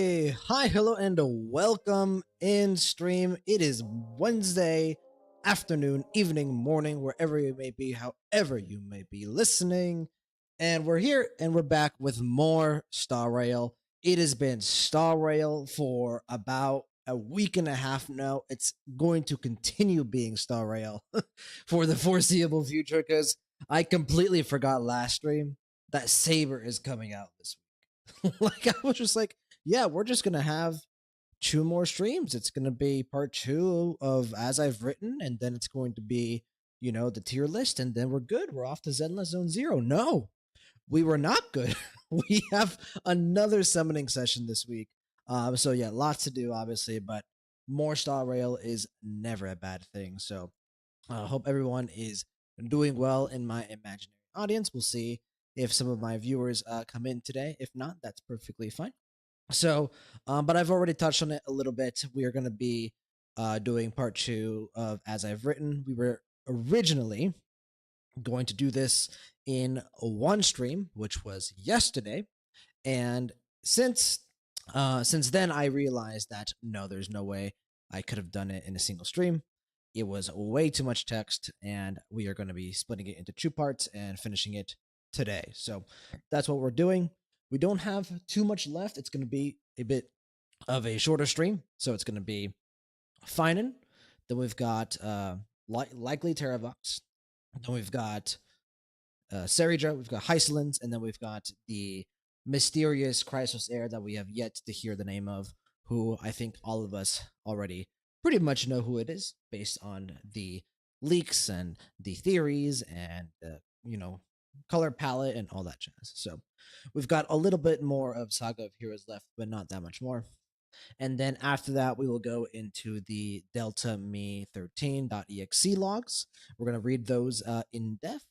Hi, hello, and welcome in stream. It is Wednesday afternoon, evening, morning, wherever you may be, however you may be listening. And we're here and we're back with more Star Rail. It has been Star Rail for about a week and a half now. It's going to continue being Star Rail for the foreseeable future because I completely forgot last stream that Saber is coming out this week. Like, I was just like, yeah, we're just gonna have two more streams. It's gonna be part two of As I've Written, and then it's going to be, the tier list, and then we're good. We're off to Zenless Zone Zero. No, we were not good. We have another summoning session this week. So yeah, lots to do, obviously, but more Star Rail is never a bad thing. So I hope everyone is doing well in my imaginary audience. We'll see if some of my viewers come in today. If not, that's perfectly fine. So, but I've already touched on it a little bit. We are going to be doing part two of As I've Written. We were originally going to do this in one stream, which was yesterday, and since since then I realized that no, there's no way I could have done it in a single stream. It was way too much text, and we are going to be splitting it into two parts and finishing it today. So that's what we're doing. We don't have too much left. It's going to be a bit of a shorter stream. So it's going to be Finan. Then we've got likely Terravox. Then we've got Seridra. We've got Hysolins. And then we've got the mysterious Chrysos heir that we have yet to hear the name of, who I think all of us already pretty much know who it is based on the leaks and the theories and the, color palette and all that jazz. So we've got a little bit more of Saga of Heroes left, but not that much more. And then after that, we will go into the Delta Me 13.exe logs. We're going to read those in depth,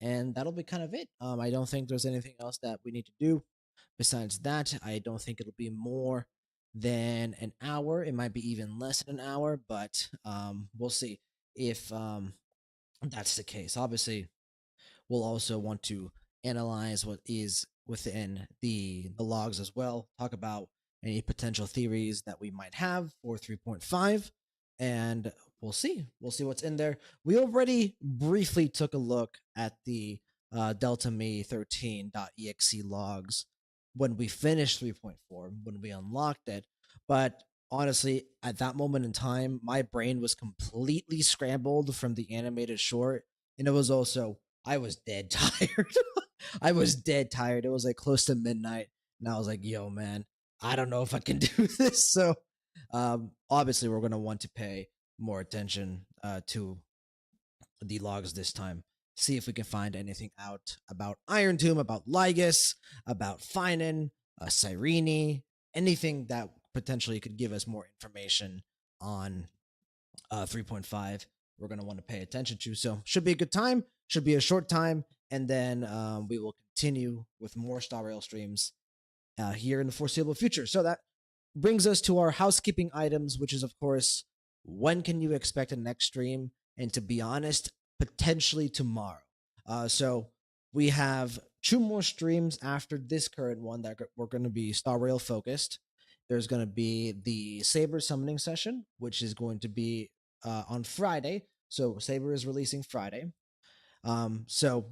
and that'll be kind of it. I don't think there's anything else that we need to do. Besides that, I don't think it'll be more than an hour. It might be even less than an hour, but we'll see if that's the case. Obviously, we'll also want to analyze what is within the logs as well, talk about any potential theories that we might have for 3.5, and we'll see what's in there. We already briefly took a look at the delta me 13.exe logs when we finished 3.4, when we unlocked it, but honestly, at that moment in time, my brain was completely scrambled from the animated short, and it was also, I was dead tired. I was dead tired. It was like close to midnight, and I was like, "Yo, man, I don't know if I can do this." So, obviously, we're gonna want to pay more attention to the logs this time. See if we can find anything out about Iron Tomb, about Lygus, about Finan, Cyrene, anything that potentially could give us more information on 3.5. We're going to want to pay attention to. So, should be a good time, should be a short time, and then we will continue with more Star Rail streams here in the foreseeable future. So, that brings us to our housekeeping items, which is, of course, when can you expect a next stream? And to be honest, potentially tomorrow. So we have two more streams after this current one that we're going to be Star Rail focused. There's going to be the Saber summoning session, which is going to be on Friday. So Saber is releasing Friday. So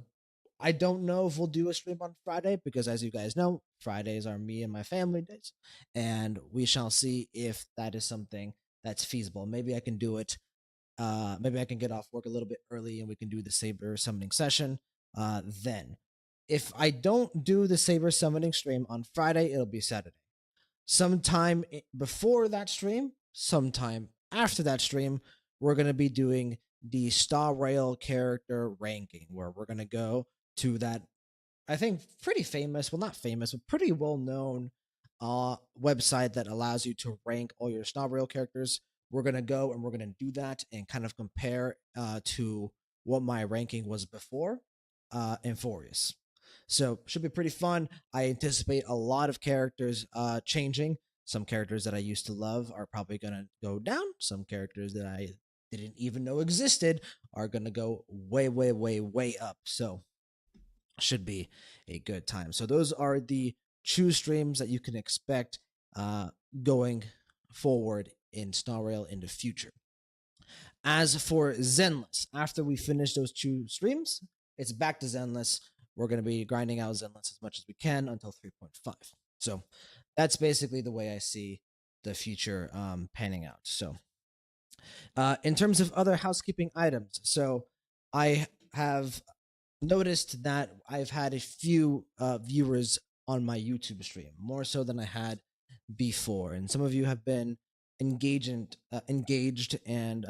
I don't know if we'll do a stream on Friday because, as you guys know, Fridays are me and my family days, and we shall see if that is something that's feasible. Maybe I can do it. Maybe I can get off work a little bit early and we can do the Saber summoning session. Then, if I don't do the Saber summoning stream on Friday, it'll be Saturday. Sometime before that stream, sometime after that stream, we're going to be doing the Star Rail character ranking, where we're going to go to that, I think, pretty famous, well, not famous, but pretty well known website that allows you to rank all your Star Rail characters. We're going to go and we're going to do that and kind of compare to what my ranking was before Amphoreus. So should be pretty fun. I anticipate a lot of characters changing. Some characters that I used to love are probably going to go down. Some characters that I didn't even know existed are going to go way, way, way, way up. So should be a good time. So those are the two streams that you can expect uh, going forward in Star Rail in the future. As for Zenless, after we finish those 2 streams, it's back to Zenless. We're going to be grinding out Zenless as much as we can until 3.5. So that's basically the way I see the future panning out. So in terms of other housekeeping items, so I have noticed that I've had a few viewers on my YouTube stream, more so than I had before, and some of you have been engaged and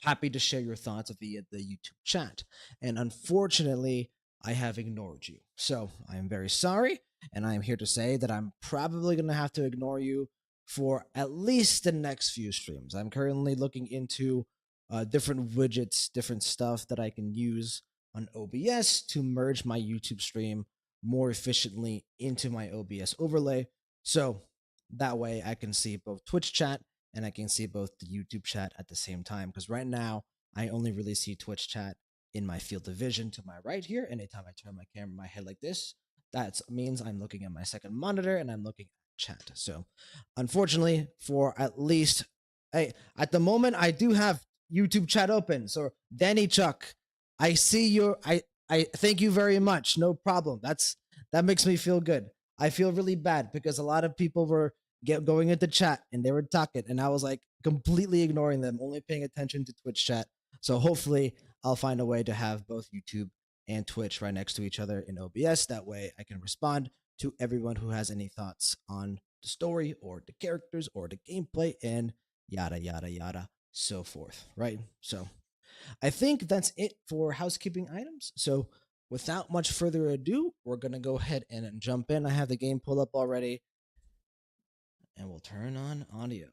happy to share your thoughts via the YouTube chat. And unfortunately, I have ignored you. So I am very sorry. And I am here to say that I'm probably going to have to ignore you for at least the next few streams. I'm currently looking into different widgets, different stuff that I can use on OBS to merge my YouTube stream more efficiently into my OBS overlay. So that way I can see both Twitch chat and I can see both the YouTube chat at the same time. Because right now, I only really see Twitch chat in my field of vision to my right here. Anytime I turn my head like this, that means I'm looking at my second monitor and I'm looking at chat. So, unfortunately, for at least, at the moment, I do have YouTube chat open. So, Danny Chuck, I see your, I thank you very much. No problem. That makes me feel good. I feel really bad because a lot of people were going into chat and they were talking and I was like completely ignoring them, only paying attention to Twitch chat. So hopefully I'll find a way to have both YouTube and Twitch right next to each other in OBS. That way I can respond to everyone who has any thoughts on the story or the characters or the gameplay and yada yada yada so forth, right? So I think that's it for housekeeping items. So without much further ado, we're going to go ahead and jump in. I have the game pulled up already and we'll turn on audio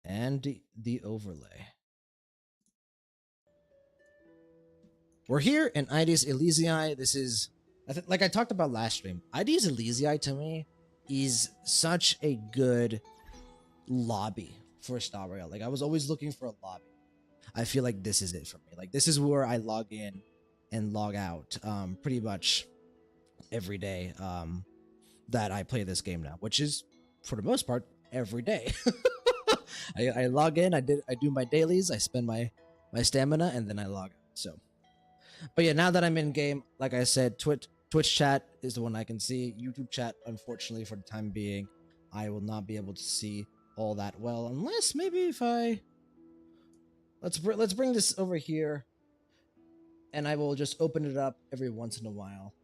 and the overlay. We're here in ID's Elysiae. This is, like I talked about last stream, ID's Elysiae to me is such a good lobby for Star Rail. Like I was always looking for a lobby. I feel like this is it for me. Like this is where I log in and log out pretty much every day that I play this game now, which is for the most part every day. I log in, I do my dailies, I spend my stamina, and then I log out. So, but yeah, now that I'm in game, like I said, Twitch chat is the one I can see. YouTube chat, unfortunately, for the time being, I will not be able to see all that well, unless maybe if I let's bring this over here, and I will just open it up every once in a while.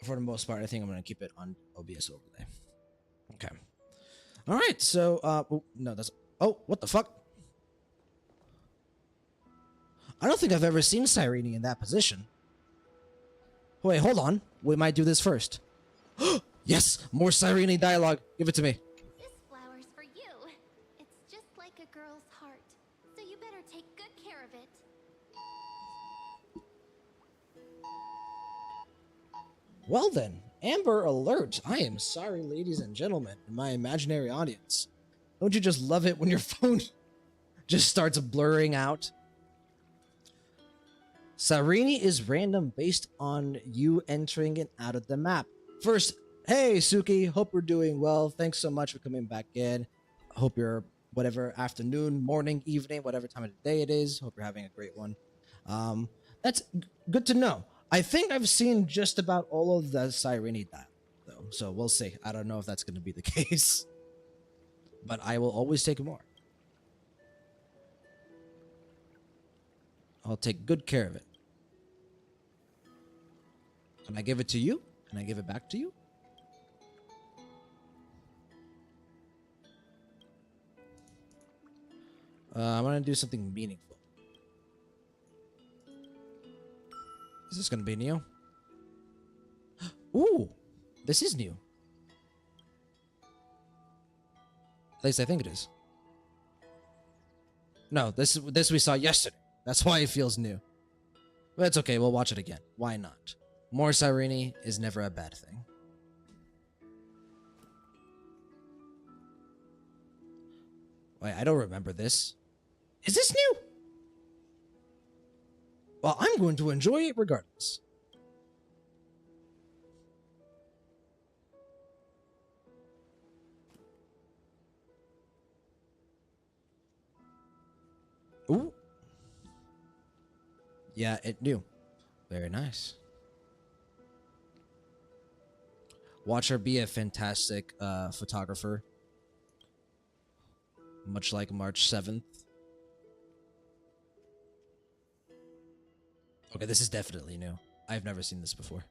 For the most part, I think I'm gonna keep it on OBS overlay. Okay. All right. So, oh, no, that's. Oh, what the fuck? I don't think I've ever seen Cyrene in that position. Wait, hold on. We might do this first. Yes, more Cyrene dialogue. Give it to me. This flower's for you. It's just like a girl's heart, so you better take good care of it. Well then, Amber Alert. I am sorry, ladies and gentlemen, in my imaginary audience. Don't you just love it when your phone just starts blurring out? Cyrene is random based on you entering and out of the map. First, hey Suki, hope you're doing well. Thanks so much for coming back in. Hope you're whatever afternoon, morning, evening, whatever time of the day it is. Hope you're having a great one. That's good to know. I think I've seen just about all of the Cyrene dialogue, though, so we'll see. I don't know if that's going to be the case, but I will always take more. I'll take good care of it. Can I give it to you? Can I give it back to you? I'm going to do something meaningful. Is this going to be new? Ooh, this is new. At least I think it is. No, this we saw yesterday. That's why it feels new. But it's okay, we'll watch it again. Why not? More Cyrene is never a bad thing. Wait, I don't remember this. Is this new? Well, I'm going to enjoy it regardless. Yeah, it knew. Very nice. Watch her be a fantastic photographer. Much like March 7th. Okay, this is definitely new. I've never seen this before.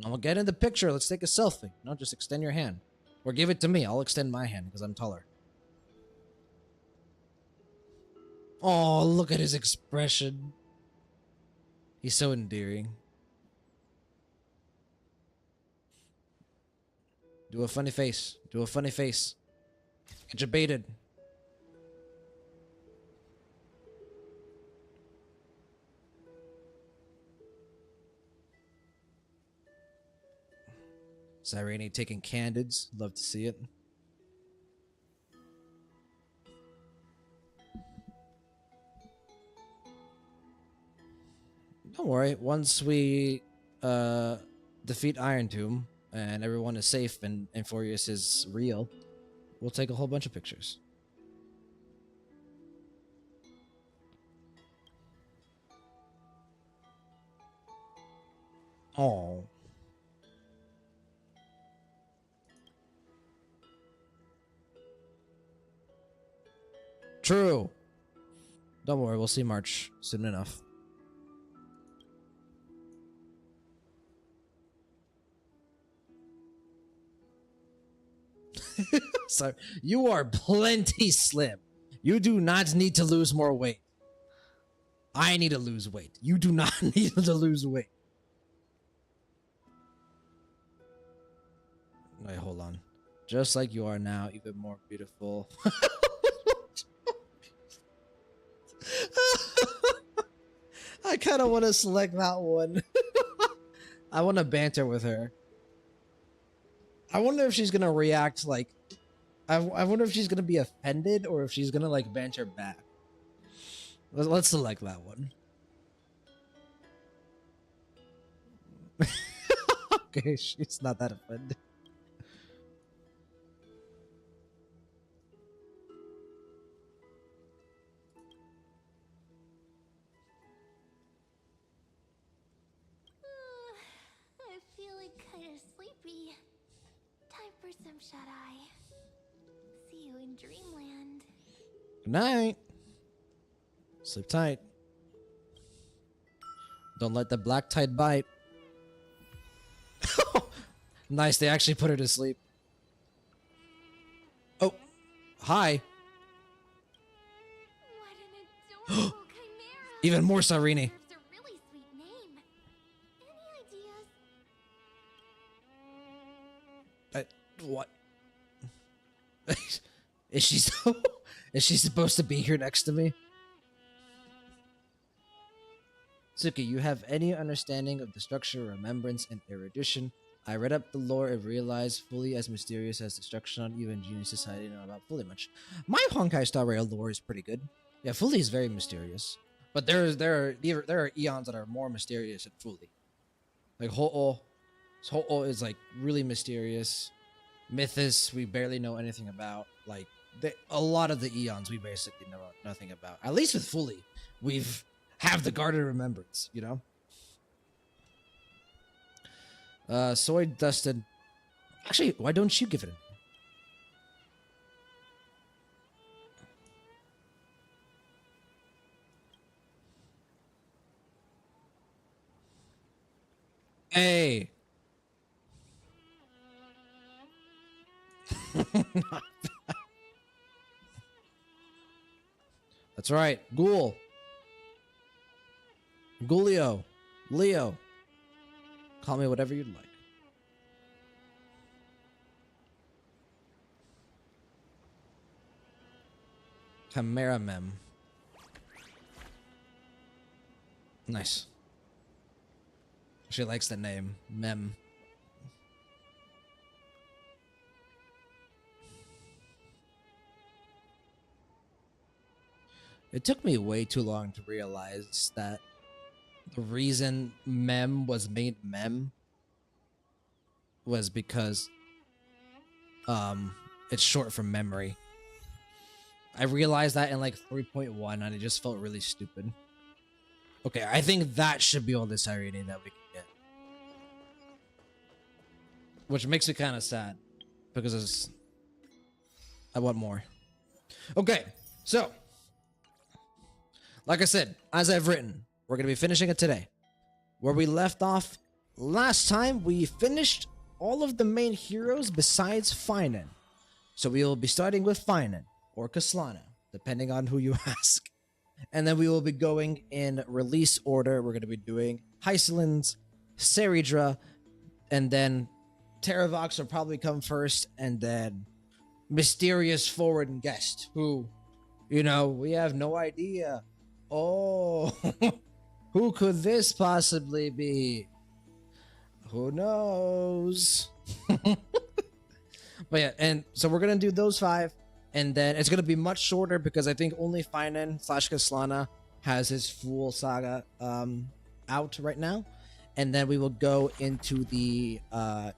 I'll get in the picture. Let's take a selfie. No, just extend your hand. Or give it to me. I'll extend my hand because I'm taller. Oh, look at his expression. He's so endearing. Do a funny face. Do a funny face. Get you baited. Cyrene taking candids. Love to see it. Don't worry. Once we defeat Iron Tomb and everyone is safe and Amphoreus is real, we'll take a whole bunch of pictures. Oh. True. Don't worry, we'll see March soon enough. So you are plenty slim. You do not need to lose more weight. I need to lose weight. You do not need to lose weight. Wait, hold on. Just like you are now, even more beautiful. I kind of want to select that one. I want to banter with her. I wonder if she's gonna react like... I wonder if she's gonna be offended or if she's gonna like banter back. Let's select that one. Okay, she's not that offended. I feel like kind of sleepy. Time for some shut-eye. See you in dreamland. Good night. Sleep tight. Don't let the black tide bite. Nice, they actually put her to sleep. Oh, hi. What an adorable chimera. Even more Cyrene. Deserves a really sweet name. Any ideas? What? Is she so? Is she supposed to be here next to me? Suki, you have any understanding of the structure, remembrance, and erudition? I read up the lore and realized fully as mysterious as destruction on even genius society know about fully much. My Honkai Star Rail lore is pretty good. Yeah, Fully is very mysterious. But there are eons that are more mysterious than Fully. Like Ho'o is like really mysterious. Mythos, we barely know anything about. Like a lot of the eons we basically know nothing about. At least with Fully, we've have the guarded remembrance, you know? Soy Dustin. Actually, why don't you give it a... Hey! That's right. Ghoul. Ghoulio. Leo. Call me whatever you'd like. Chimera Mem. Nice. She likes the name. Mem. It took me way too long to realize that the reason Mem was made Mem was because it's short for memory. I realized that in like 3.1 and it just felt really stupid. Okay, I think that should be all this irony that we can get. Which makes it kind of sad because I want more. Okay, so like I said, as I've written, we're going to be finishing it today. Where we left off last time, we finished all of the main heroes besides Finan. So we will be starting with Finan or Kaslana, depending on who you ask. And then we will be going in release order. We're going to be doing Hysolins, Seridra, and then Terravox will probably come first, and then Mysterious Forward Guest, who, you know, we have no idea. Oh, who could this possibly be? Who knows? But yeah, and so we're gonna do those 5, and then it's gonna be much shorter because I think only Finan / Kaslana has his full saga out right now, and then we will go into the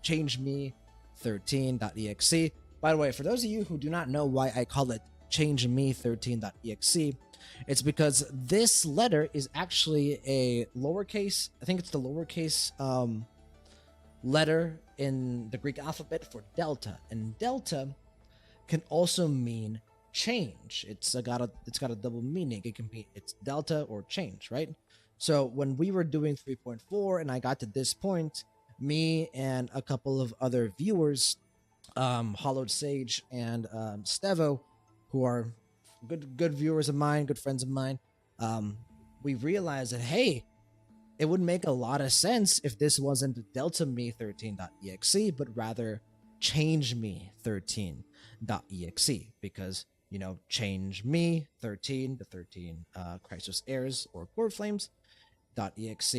Change Me 13.exe. By the way, for those of you who do not know why I call it Change Me 13.exe, it's because this letter is actually a lowercase. I think it's the lowercase letter in the Greek alphabet for delta, and delta can also mean change. It's got a double meaning. It can be it's delta or change, right? So when we were doing 3.4 and I got to this point, me and a couple of other viewers, Hollowed Sage and Stevo, who are good viewers of mine, good friends of mine, we realized that hey, it would make a lot of sense if this wasn't Delta Me 13.exe, but rather Change Me 13.exe, because, you know, Change Me 13, the 13 Crisis Heirs or Lord Flames.exe.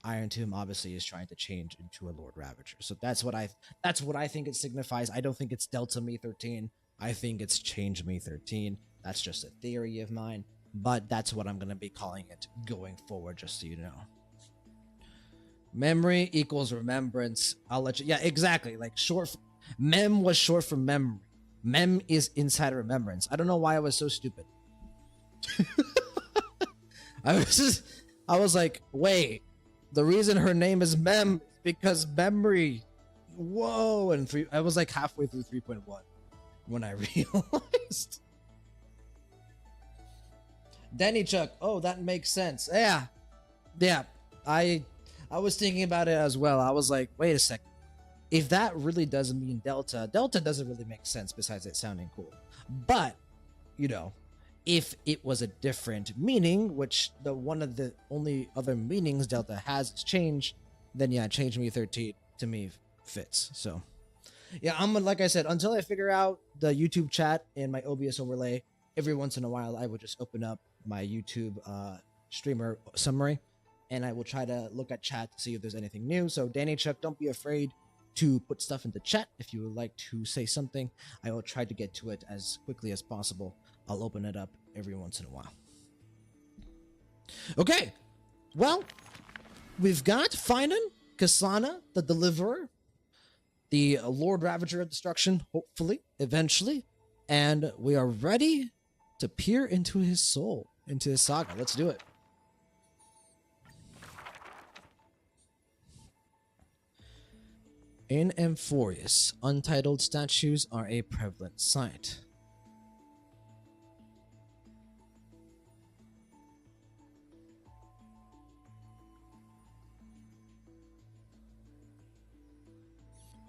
Iron Tomb obviously is trying to change into a Lord Ravager. So that's what I think it signifies. I don't think it's Delta Me 13. I think it's Change Me 13. That's just a theory of mine, but that's what I'm going to be calling it going forward, just so you know. Memory equals remembrance. I'll let you. Yeah, exactly. Like mem was short for memory. Mem is inside of remembrance. I don't know why I was so stupid. I was like, wait, the reason her name is Mem is because memory. Whoa. And I was like halfway through 3.1 when I realized. Danny Chuck. Oh, that makes sense. Yeah. I was thinking about it as well. I was like, wait a second. If that really doesn't mean Delta doesn't really make sense besides it sounding cool. But, you know, if it was a different meaning, which one of the only other meanings Delta has is change, then yeah, Change Me 13 to me fits. So, yeah, like I said, until I figure out the YouTube chat and my OBS overlay, every once in a while I will just open up my YouTube streamer summary, and I will try to look at chat to see if there's anything new. So Danny Chuck, don't be afraid to put stuff into chat. If you would like to say something, I will try to get to it as quickly as possible. I'll open it up every once in a while. Okay, well, we've got Finan, Kaslana, the Deliverer, the Lord Ravager of Destruction, hopefully, eventually, and we are ready to peer into his soul, into his saga. Let's do it. In Amphoreus, untitled statues are a prevalent sight.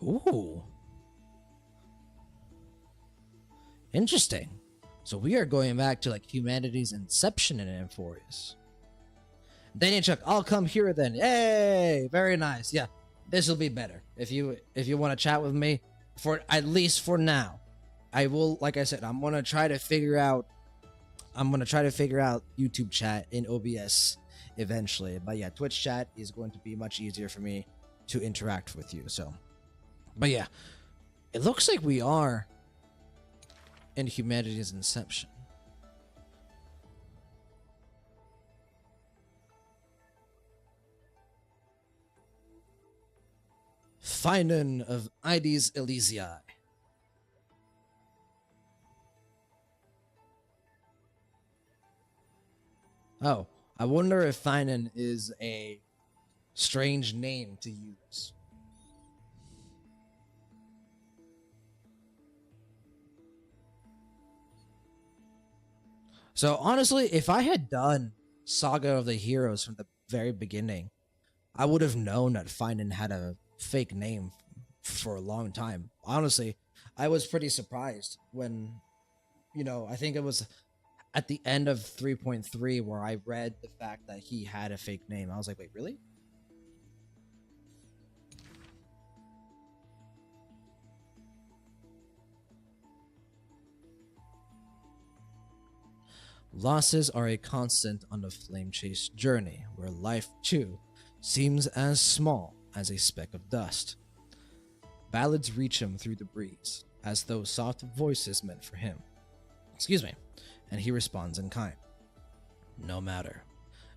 Ooh. Interesting. So we are going back to like humanity's inception in Amphoreus. Danny Chuck, I'll come here then. Yay! Very nice. Yeah. This will be better if you want to chat with me for at least for now. I will, like I said, I'm gonna try to figure out YouTube chat in OBS eventually. But yeah, Twitch chat is going to be much easier for me to interact with you. So, but yeah, it looks like we are in humanity's inception. Finan of Ides Elysiae. Oh, I wonder if Finan is a strange name to use. So honestly, if I had done Saga of the Heroes from the very beginning, I would have known that Finan had a fake name for a long time. Honestly, I was pretty surprised when, I think it was at the end of 3.3 where I read the fact that he had a fake name. I was like, wait, really? Losses are a constant on the flame chase journey, where life, too, seems as small as a speck of dust. Ballads reach him through the breeze, as though soft voices meant for him. Excuse me. And he responds in kind. No matter.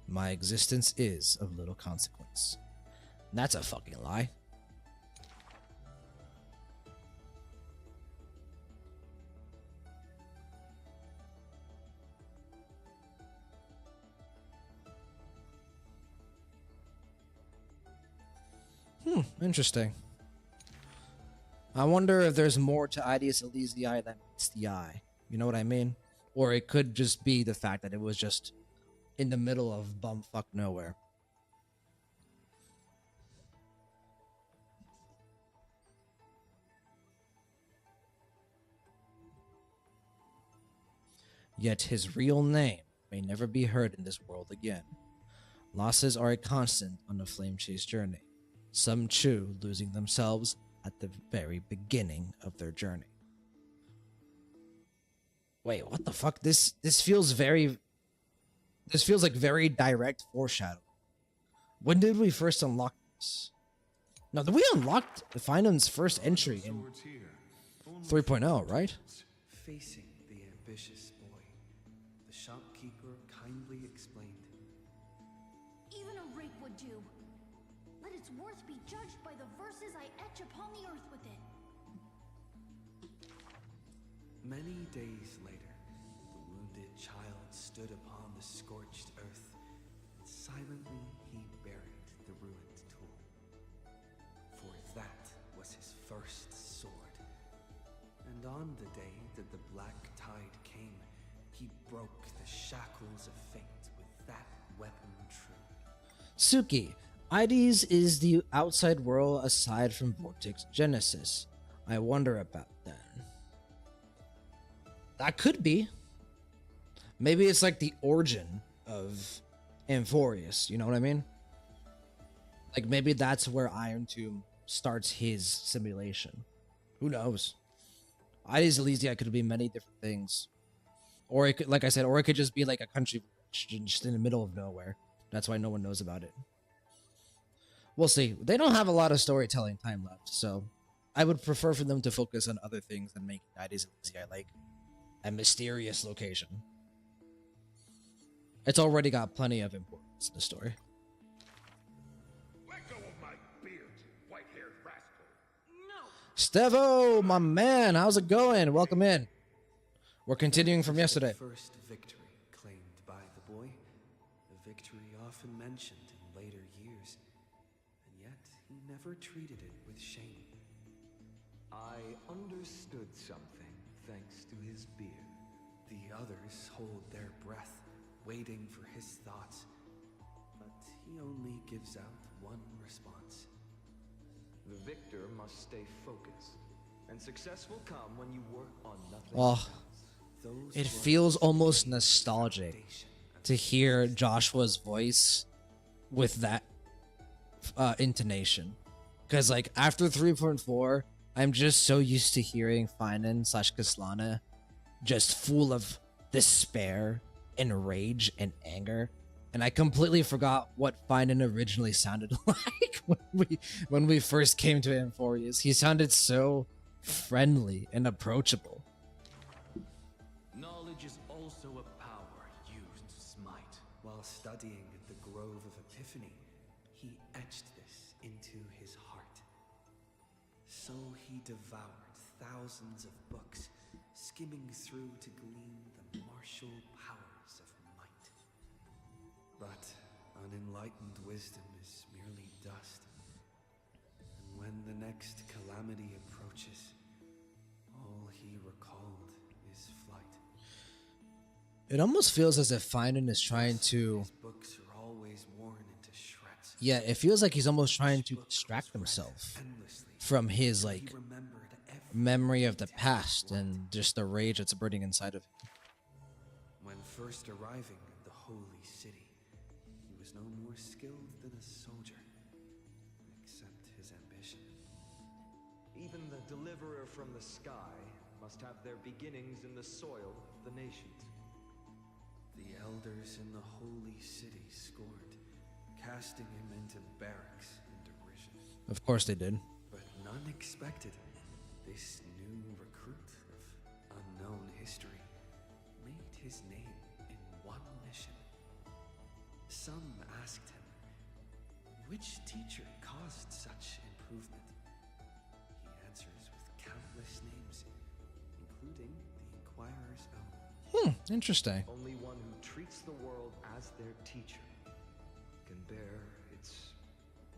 My existence is of little consequence. That's a fucking lie. Interesting. I wonder if there's more to Ideas Elysiae than meets the eye. You know what I mean? Or it could just be the fact that it was just in the middle of bumfuck nowhere. Yet his real name may never be heard in this world again. Losses are a constant on the flame chase journey, some Chu losing themselves at the very beginning of their journey. Wait, what the fuck? This feels like very direct foreshadowing. When did we first unlock this? No, we unlocked Finan's first entry in 3.0, right? Facing the ambitious boy, the shopkeeper kindly explained. Even a rape would do. Let its worth be judged by the verses I etch upon the earth with it. Many days later, the wounded child stood upon the scorched earth, and silently he buried the ruined tool. For that was his first sword. And on the day that the black tide came, he broke the shackles of fate with that weapon true. Suki, Ides is the outside world aside from Vortex Genesis. I wonder about that. That could be. Maybe it's like the origin of Amphoreus, you know what I mean? Like maybe that's where Iron Tomb starts his simulation. Who knows? Ides Elysiae could be many different things. Or it could, like I said, or it could just be like a country just in the middle of nowhere. That's why no one knows about it. We'll see. They don't have a lot of storytelling time left, so I would prefer for them to focus on other things than making Ides Elysiae like a mysterious location. It's already got plenty of importance in the story. Let go of my beard, you white-haired rascal. Stevo, my man, how's it going? Welcome in. We're continuing from yesterday. The first victory claimed by the boy, a victory often mentioned in later years, and yet he never treated it with shame. I understood something thanks to his beard. The others hold their breath, waiting for his thoughts, but he only gives out one response. The victor must stay focused, and success will come when you work on nothing Oh, else. Those it words feels almost became the nostalgic foundation of to his hear Joshua's voice with that intonation. Because like after 3.4, I'm just so used to hearing Finan / Kaslana just full of despair and rage and anger. And I completely forgot what Finan originally sounded like when we first came to Amphoreus. He sounded so friendly and approachable. Knowledge is also a power used to smite. While studying at the Grove of Epiphany, he etched this into his heart. So he devoured thousands of books, skimming through to glean the martial powers of might. But unenlightened wisdom is merely dust. And when the next calamity approaches, all he recalled is flight. It almost feels as if Finan is trying to. His books are always worn into shreds. Yeah, it feels like he's almost trying to distract himself from his like memory of the past and just the rage that's burning inside of him. When first arriving in the holy city, he was no more skilled than a soldier, except his ambition. Even the deliverer from the sky must have their beginnings in the soil of the nations. The elders in the holy city scorned, casting him into barracks in derision. Of course they did. But none expected this new recruit of unknown history made his name in one mission. Some asked him, which teacher caused such improvement? He answers with countless names, including the Inquirer's own. Interesting. Only one who treats the world as their teacher can bear its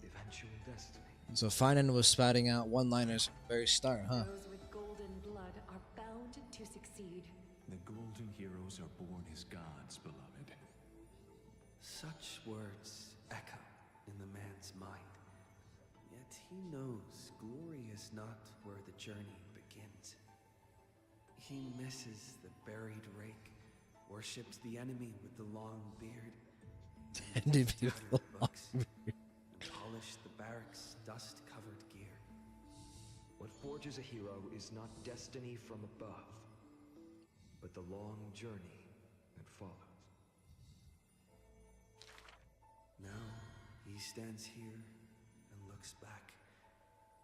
eventual destiny. So Finan was spouting out one-liners from the very start, huh? Those with golden blood are bound to succeed. The golden heroes are born as gods, beloved. Such words echo in the man's mind, yet he knows glory is not where the journey begins. He misses the buried rake, worships the enemy with the long beard, And if you tattered books, and polished the barracks' dust-covered gear. What forges a hero is not destiny from above, but the long journey that follows. Now he stands here and looks back,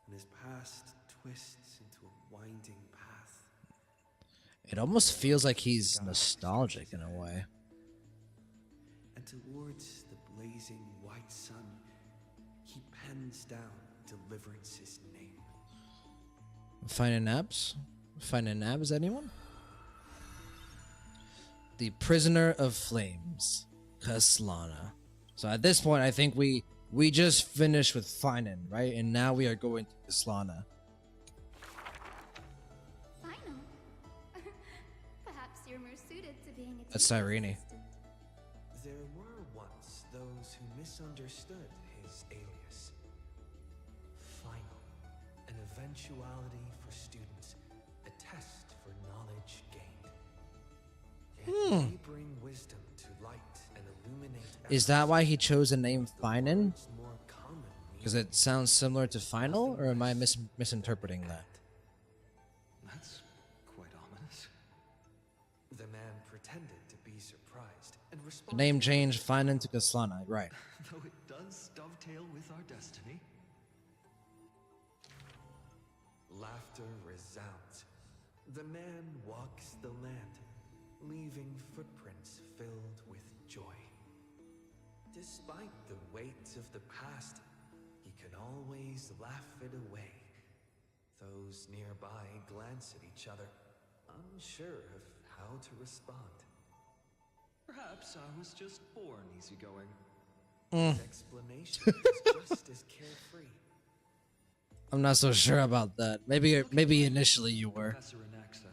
and his past twists into a winding path. It almost feels like he's nostalgic in a way. And towards the blazing white sun, he pens down Deliverance's name. Finan Nabs, anyone? The Prisoner of Flames, Kaslana. So at this point, I think we just finished with Finan, right? And now we are going to Kaslana. Final. Perhaps you're more suited to being a That's teacher's Cyrene. assistant. There were once those who misunderstood his alias. Final, an eventuality for students, a test for knowledge gained. It may bring wisdom to light and illuminate. Is that why he chose the name Finan? World's more common Because it sounds similar to Final, or am I misinterpreting that? That's quite ominous. The man pretended to be surprised and The responded. name changed Finan to Kaslana, right? Though it does dovetail with our destiny. Laughter resounds. The man walks the land, leaving footprints filled with joy. Despite the weight of the past, he can always laugh it away. Those nearby glance at each other, unsure of how to respond. Perhaps I was just born easygoing. His explanation is just as carefree. I'm not so sure about that. Maybe initially you were. Professor Anaxa.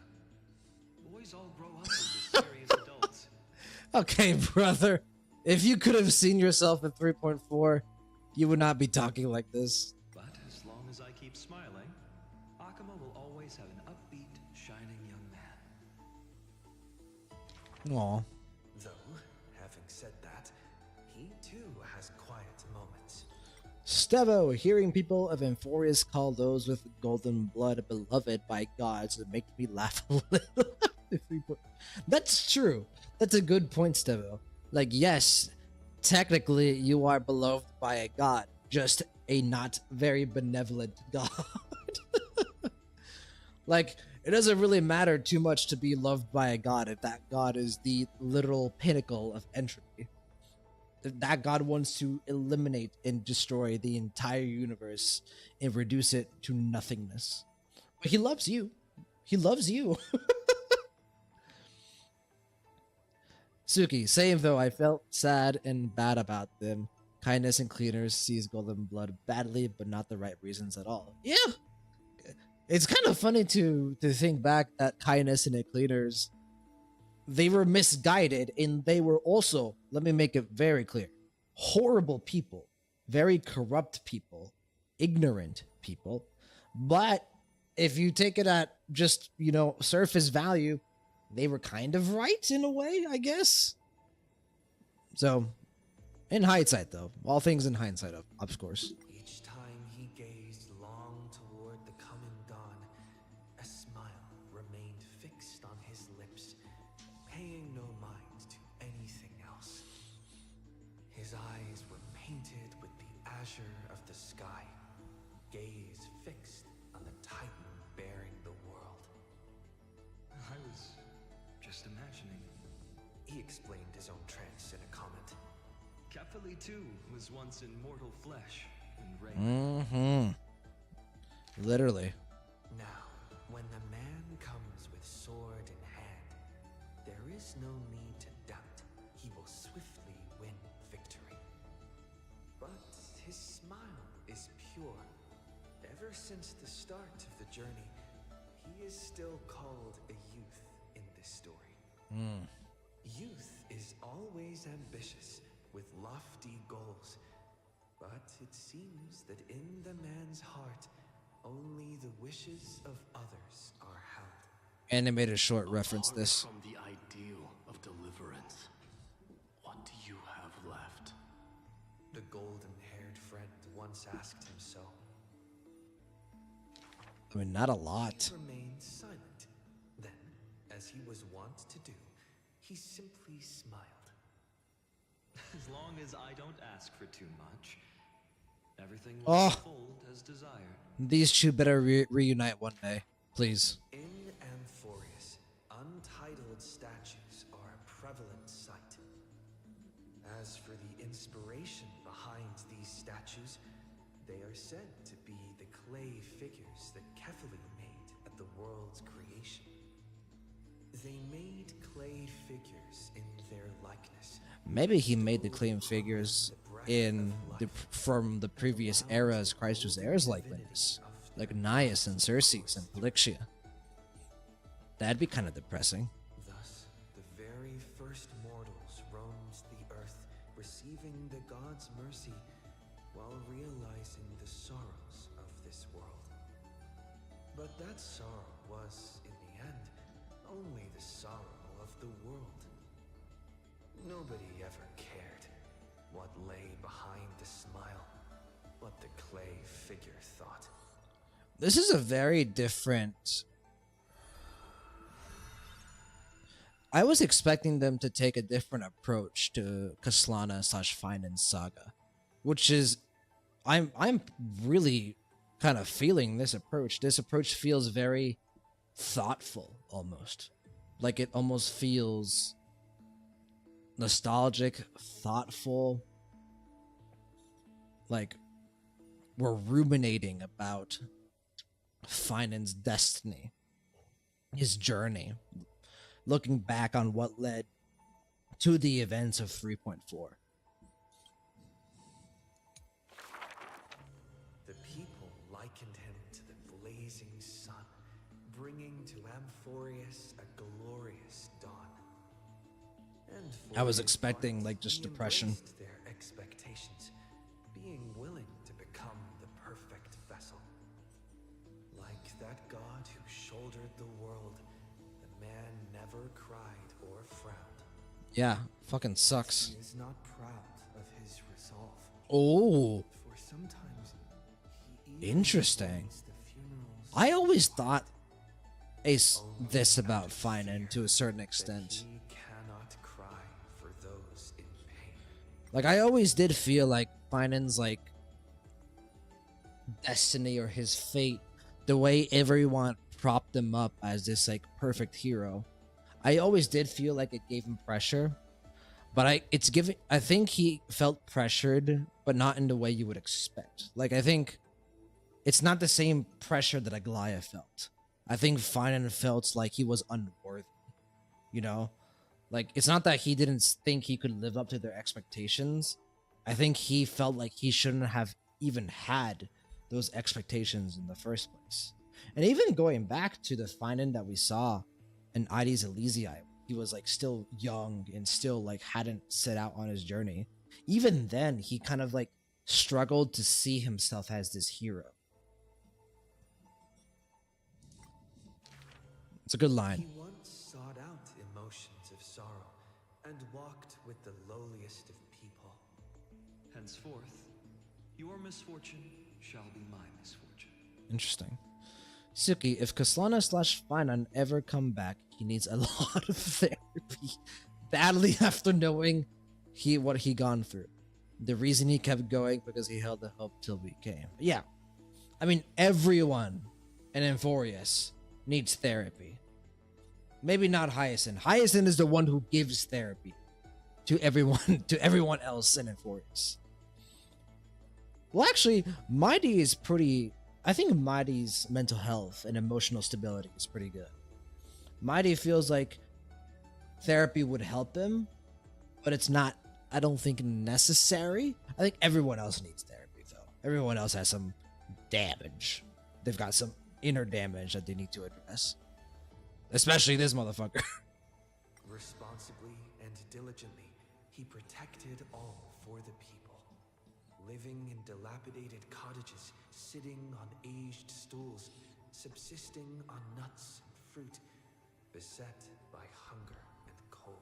Boys all grow up into serious adults. Okay, brother. If you could have seen yourself at 3.4, you would not be talking like this. But as long as I keep smiling, Akuma will always have an upbeat, shining young man. Aw. Though, having said that, he too has quiet moments. Stevo, hearing people of Amphoreus call those with golden blood beloved by gods, it makes me laugh a little. That's true. That's a good point, Stevo. Like, yes, technically you are beloved by a god, just a not very benevolent god. Like, it doesn't really matter too much to be loved by a god if that god is the literal pinnacle of entropy. If that god wants to eliminate and destroy the entire universe and reduce it to nothingness. But he loves you. He loves you. Suki, same though. I felt sad and bad about them. Kindness and cleaners sees golden blood badly, but not the right reasons at all. Yeah, it's kind of funny to think back that kindness and the cleaners, they were misguided, and they were also, let me make it very clear, horrible people, very corrupt people, ignorant people. But if you take it at just, surface value, they were kind of right in a way, I guess. So, in hindsight, though, all things in hindsight, of course. Each time he gazed long toward the coming dawn, a smile remained fixed on his lips, paying no mind to anything else. His eyes were painted with the azure of the sky, gaze fixed on the titan bearing the world. I was just imagining. He explained his own trance in a comment. Kefali too was once in mortal flesh and rain. Mm-hmm. Literally. Now, when the man comes with sword in hand, there is no need to doubt he will swiftly win victory. But his smile is pure. Ever since the start of the journey, he is still called a youth in this story. Youth is always ambitious, with lofty goals. But it seems that in the man's heart, only the wishes of others are held. Animated short reference this. From the ideal of deliverance, what do you have left? The golden-haired friend once asked him so. I mean, not a lot. He remained silent. Then, as he was wont to do, he simply smiled. As long as I don't ask for too much, everything will Oh. unfold as desired. These two better reunite one day, please. In Amphoreus, untitled statues are a prevalent sight. As for the inspiration behind these statues, they are said to be the clay figures that Kefali made at the world's creation. They made clay figures in their likeness. Maybe he made the claim figures from the previous eras Christ was heirs likeness, like Nias and Circes and Polixia. That'd be kind of depressing. Thus, the very first mortals roamed the earth, receiving the gods' mercy while realizing the sorrows of this world. But that sorrow was, in the end, only the sorrow of the world. Nobody ever cared what lay behind the smile, what the clay figure thought. This is a very different. I was expecting them to take a different approach to Kaslana/Finance saga, which is, I'm really kind of feeling this approach. This approach feels very thoughtful, almost like it almost feels nostalgic, thoughtful, like we're ruminating about Finance's destiny, his journey, looking back on what led to the events of 3.4. The people likened him to the blazing sun, bringing to Amphoreus a glorious dawn. And for I was his expecting, part, like, just he depression. embraced their expectations, being willing to become the perfect vessel. Like that god who shouldered the world, the man never cried or frowned. Yeah, fucking sucks. He is not proud of his resolve. Oh, For sometimes he even interesting. avoids the funerals I always thought this about Finan to a certain that extent. he cannot cry for those in pain. Like, I always did feel like Finan's, like, destiny or his fate, the way everyone propped him up as this, like, perfect hero, I always did feel like it gave him pressure. But I think he felt pressured, but not in the way you would expect. Like, I think it's not the same pressure that Aglaya felt. I think Finan felt like he was unworthy, you know? Like, it's not that he didn't think he could live up to their expectations. I think he felt like he shouldn't have even had those expectations in the first place. And even going back to the find-in that we saw in Ides Elysiae, he was like still young and still like hadn't set out on his journey. Even then, he kind of like struggled to see himself as this hero. It's a good line. He once sought out emotions of sorrow and walked with the lowliest of people. Henceforth, your misfortune shall be my misfortune. Interesting. Suki, if Kaslana/Finan ever come back, he needs a lot of therapy. Badly after knowing what he gone through. The reason he kept going because he held the hope till we came. Yeah. I mean, everyone in Amphoreus needs therapy. Maybe not Hyacinth. Hyacinth is the one who gives therapy to everyone else in Amphoreus. Well, actually, Mighty is pretty... I think Mighty's mental health and emotional stability is pretty good. Mighty feels like therapy would help him, but it's not, I don't think, necessary. I think everyone else needs therapy, though. Everyone else has some damage. They've got some inner damage that they need to address. Especially this motherfucker. Responsibly and diligently, he protected all for the people. Living in dilapidated cottages, sitting on aged stools, subsisting on nuts and fruit, beset by hunger and cold.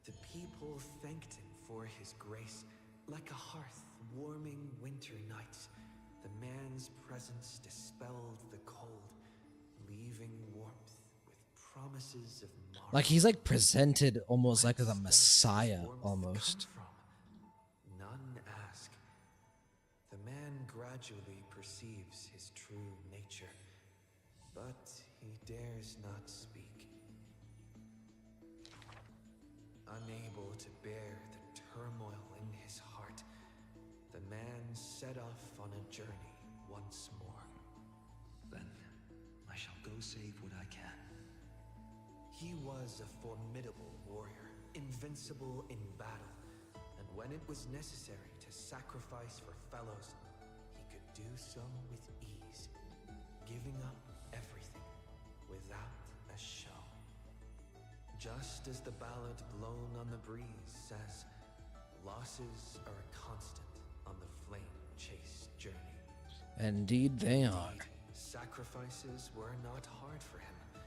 The people thanked him for his grace, like a hearth warming winter nights. The man's presence dispelled the cold, leaving warmth with promises of marvel. Like he's like presented almost like the Messiah, almost. None ask. The man gradually perceives his true nature, but he dares not speak. Unable to bear the turmoil in his heart, the man set off on a journey once more. Then I shall go save what I can. He was a formidable warrior, invincible in battle, and when it was necessary to sacrifice for fellows, he could do so with ease, giving up everything without a show. Just as the ballad blown on the breeze says, losses are a constant on the flame-chased journey. Indeed they are. Sacrifices were not hard for him,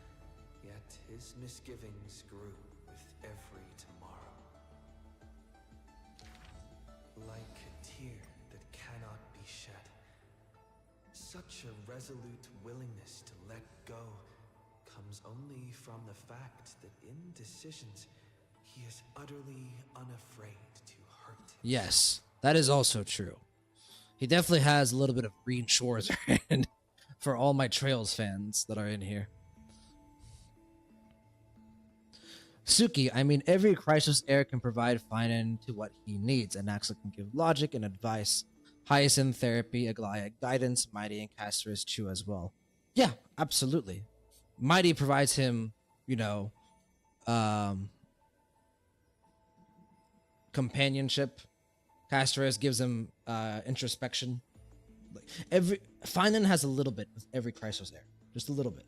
yet his misgivings grew with every tomorrow. Like a tear that cannot be shed, such a resolute willingness to let go comes only from the fact that in decisions, he is utterly unafraid to hurt himself. Yes, that is also true. He definitely has a little bit of green shores for all my Trails fans that are in here. Suki, I mean, every Crisis heir can provide Finan to what he needs, and Axel can give logic and advice. Hyacinth therapy, Aglaya guidance, Mighty and Caster's Chew as well. Yeah, absolutely. Mighty provides him, companionship. Caster's gives him introspection. Like Finan has a little bit of every Crisis heir, just a little bit.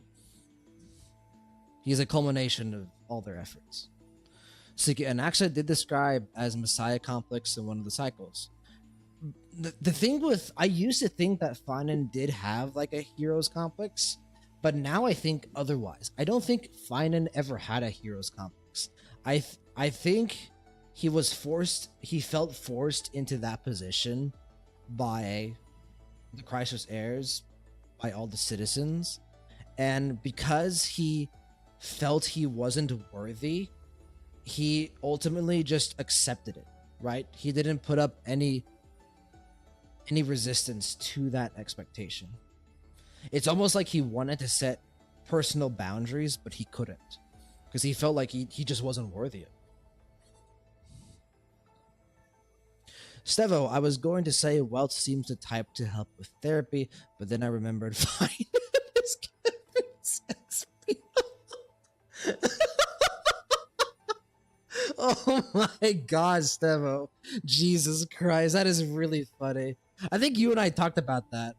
He's a culmination of all their efforts. Suki and Axa did describe as Messiah complex in one of the cycles. The thing with, I used to think that Finan did have like a hero's complex, but now I think otherwise. I don't think Finan ever had a hero's complex. I think he felt forced into that position by the Crisis heirs, by all the citizens, and because he felt he wasn't worthy, he ultimately just accepted it, right? He didn't put up any resistance to that expectation. It's almost like he wanted to set personal boundaries, but he couldn't, because he felt like he just wasn't worthy of it. Stevo, I was going to say wealth seems the type to help with therapy, but then I remembered fine. my God, Stevo. Jesus Christ, that is really funny. I think you and I talked about that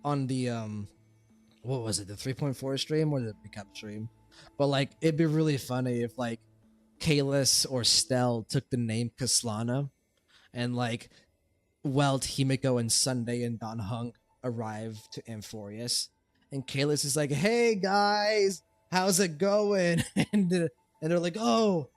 on the what was it, the 3.4 stream or the recap stream? But like it'd be really funny if like Kalis or Stell took the name Kaslana and like Welt, Himiko, and Sunday and Don Hung arrive to Amphoreus, and Kalis is like, "Hey guys, how's it going?" And they're like, "Oh,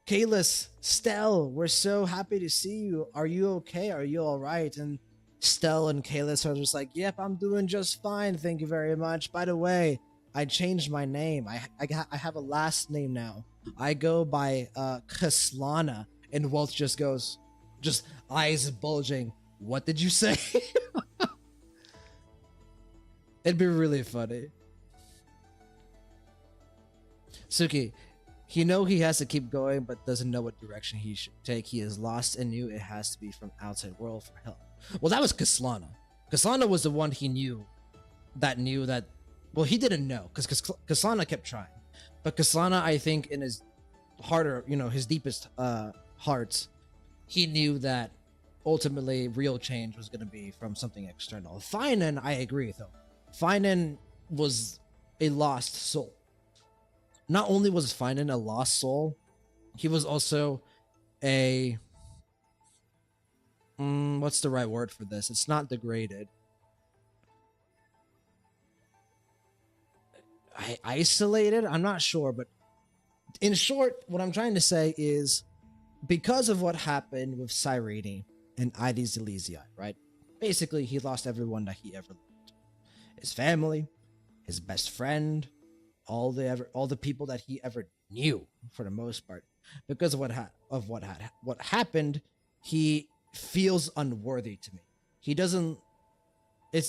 Kalis, Stell, we're so happy to see you. Are you okay? Are you all right?" And Stell and Kalis are just like, "Yep, I'm doing just fine. Thank you very much. By the way, I changed my name. I have a last name now. I go by Kaslana." And Walt just goes, just eyes bulging. "What did you say?" It'd be really funny. Suki, he has to keep going, but doesn't know what direction he should take. He is lost and knew it has to be from outside world for help. Well, that was Kaslana. Kaslana was the one he knew that. Well, he didn't know because Kaslana kept trying, but Kaslana, I think, in his harder, his deepest hearts, he knew that ultimately real change was going to be from something external. Finan, I agree though. Finan was a lost soul. Not only was Finan a lost soul, he was also a what's the right word for this? It's not degraded. Isolated? I'm not sure, but in short, what I'm trying to say is because of what happened with Cyrene and Ides Elysiae, right? Basically, he lost everyone that he ever loved. His family, his best friend, all the people that he ever knew for the most part. Because of what happened, he feels unworthy to me. He doesn't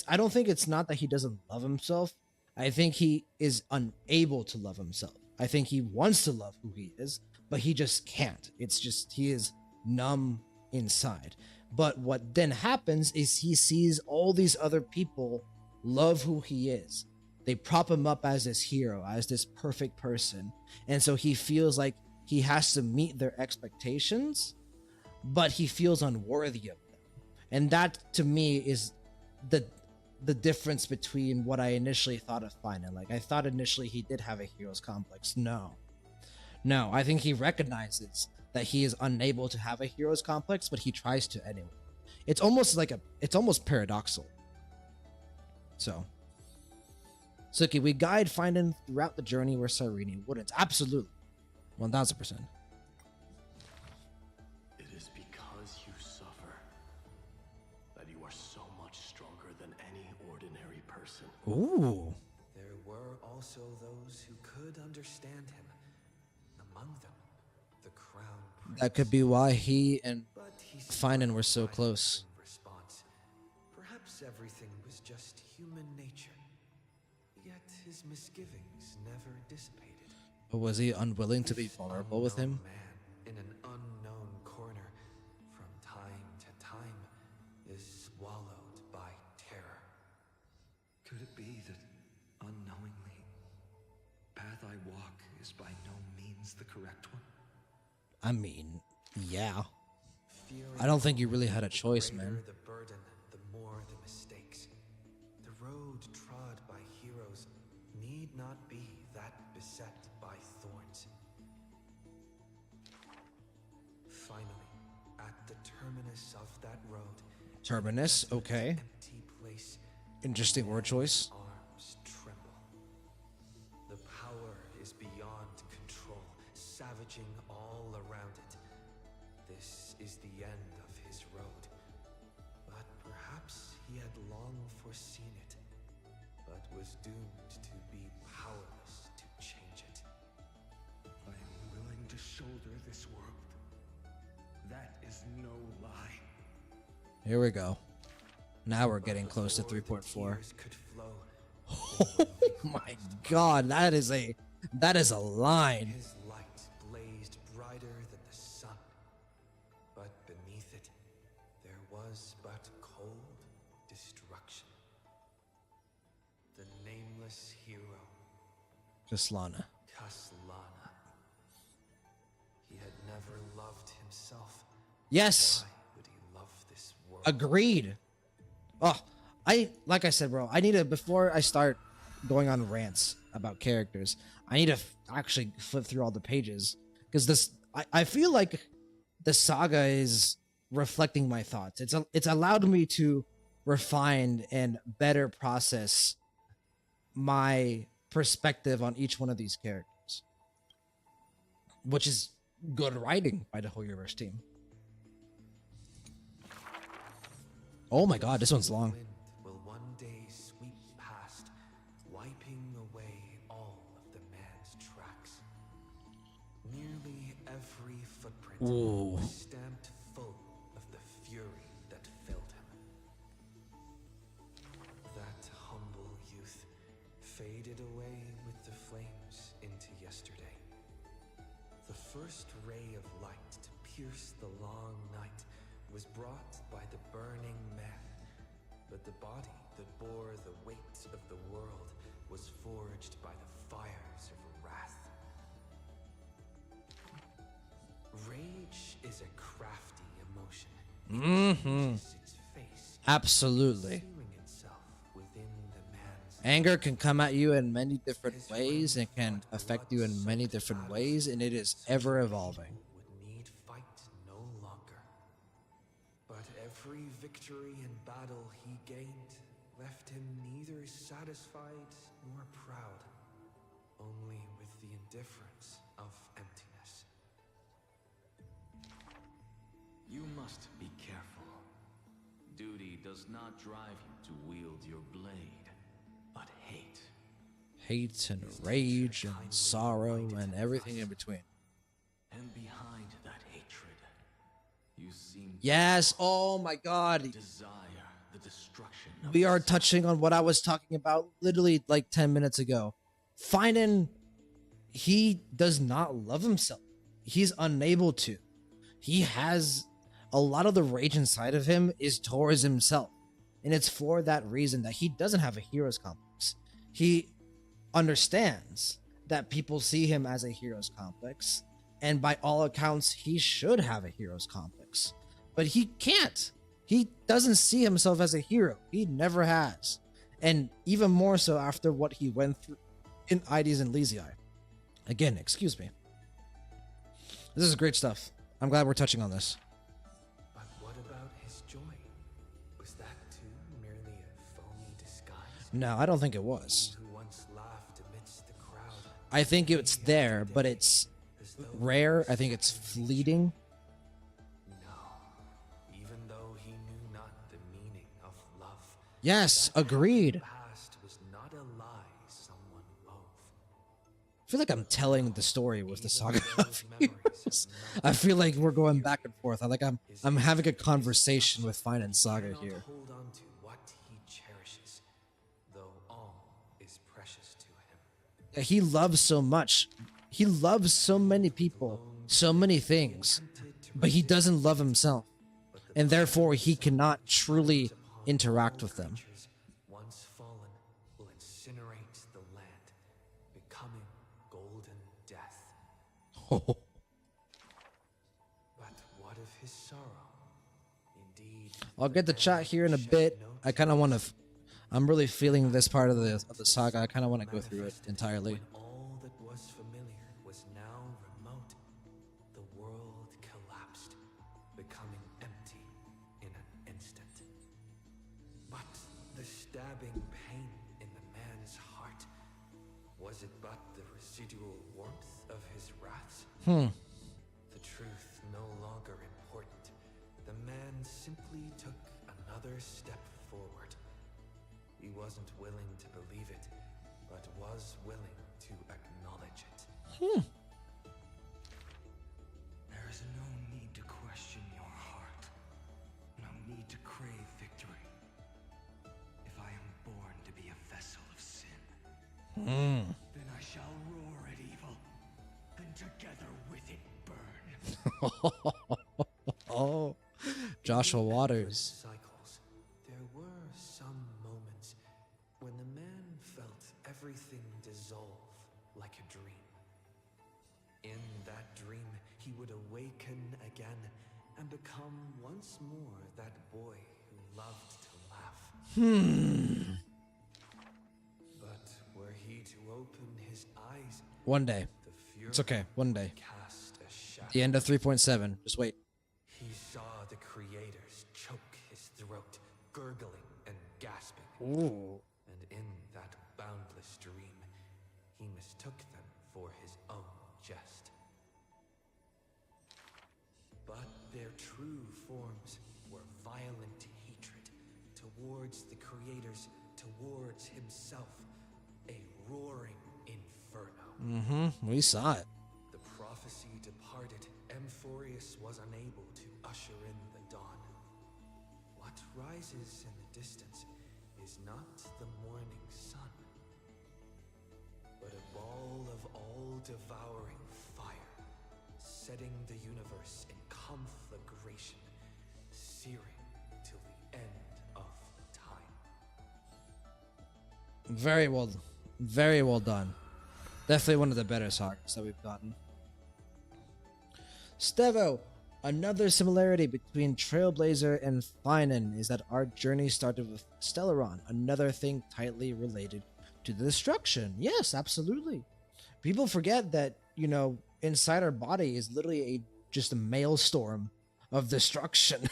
I don't think it's not that he doesn't love himself. I think he is unable to love himself. I think he wants to love who he is, but he just can't. It's just he is numb inside. But what then happens is he sees all these other people love who he is. They prop him up as this hero, as this perfect person. And so he feels like he has to meet their expectations, but he feels unworthy of them. And that to me is the difference between what I initially thought of Finan. Like I thought initially he did have a hero's complex. No, I think he recognizes that he is unable to have a hero's complex, but he tries to anyway. It's almost paradoxical. So, Suki, we guide Finan throughout the journey where Cyrene wouldn't. Absolutely. 1000%. It is because you suffer that you are so much stronger than any ordinary person. Ooh. There were also those who could understand him. Among them, the crown prince. That could be why he and But he Finan were so close. in response. Perhaps everything was just human nature. Yet his misgivings never dissipated. But was he unwilling to be This vulnerable with him? unknown man in an unknown corner, from time to time, is swallowed by terror. Could it be that, unknowingly, path I walk is by no means the correct one? I mean, yeah. Fearing I don't think you really had a choice, greater man. the burden, the more the mistakes. The road trod by heroes need not be that beset by thorns. Finally, at the terminus of that road, Terminus, okay. empty place, Interesting word choice. arms tremble. The power is beyond control, savaging all around it. This is the end of his road. But perhaps he had long foreseen it, but was doomed to be powerless to change it. I am willing to shoulder this world. That is no lie. Here we go. Now we're getting close to Before the 3.4. tears could flow, Oh my God, that is a line. his light blazed brighter than the sun. But beneath it, there was but cold destruction. The nameless hero, Kaslana. Kaslana. He had never loved himself. Yes. Why would he love this world? Agreed. Oh, like I said, bro, I need to, before I start going on rants about characters, I need to actually flip through all the pages, because I feel like the saga is reflecting my thoughts. It's allowed me to refine and better process my perspective on each one of these characters, which is good writing by the whole universe team. Oh my god, this one's long. Wind will one day sweep past, wiping away all of the man's tracks. Nearly every footprint Ooh. was stamped full of the fury that filled him. That humble youth faded away with the flames into yesterday. The first ray of light to pierce the long night was brought by the burning man, but the body that bore the weight of the world was forged by the fires of wrath. Rage is a crafty emotion. It changes its face, Absolutely. concealing itself within the man's Anger can come at you in many different ways and can affect you in many different ways, and it is ever evolving. would need fight no longer. But every victory and battle he gained left him neither satisfied nor proud, only with the indifference of emptiness. You must be careful. Duty does not drive you to wield your blade, but hate. Hate and rage and sorrow and everything in between. And behind that hatred, you seem Yes, oh my god. to desire the destruction of We are the touching on what I was talking about literally like 10 minutes ago. Finan, he does not love himself. He's unable to. He has a lot of the rage inside of him is towards himself. And it's for that reason that he doesn't have a hero's complex. He understands that people see him as a hero's complex. And by all accounts, he should have a hero's complex. But he can't. He doesn't see himself as a hero. He never has. And even more so after what he went through in Ides and Lizii. Again, excuse me. This is great stuff. I'm glad we're touching on this. But what about his joy? Was that too merely a phony disguise? No, I don't think it was. Who once laughed amidst the crowd, I think it's there, but it's rare. I think it's fleeting. no, even though he knew not the meaning of love. Yes, agreed. The past was not a lie someone wove. I feel like I'm telling the story with the Saga of Heroes. I feel like we're going back and forth. I'm having a conversation with Finan Saga Cannot here. hold on to what he cherishes, though all is precious to him. He loves so much. He loves so many people, so many things, but he doesn't love himself. And therefore, he cannot truly interact with them. Creatures once fallen will incinerate the land, becoming golden death. But what of his sorrow? Indeed, I'll get the chat here in a bit. I kind of want to. I'm really feeling this part of the saga. I kind of want to go through it entirely. when all that was familiar was now remote, the world collapsed, becoming empty in an instant. But the stabbing pain in the man's heart, was it but the residual warmth of his wraths? The truth no longer important. The man simply took another step forward. He wasn't willing to believe it, but was willing to acknowledge it. There is no need to question your heart. No need to crave victory. If I am born to be a vessel of sin, then I shall roar at evil, and together with it burn. Oh, Joshua Waters. Cycles. There were some moments when the man felt everything dissolve like a dream. In that dream, he would would awaken again and become once more that boy who loved to laugh. But were he to open his eyes, One day. the fury It's okay. One day. cast a shadow. The end of 3.7. Just wait. He saw the creators choke his throat, gurgling and gasping. Ooh. And in that boundless dream, he mistook them for his own jest. But their true forms were violent hatred towards the creators, towards himself, a roaring inferno. We saw it. The prophecy departed. Amphoreus was unable to usher in the dawn. What rises in the distance is not the morning sun, but a ball of all-devouring fire, setting the universe in conflagration, searing till the end of time. Very well done. Definitely one of the better sagas that we've gotten. Stevo, another similarity between Trailblazer and Finan is that our journey started with Stellaron, another thing tightly related to the destruction. Yes, absolutely. People forget that, inside our body is literally just a maelstrom of destruction.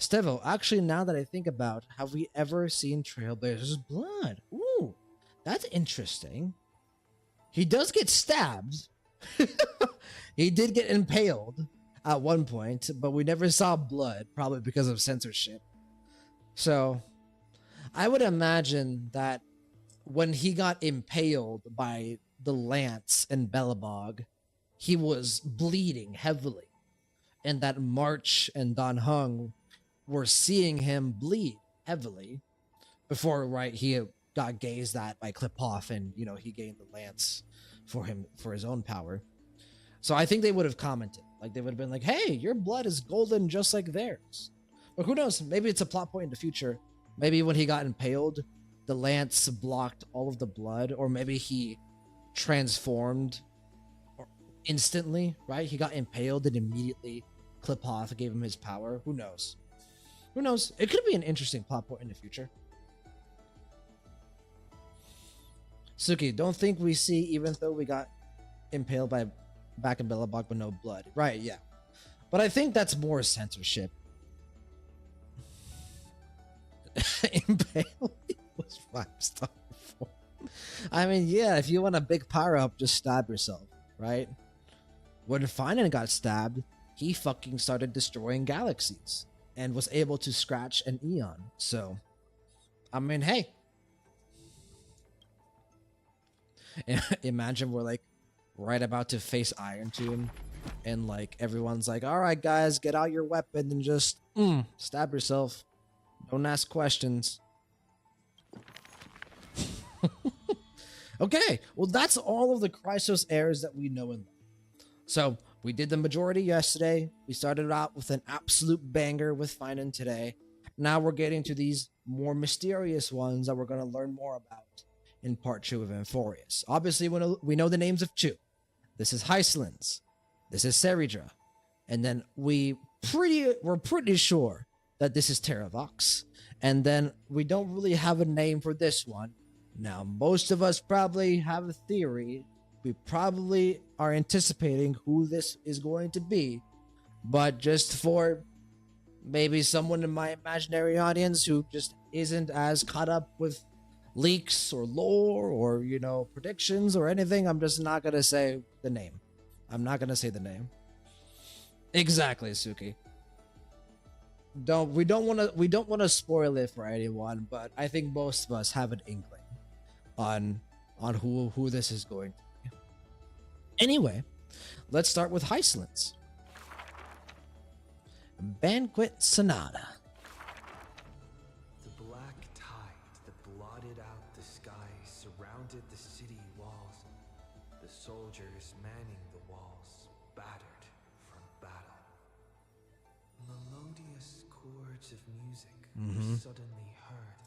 Stevo, actually, now that I think about, have we ever seen Trailblazer's blood? Ooh, that's interesting. He does get stabbed. He did get impaled at one point, but we never saw blood, probably because of censorship. So, I would imagine that when he got impaled by the lance in Belobog, he was bleeding heavily, and that March and Don Hung were seeing him bleed heavily before, right, he got gazed at by Clipoff, and he gained the lance for his own power. So I think they would have commented, like they would have been like, "Hey, your blood is golden just like theirs." But who knows? Maybe it's a plot point in the future. Maybe when he got impaled, the lance blocked all of the blood, or maybe he transformed instantly. Right? He got impaled and immediately Clipoff gave him his power. Who knows? Who knows? It could be an interesting plot point in the future. Suki, don't think we see, even though we got impaled by back in Belobog but no blood. Right, yeah. But I think that's more censorship. Impaled was 5-star form. I mean, yeah, if you want a big power up, just stab yourself, right? When Finan got stabbed, he fucking started destroying galaxies and was able to scratch an Eon. So, I mean, hey. Imagine we're like right about to face Iron Tomb and like everyone's like, all right guys, get out your weapon and just stab yourself. Don't ask questions. Okay, well that's all of the Chrysos heirs that we know and love. So we did the majority yesterday. We started out with an absolute banger with Finan today. Now we're getting to these more mysterious ones that we're going to learn more about in part 2 of Amphoreus. Obviously, we know the names of 2. This is Hyslins. This is Seridra. And then we're pretty sure that this is Terravox. And then we don't really have a name for this one. Now, most of us probably have a theory. We probably are anticipating who this is going to be. But just for maybe someone in my imaginary audience who just isn't as caught up with leaks or lore or predictions or anything, I'm just not gonna say the name. I'm not gonna say the name. Exactly, Suki. We don't want to spoil it for anyone, but I think most of us have an inkling on who this is going to be. Anyway, let's start with Hyslins. Banquet Sonata. The black tide that blotted out the sky surrounded the city walls. The soldiers manning the walls, battered from battle. Melodious chords of music were suddenly heard.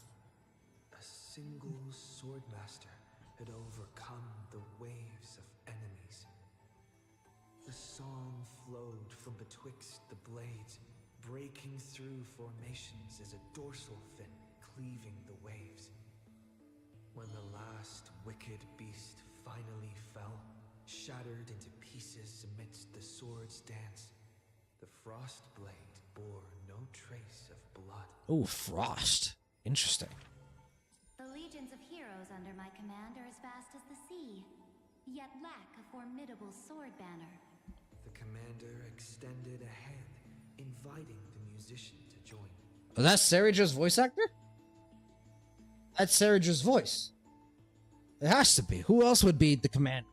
A single swordmaster had overcome the waves of enemies. The song flowed from betwixt the blades, breaking through formations as a dorsal fin cleaving the waves. When the last wicked beast finally fell, shattered into pieces amidst the sword's dance, the frost blade bore no trace of blood. Oh, frost. Interesting. The legions of heroes under my command are as vast as the sea, yet lack a formidable sword banner. The commander extended a hand, inviting the musician to join. Is that Saraja's voice actor? That's Saraja's voice. It has to be. Who else would be the commander?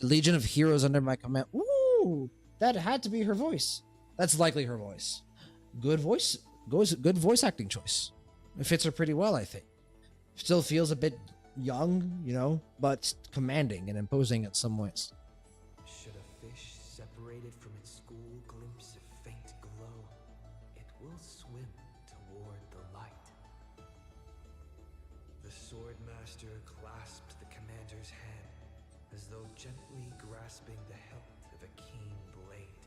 The Legion of Heroes under my command. Ooh, that had to be her voice. That's likely her voice. Good voice. Good voice acting choice. It fits her pretty well, I think. Still feels a bit young, you know, but commanding and imposing in some ways. Should a fish separated from its school glimpse a faint glow, it will swim toward the light. The swordmaster clasped the commander's hand, as though gently grasping the hilt of a keen blade.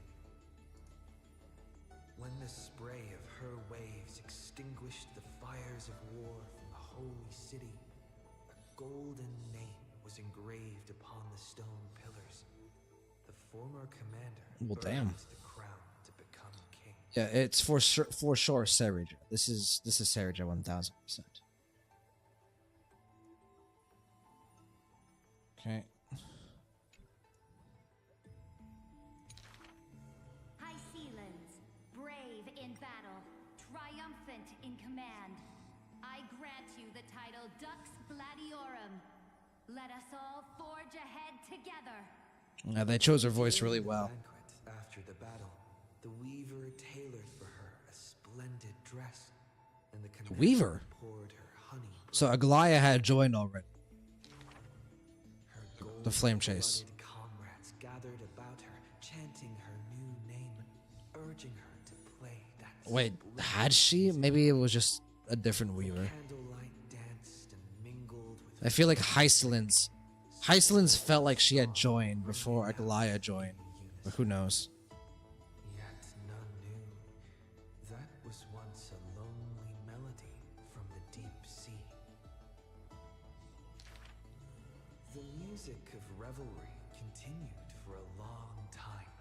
When the spray of her waves extinguished the fires of war from the holy city, a golden name was engraved upon the stone pillars. The former commander earned the crown to become king. Yeah, it's for sure Saraja. This is Saraja 1000%. Okay. High Sealands, brave in battle, triumphant in command. I grant you the title Dux Gladiorum. Let us all forge ahead together. Yeah, they chose her voice really well. Banquet after the battle, the weaver tailored for her a splendid dress, and the commander Weaver? poured her honey. So Aglaya had joined already. Her The flame chase. gold-blooded comrades gathered about her, chanting her new name, urging her to play that. Wait, sublime had she? Maybe it was just a different weaver. candlelight danced and mingled with I feel like Hycelin's felt like she had joined before Aglaya joined. But who knows? Yet none knew that was once a lonely melody from the deep sea. The music of revelry continued for a long time,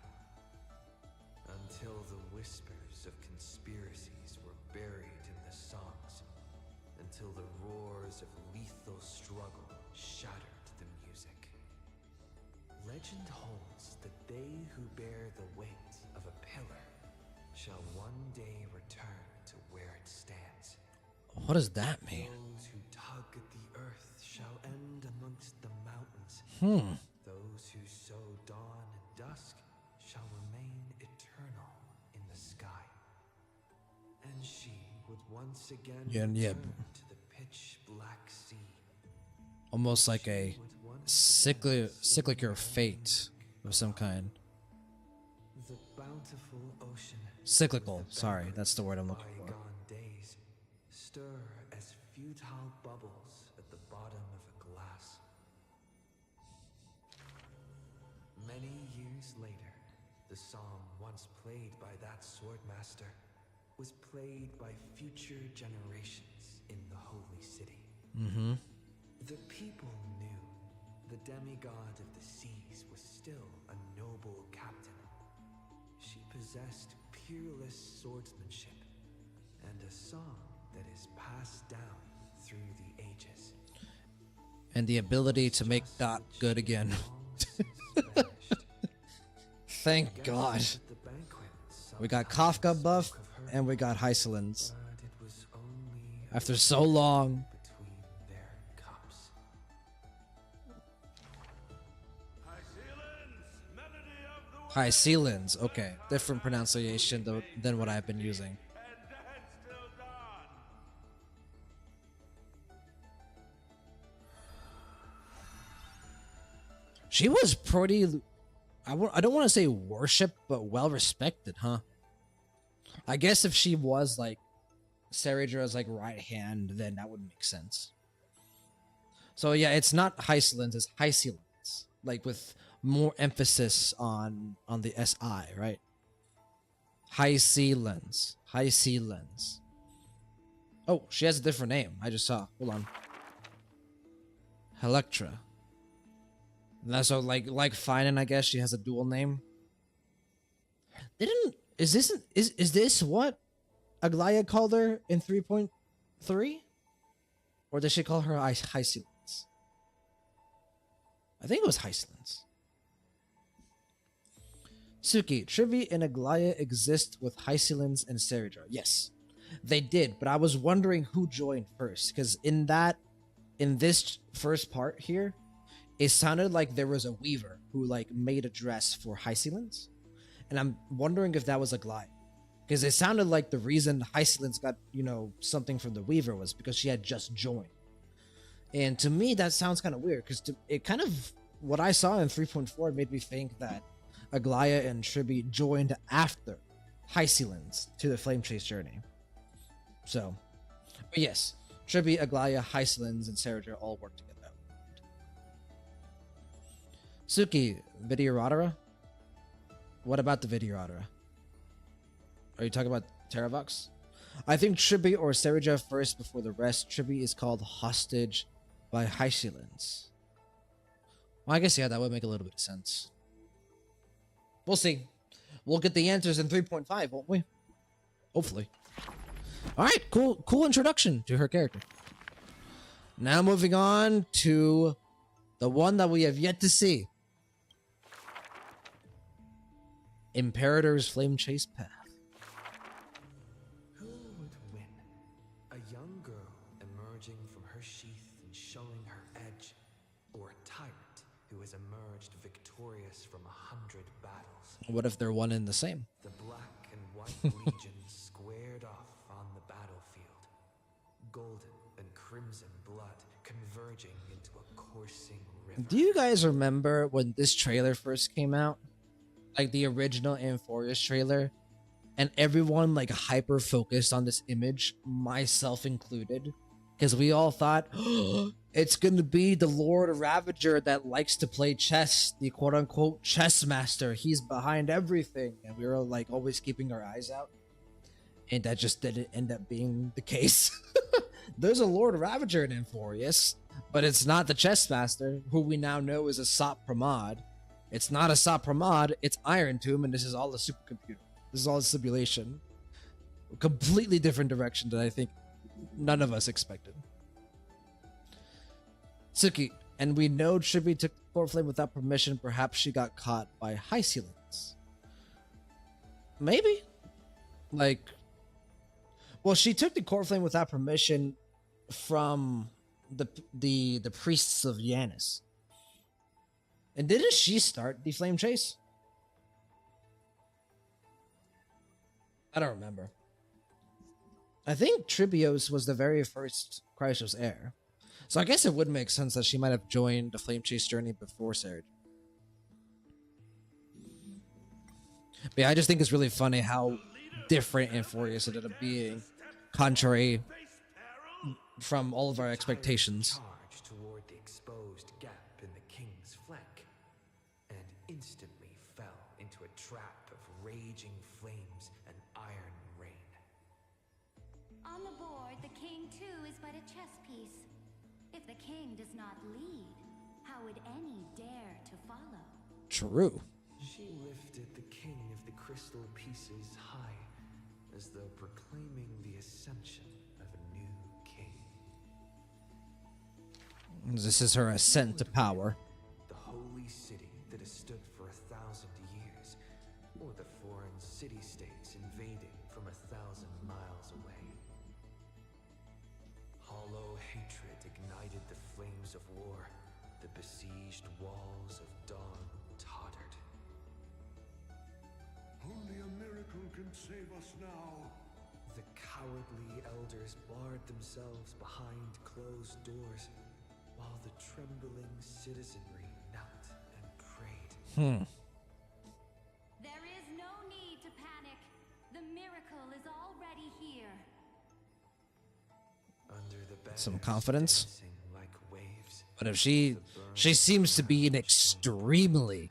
until the whispers of conspiracies were buried in the songs, until the roars of lethal struggle shattered the music. Legend holds that they who bear the weight of a pillar shall one day return to where it stands. What does that mean? Those who tug at the earth shall end amongst the mountains. Those who sow dawn and dusk shall remain eternal in the sky. And she would once again return to the pitch black sea. Almost like a cyclic fate of some kind. The bountiful ocean. Cyclical, sorry, that's the word I'm looking for. Bygone days stir as futile bubbles at the bottom of a glass. Many years later, the song once played by that swordmaster was played by future generations in the holy city. The people knew the demigod of the seas was still a noble captain. She possessed peerless swordsmanship and a song that is passed down through the ages. And the ability to make Dot good again. Long since vanished. Thank God. At the banquet, We got somehow Kafka buff spoke of her, and we got Hycelin's. but it was only a After so long. between their cups. High Sealands, okay. Different pronunciation than what I've been using. She was pretty, I don't want to say worshipped, but well respected, huh? I guess if she was like Saraja's like right hand, then that would make sense. So yeah, it's not Hycelands, it's Hycelands. Like with more emphasis on the SI, right? High sea lens. High sea lens. Oh, she has a different name. I just saw. Hold on. Electra. And that's so like Finan, I guess she has a dual name. They didn't. Is this what Aglaya called her in 3.3? Or did she call her High Sea Lens? I think it was High Sea Lens. Suki, Trivi and Aglaya exist with Hysilins and Serijar. Yes, they did, but I was wondering who joined first, because in this first part here, it sounded like there was a weaver who like made a dress for Hysilins, and I'm wondering if that was Aglaya, because it sounded like the reason Hysilins got something from the weaver was because she had just joined, and to me that sounds kind of weird, because it kind of what I saw in 3.4 made me think that Aglaya and Tribi joined after Hysilins to the Flame Chase journey. So, but yes, Tribi, Aglaya, Hysilins, and Serijar all work together. Suki, Videoratara? What about the Videoratara? Are you talking about Terravox? I think Tribi or Serijar first before the rest. Tribi is called hostage by Hysilins. Well, I guess, yeah, that would make a little bit of sense. We'll see. We'll get the answers in 3.5, won't we? Hopefully. Alright, cool introduction to her character. Now moving on to the one that we have yet to see. Imperator's Flame Chase Path. Who would win? A young girl emerging from her sheath and showing her edge, or a tyrant who has emerged victorious from 100 battles? What if they're one and the same? The black and white legions squared off on the battlefield. Golden and crimson blood converging into a coursing river. Do you guys remember when this trailer first came out? Like the original Amphoreus trailer? And everyone like hyper focused on this image, myself included. Because we all thought, oh, it's going to be the Lord Ravager that likes to play chess, the quote-unquote chess master. He's behind everything. And we were like always keeping our eyes out. And that just didn't end up being the case. There's a Lord Ravager in Amphoreus, but it's not the chess master, who we now know is a Sop Pramod. It's not a Sop Pramod, it's Iron Tomb, and this is all a supercomputer. This is all a simulation. A completely different direction that I think none of us expected. Suki, and we know Tribi took the Core Flame without permission. Perhaps she got caught by Hysilins. Maybe. Like, well, she took the Core Flame without permission from the priests of Yanis. And didn't she start the Flame Chase? I don't remember. I think Tribios was the very first Chrysos heir. So I guess it would make sense that she might have joined the Flame Chase journey before Serge. But yeah, I just think it's really funny how different Amphoreus ended up being, contrary from all of our expectations. Charged toward the exposed gap in the king's flank, and instantly fell into a trap of raging flames and iron rain. On the board, the king too is but a chess piece. If the king does not lead, how would any dare to follow? True. She lifted the king of the crystal pieces high, as though proclaiming the ascension of a new king. This is her ascent to power. The holy city that has stood for 1,000 years, or the foreign city-states invading from 1,000 miles away. Hollow hatred ignited the flames of war. The besieged walls of dawn tottered. Only a miracle can save us now. The cowardly elders barred themselves behind closed doors, while the trembling citizenry knelt and prayed. There is no need to panic. The miracle is already here. Under the Some banners confidence. dancing like waves, But if she seems to be an extremely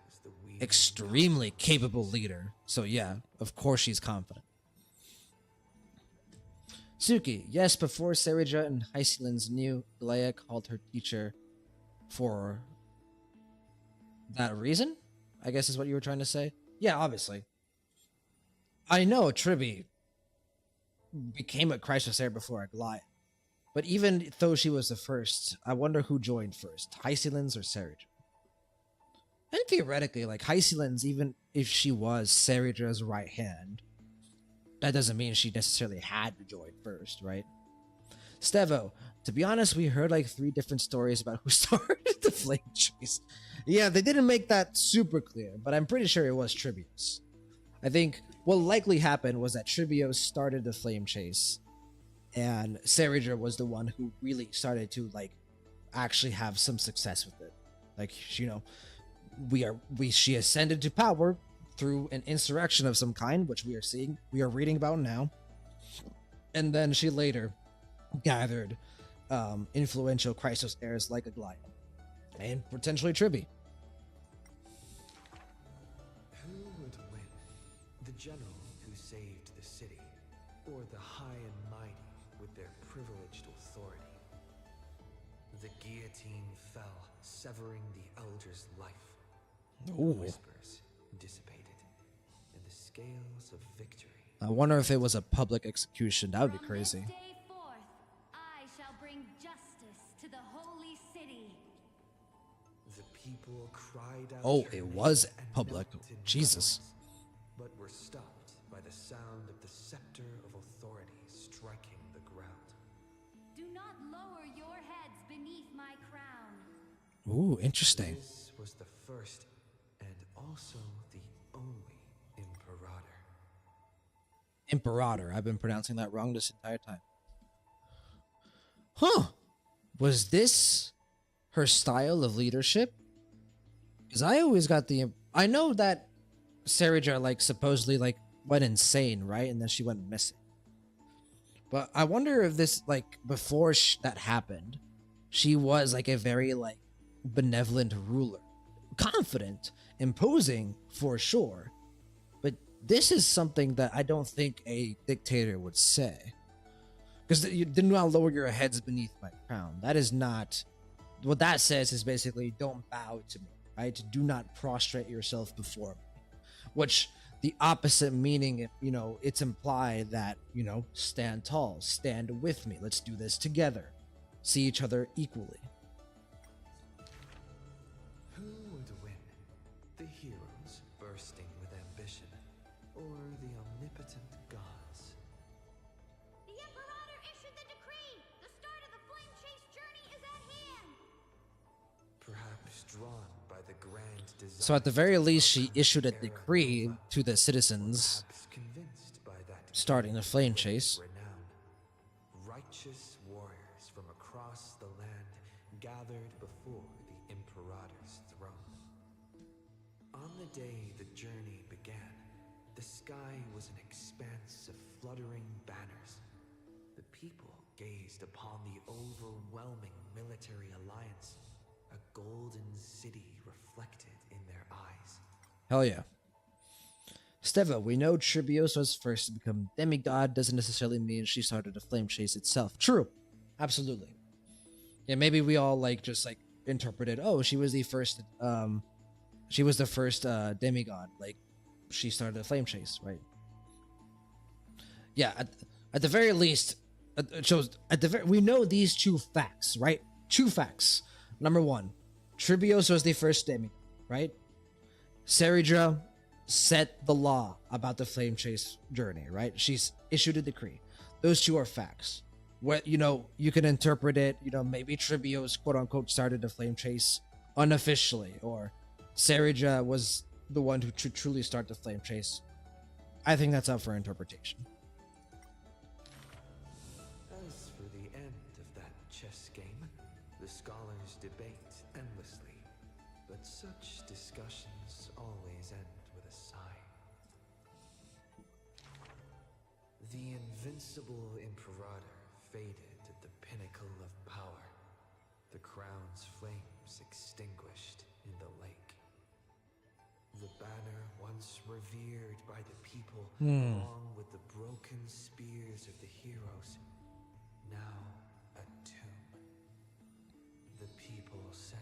capable leader. So yeah, of course she's confident. Suki, yes, before Serija and Hycelands knew, Leia called her teacher for that reason? I guess is what you were trying to say? Yeah, obviously. I know Tribi became a Chrysosaur before Aglaia. But even though she was the first, I wonder who joined first, Hycelands or Serija? And theoretically, like Hycelands, even if she was Serija's right hand, that doesn't mean she necessarily had to join first, right? Stevo, to be honest, we heard like 3 different stories about who started the flame chase. Yeah, they didn't make that super clear, but I'm pretty sure it was Tribios. I think what likely happened was that Tribios started the flame chase, and Serija was the one who really started to like actually have some success with it. Like, you know, she ascended to power through an insurrection of some kind, which we are reading about now. And then she later gathered influential Chrysos heirs like Aglaia and potentially Tribi. Who would win? The general who saved the city, or the high and mighty with their privileged authority? The guillotine fell, severing the elder's life. Ooh. Whispers dissipated, and the scales of victory. I wonder if it was a public execution. That would be crazy. From this day forth, I shall bring justice to the holy city. The people cried out. Oh, her it name was and public. knelt in Jesus. reverence, but were stopped by the sound of the scepter of authority striking the ground. Do not lower your heads beneath my crown. Ooh, interesting. This was the first and also the only Imperator. Imperator. I've been pronouncing that wrong this entire time. Huh. Was this her style of leadership? Because I always got I know that Serija, like, supposedly, like, went insane, right? And then she went missing. But I wonder if this, like, before that happened, she was, like, a very, like, benevolent ruler. Confident, imposing, for sure. But this is something that I don't think a dictator would say. Because you do not lower your heads beneath my crown. That is not... What that says is basically, don't bow to me, right? Do not prostrate yourself before me. Which, the opposite meaning, you know, it's implied that, you know, stand tall, stand with me, let's do this together. See each other equally. Who would win? The heroes bursting with ambition, or the omnipotent gods? The Imperator issued the decree! The start of the flame chase journey is at hand! Perhaps drawn by the grand desire. So at the very least, she issued a decree to the citizens Perhaps convinced by that starting the flame chase. renown. Righteous warriors from across the land gathered before the Imperator's throne. On the day the journey began, the sky was an expanse of fluttering banners. The people gazed upon the overwhelming military alliance, a golden city reflected in their eyes. Hell yeah. Steva, we know Tribios was first to become demigod, doesn't necessarily mean she started the flame chase itself. True. Absolutely. Yeah, maybe we all like just like interpreted, oh, she was the first demigod, like she started the flame chase, right? Yeah, at the very least, it shows we know these 2 facts, right? 2 facts. Number 1, Tribios was the first demigod, right? Serija set the law about the flame chase journey, right? She's issued a decree. Those 2 are facts. What, you know, you can interpret it, you know, maybe Tribios quote unquote started the flame chase unofficially, or Serija was the one who truly started the flame chase. I think that's up for interpretation. As for the end of that chess game, the scholars debate endlessly, but such discussions always end with a sigh. The invincible Imperator faded at the pinnacle of power, the crown's flames extinguished in the lake. The banner once revered by the people, along with the broken spears of the heroes, now a tomb. The people said,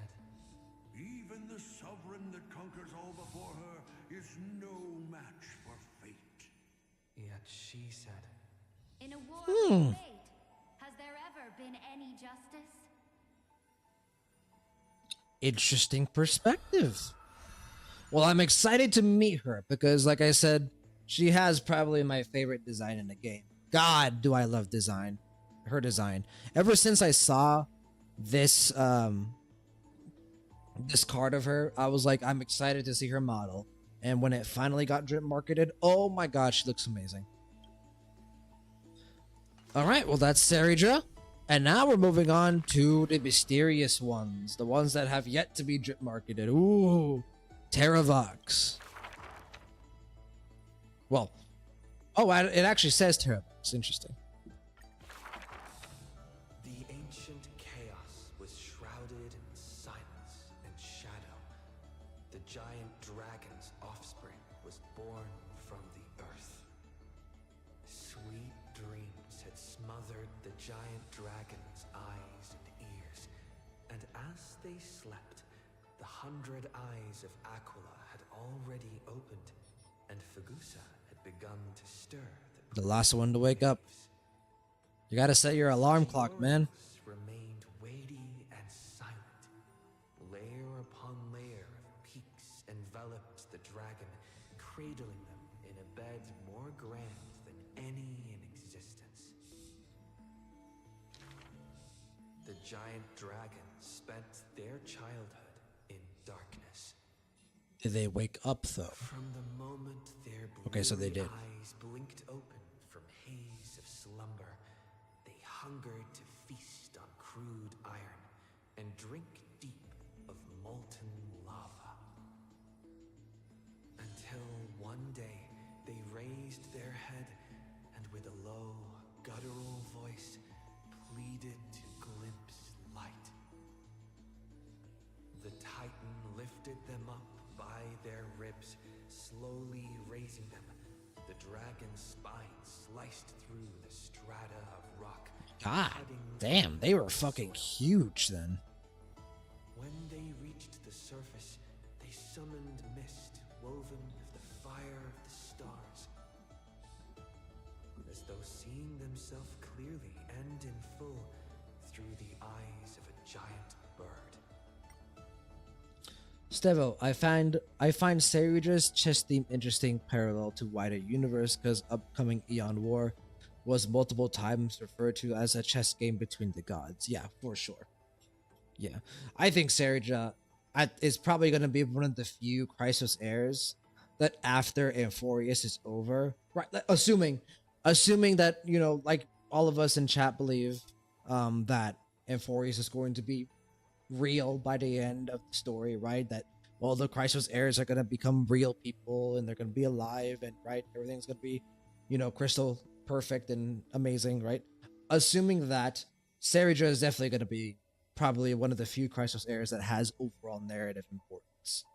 Even the sovereign that conquers all before her is no match for fate. yet she said, In a war with fate, has there ever been any justice? Interesting perspective. Well, I'm excited to meet her because, like I said, she has probably my favorite design in the game. God, do I love design. Her design. Ever since I saw this this card of her, I was like, I'm excited to see her model. And when it finally got drip marketed, oh my god, she looks amazing. Alright, well that's Seridra. And now we're moving on to the mysterious ones. The ones that have yet to be drip marketed. Ooh. Terravox. Well, oh, it actually says Terravox. Interesting. the ancient chaos was shrouded in silence and shadow. The giant dragon's offspring was born from the earth. Sweet dreams had smothered the giant dragon's eyes and ears, and as they slept, the 100 eyes of Aquila had already opened, and Fagusa had begun to stir The last one to wake up. You gotta set your alarm clock, man. Horus remained weighty and silent. Layer upon layer of peaks enveloped the dragon, cradling them in a bed more grand than any in existence. The giant dragons spent their childhood in darkness. Did they wake up though? From the moment their Okay, so they blurry did. eyes blinked open from haze of slumber, they hungered to feast on crude iron and drink deep of molten lava. Until one day they raised their head and with a low, guttural voice pleaded to glimpse light. The Titan lifted them up by their ribs, slowly raising them. The dragon's spine sliced through the strata of rock. God cutting damn, they were fucking huge then. When they reached the surface, they summoned mist woven of the fire of the stars. As though seeing themselves clearly and in full through the eyes of a giant bird. Stevo, I find Seridra's chess theme interesting parallel to wider universe because upcoming Eon War was multiple times referred to as a chess game between the gods. Yeah, for sure. Yeah. I think Seridra is probably going to be one of the few Chrysos heirs that after Amphoreus is over, right? Assuming that, you know, like all of us in chat believe that Amphoreus is going to be real by the end of the story, right? That all the Chrysos heirs are going to become real people and they're going to be alive and, right, everything's going to be, you know, crystal perfect and amazing, right? Assuming that, Seridra is definitely going to be probably one of the few Chrysos heirs that has overall narrative importance.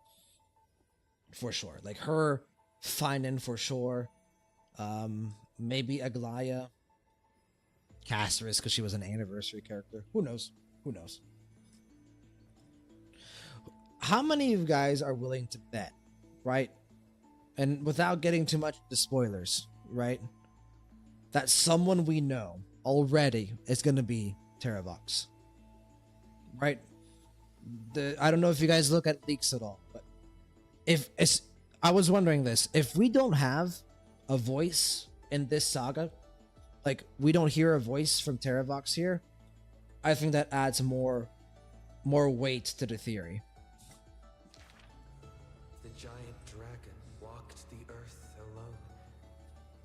For sure. Like her, Finan for sure. Maybe Aglaya. Casterus, because she was an anniversary character. Who knows? Who knows? How many of you guys are willing to bet, right? And without getting too much into spoilers, right? That someone we know already is going to be Terravox. Right? I don't know if you guys look at leaks at all, but I was wondering this. If we don't have a voice in this saga, like we don't hear a voice from Terravox here, I think that adds more weight to the theory. The giant dragon walked the earth alone.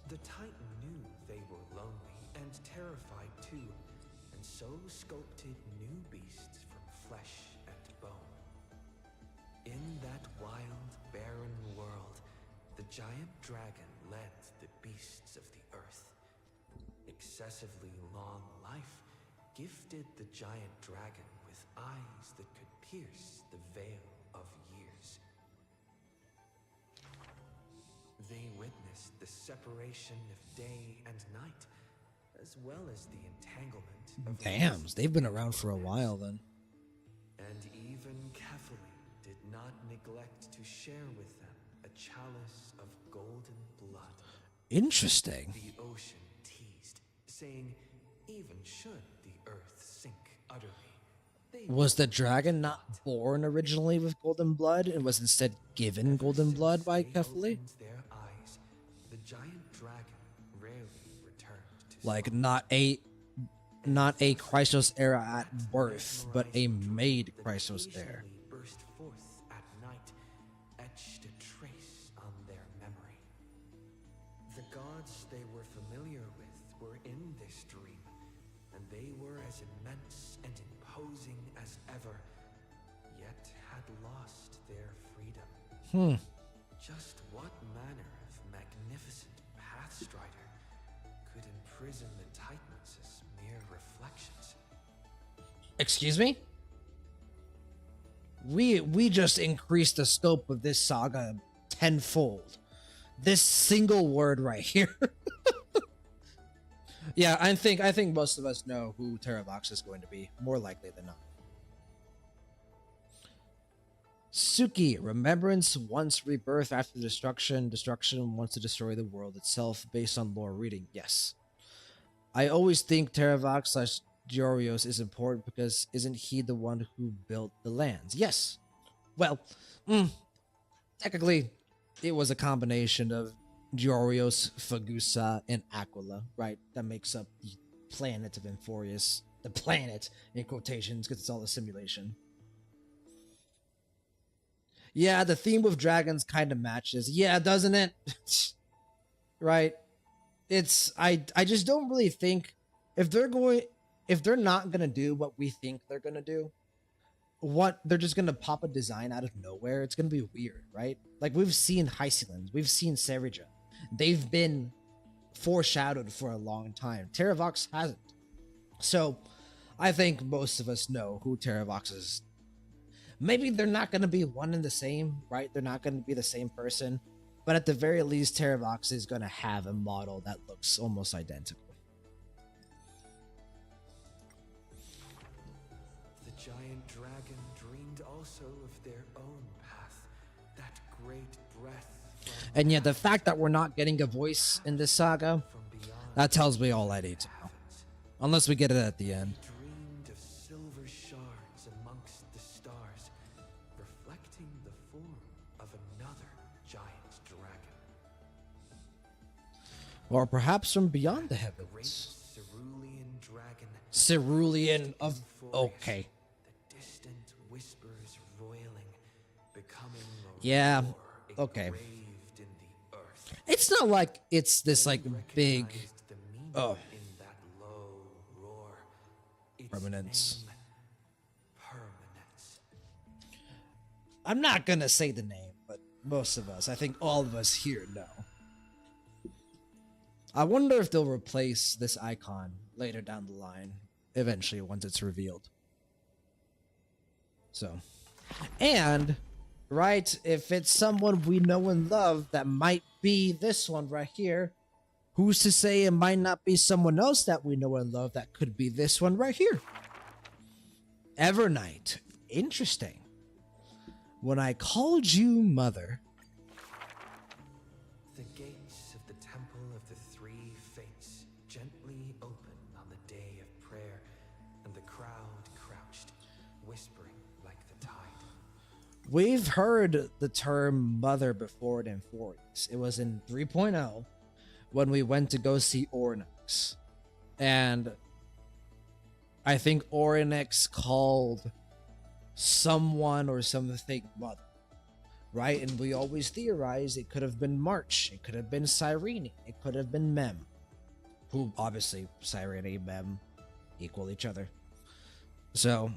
The Titan knew they were lonely and terrified too, and so sculpted new beasts from flesh and bone. In that wild, barren world, the giant dragon led the beasts of the earth. Excessively long life gifted the giant dragon with eyes that could pierce the veil of years. They witnessed the separation of day and night, as well as the entanglement of Damn, they've been around for a while then. and even Kephaly did not neglect to share with them a chalice of golden blood. Interesting. The ocean teased, saying, even should the earth sink utterly, they Was the dragon not born originally with golden blood and was instead given golden blood by they Kephaly? opened their eyes, the giant dragon rarely returned to Like not a Chrysos era at birth, but a made Chrysos heir. occasionally burst forth at night, etched a trace on their memory. The gods they were familiar with were in this dream, and they were as immense and imposing as ever, yet had lost their freedom. Just what manner of magnificent pathstrider could imprison the Titans as mere reflections? Excuse me? We just increased the scope of this saga tenfold. This single word right here. Yeah, I think most of us know who Terravox is going to be, more likely than not. Suki, remembrance once rebirth after destruction. Destruction wants to destroy the world itself based on lore reading. Yes. I always think Terravox slash Diorios is important because isn't he the one who built the lands? Yes. Well, technically, it was a combination of Diorios, Fagusa, and Aquila, right? That makes up the planet of Amphoreus. The planet, in quotations, because it's all a simulation. Yeah, the theme with dragons kind of matches. Yeah, doesn't it? Right? It's I just don't really think if they're not gonna do what we think they're gonna do, what they're just gonna pop a design out of nowhere, it's gonna be weird, right? Like we've seen Hyceland, we've seen Serija. They've been foreshadowed for a long time. Terravox hasn't. So I think most of us know who Terravox is. Maybe they're not going to be one and the same, right? They're not going to be the same person. But at the very least, Terravox is going to have a model that looks almost identical. The giant dragon dreamed also of their own path, that great breath from And yet the fact that we're not getting a voice in this saga, beyond that tells me all I need to know. Unless we get it at the end. dreamed of silver shards amongst the stars, reflecting the form of another giant dragon. Or perhaps from beyond the Great heavens. cerulean dragon. Cerulean of... Amphoreus, Okay. The distant whispers roiling, becoming a Yeah, roar okay. engraved in the earth. It's not like it's this like big... Recognized the meaning Oh. in that low roar. Its Permanence. name, permanence. I'm not gonna say the name, but most of us, I think all of us here know. I wonder if they'll replace this icon later down the line, eventually once it's revealed. So, and, right, if it's someone we know and love that might be this one right here, who's to say it might not be someone else that we know and love that could be this one right here? Evernight. Interesting. When I called you mother, The gates of the Temple of the Three Fates gently opened on the day of prayer, and the crowd crouched, whispering like the tide. we've heard the term mother before in Amphoreus. It was in 3.0 when we went to go see Oryx. And I think Oryx called someone or something mother, right? And we always theorized it could have been March, it could have been Cyrene, it could have been Mem, who obviously Cyrene and Mem equal each other. So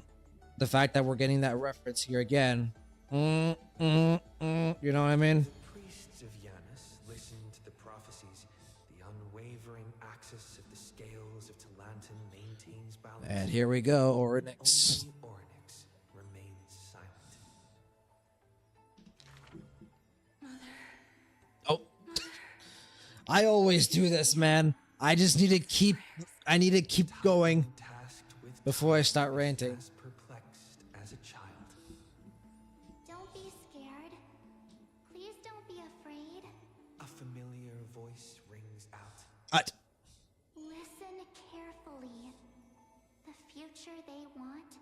the fact that we're getting that reference here again, you know what I mean? The priests of Yanis listened to the prophecies, the unwavering unwavering axis of the scales of Talantin maintains balance. And here we go, Oryx. Only Oryx remains silent. Oh. I always do this, man. I just need to keep going Tasked with before I start ranting. as perplexed as a child. Don't be scared. Please don't be afraid. A familiar voice rings out. Listen carefully. The future they want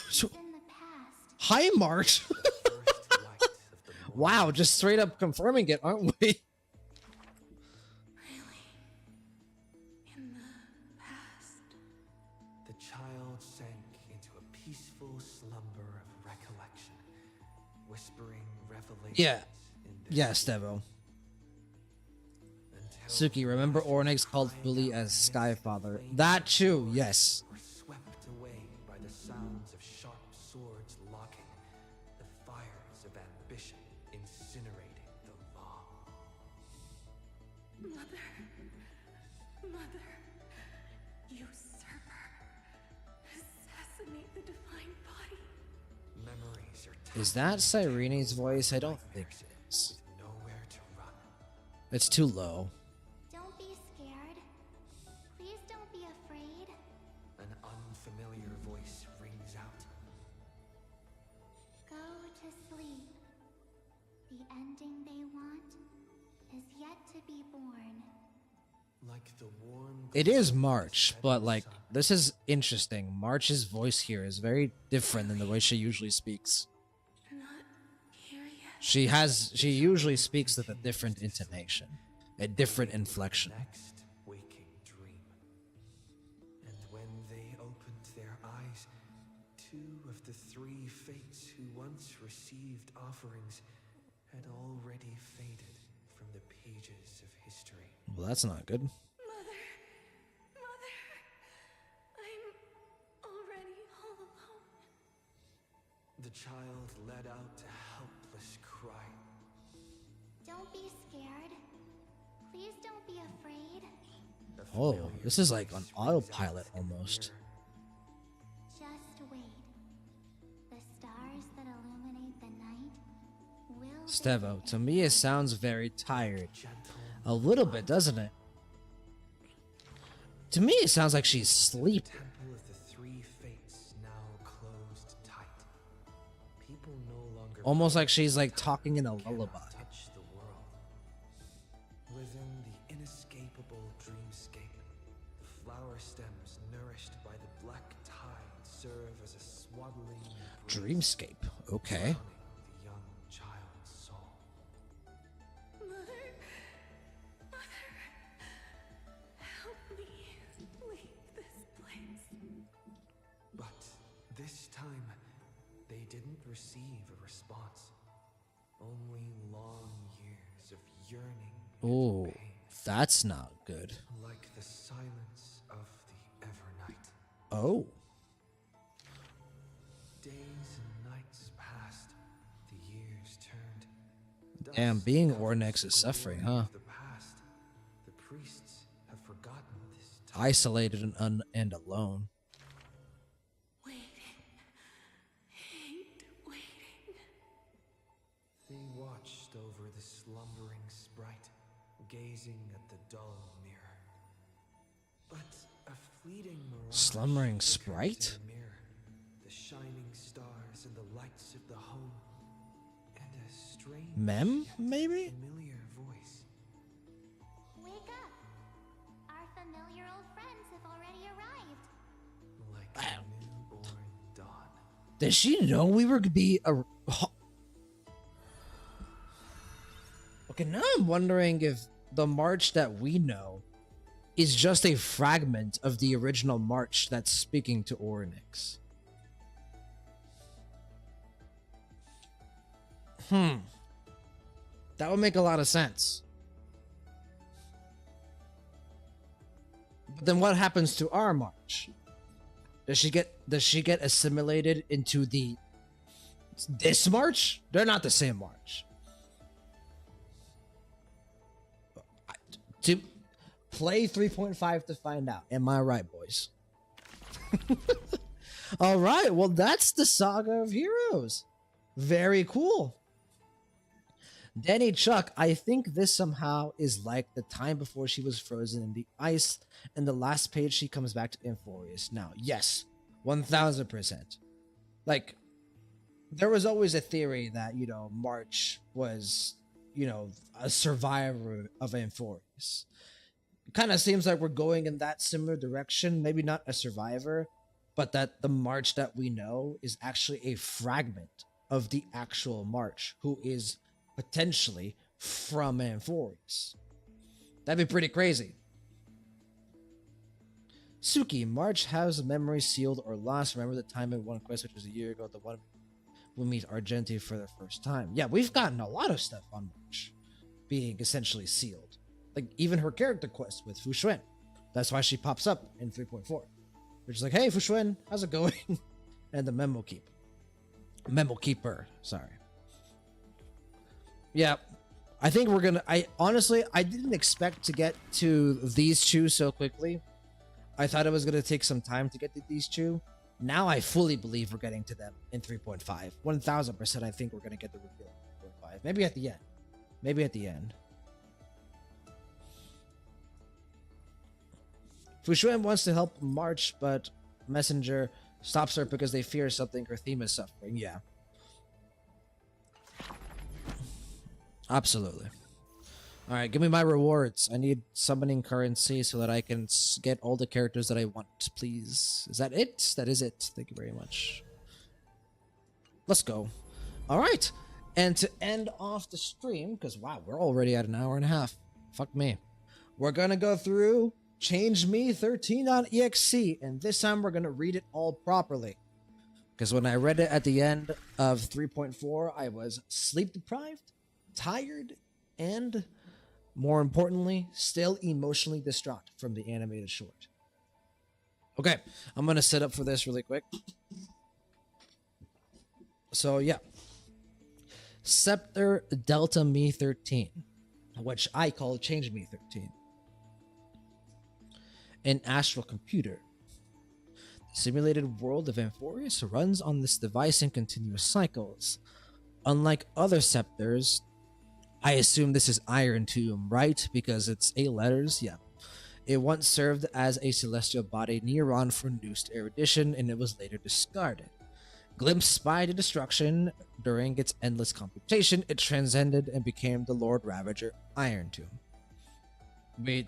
So- is in the past. Hi, March. First light of the morning. Wow, just straight up confirming it, aren't we? In the past. The child sank into a peaceful slumber of recollection, whispering revelations. Yeah. in their Yeah, sleep Stevo. until Suki, remember Ornyx called Fully as Skyfather? That too, yes. were swept away by the sounds of sharp swords locking, the fires of ambition incinerating the law. Mother, usurper, assassinate the divine body. Memories are Is that Cyrene's voice? I don't think it is. with nowhere to run. It's too low. Don't be scared. Please don't be afraid. An unfamiliar voice rings out. Go to sleep. The ending they want is yet to be born. Like the warm It is March, but like, this is interesting. March's voice here is very different than the way she usually speaks. Not here yet. She usually speaks with a different intonation, a different inflection. next waking dream. And when they opened their eyes, two of the three fates who once received offerings had already faded from the pages of history. Well, that's not good. Mother, I'm already all alone. The child let out a helpless cry. Don't be scared. Please don't be afraid. A Oh, familiar this is like voice on rings autopilot out in the almost. mirror. Just wait. The stars that illuminate the night will Stevo, to me it sounds very tired. Gentle A little bit, doesn't it? To me it sounds like she's sleeping. temple of the three fates now closed tight. People no longer Almost like she's like talking in a cannot lullaby. touch the world. Within the inescapable dreamscape, flower stems nourished by the black tide serve as a swaddling embrace, Dreamscape, okay. drowning the young child's soul. Mother, help me leave this place. But this time, they didn't receive a response. Only long years of yearning Oh, and pain, that's not good. like the silence of the Evernight. Oh, Days and nights passed, the years turned. damn, Dust being covered Ornyx the is suffering, glory huh? of the past. The priests have forgotten this time. Isolated and alone. Waiting. Hate waiting. They watched over the slumbering sprite, gazing at the dull mirror. But a fleeting mirage Slumbering flickered sprite? in the mirror, the shining stars and the lights of the home, and a strange Mem, yet maybe? familiar voice. Wake up. Our familiar old friends have already arrived. Like Wow. a newborn dawn. Did she know we were gonna be a? Okay, now I'm wondering if the March that we know is just a fragment of the original March that's speaking to Ornyx. That would make a lot of sense. But then what happens to our March? Does she get assimilated into this March? They're not the same March. Play 3.5 to find out. Am I right, boys? All right, well, that's the Saga of Heroes. Very cool. Danny Chuck, I think this somehow is like the time before she was frozen in the ice, and the last page she comes back to Amphoreus. Now, yes, 1000%. Like, there was always a theory that, you know, March was, you know, a survivor of Amphoreus. It kind of seems like we're going in that similar direction. Maybe not a survivor, but that the March that we know is actually a fragment of the actual March, who is potentially from Amphoreus. That'd be pretty crazy. Suki, March has a memory sealed or lost. Remember the time in one quest, which was a year ago, the one we meet Argenti for the first time. Yeah, we've gotten a lot of stuff on March being essentially sealed. Like, even her character quest with Fu Xuan. That's why she pops up in 3.4. Which is like, hey, Fu Xuan, how's it going? And the Memo Keeper, sorry. Yeah, I think we're gonna... I didn't expect to get to these two so quickly. I thought it was gonna take some time to get to these two. Now I fully believe we're getting to them in 3.5. 1000% I think we're gonna get the reveal in 3.5. Maybe at the end. Maybe at the end. Fu Xuan wants to help March, but Messenger stops her because they fear something her theme is suffering. Yeah. Absolutely. All right, give me my rewards. I need summoning currency so that I can get all the characters that I want, please. Is that it? That is it. Thank you very much. Let's go. All right. And to end off the stream, because wow, we're already at an hour and a half. Fuck me. We're going to go through Change Me 13.exe, and this time we're going to read it all properly. Because when I read it at the end of 3.4, I was sleep deprived, tired, and more importantly, still emotionally distraught from the animated short. Okay, I'm going to set up for this really quick. So yeah. Scepter Delta Me 13, which I call Change Me 13. An astral computer. The simulated world of Amphoreus runs on this device in continuous cycles. Unlike other scepters, I assume this is Iron Tomb, right? Because it's 8 letters, yeah. It once served as a celestial body neuron for induced erudition, and it was later discarded. Glimpsed by the destruction during its endless computation, it transcended and became the Lord Ravager Iron Tomb. We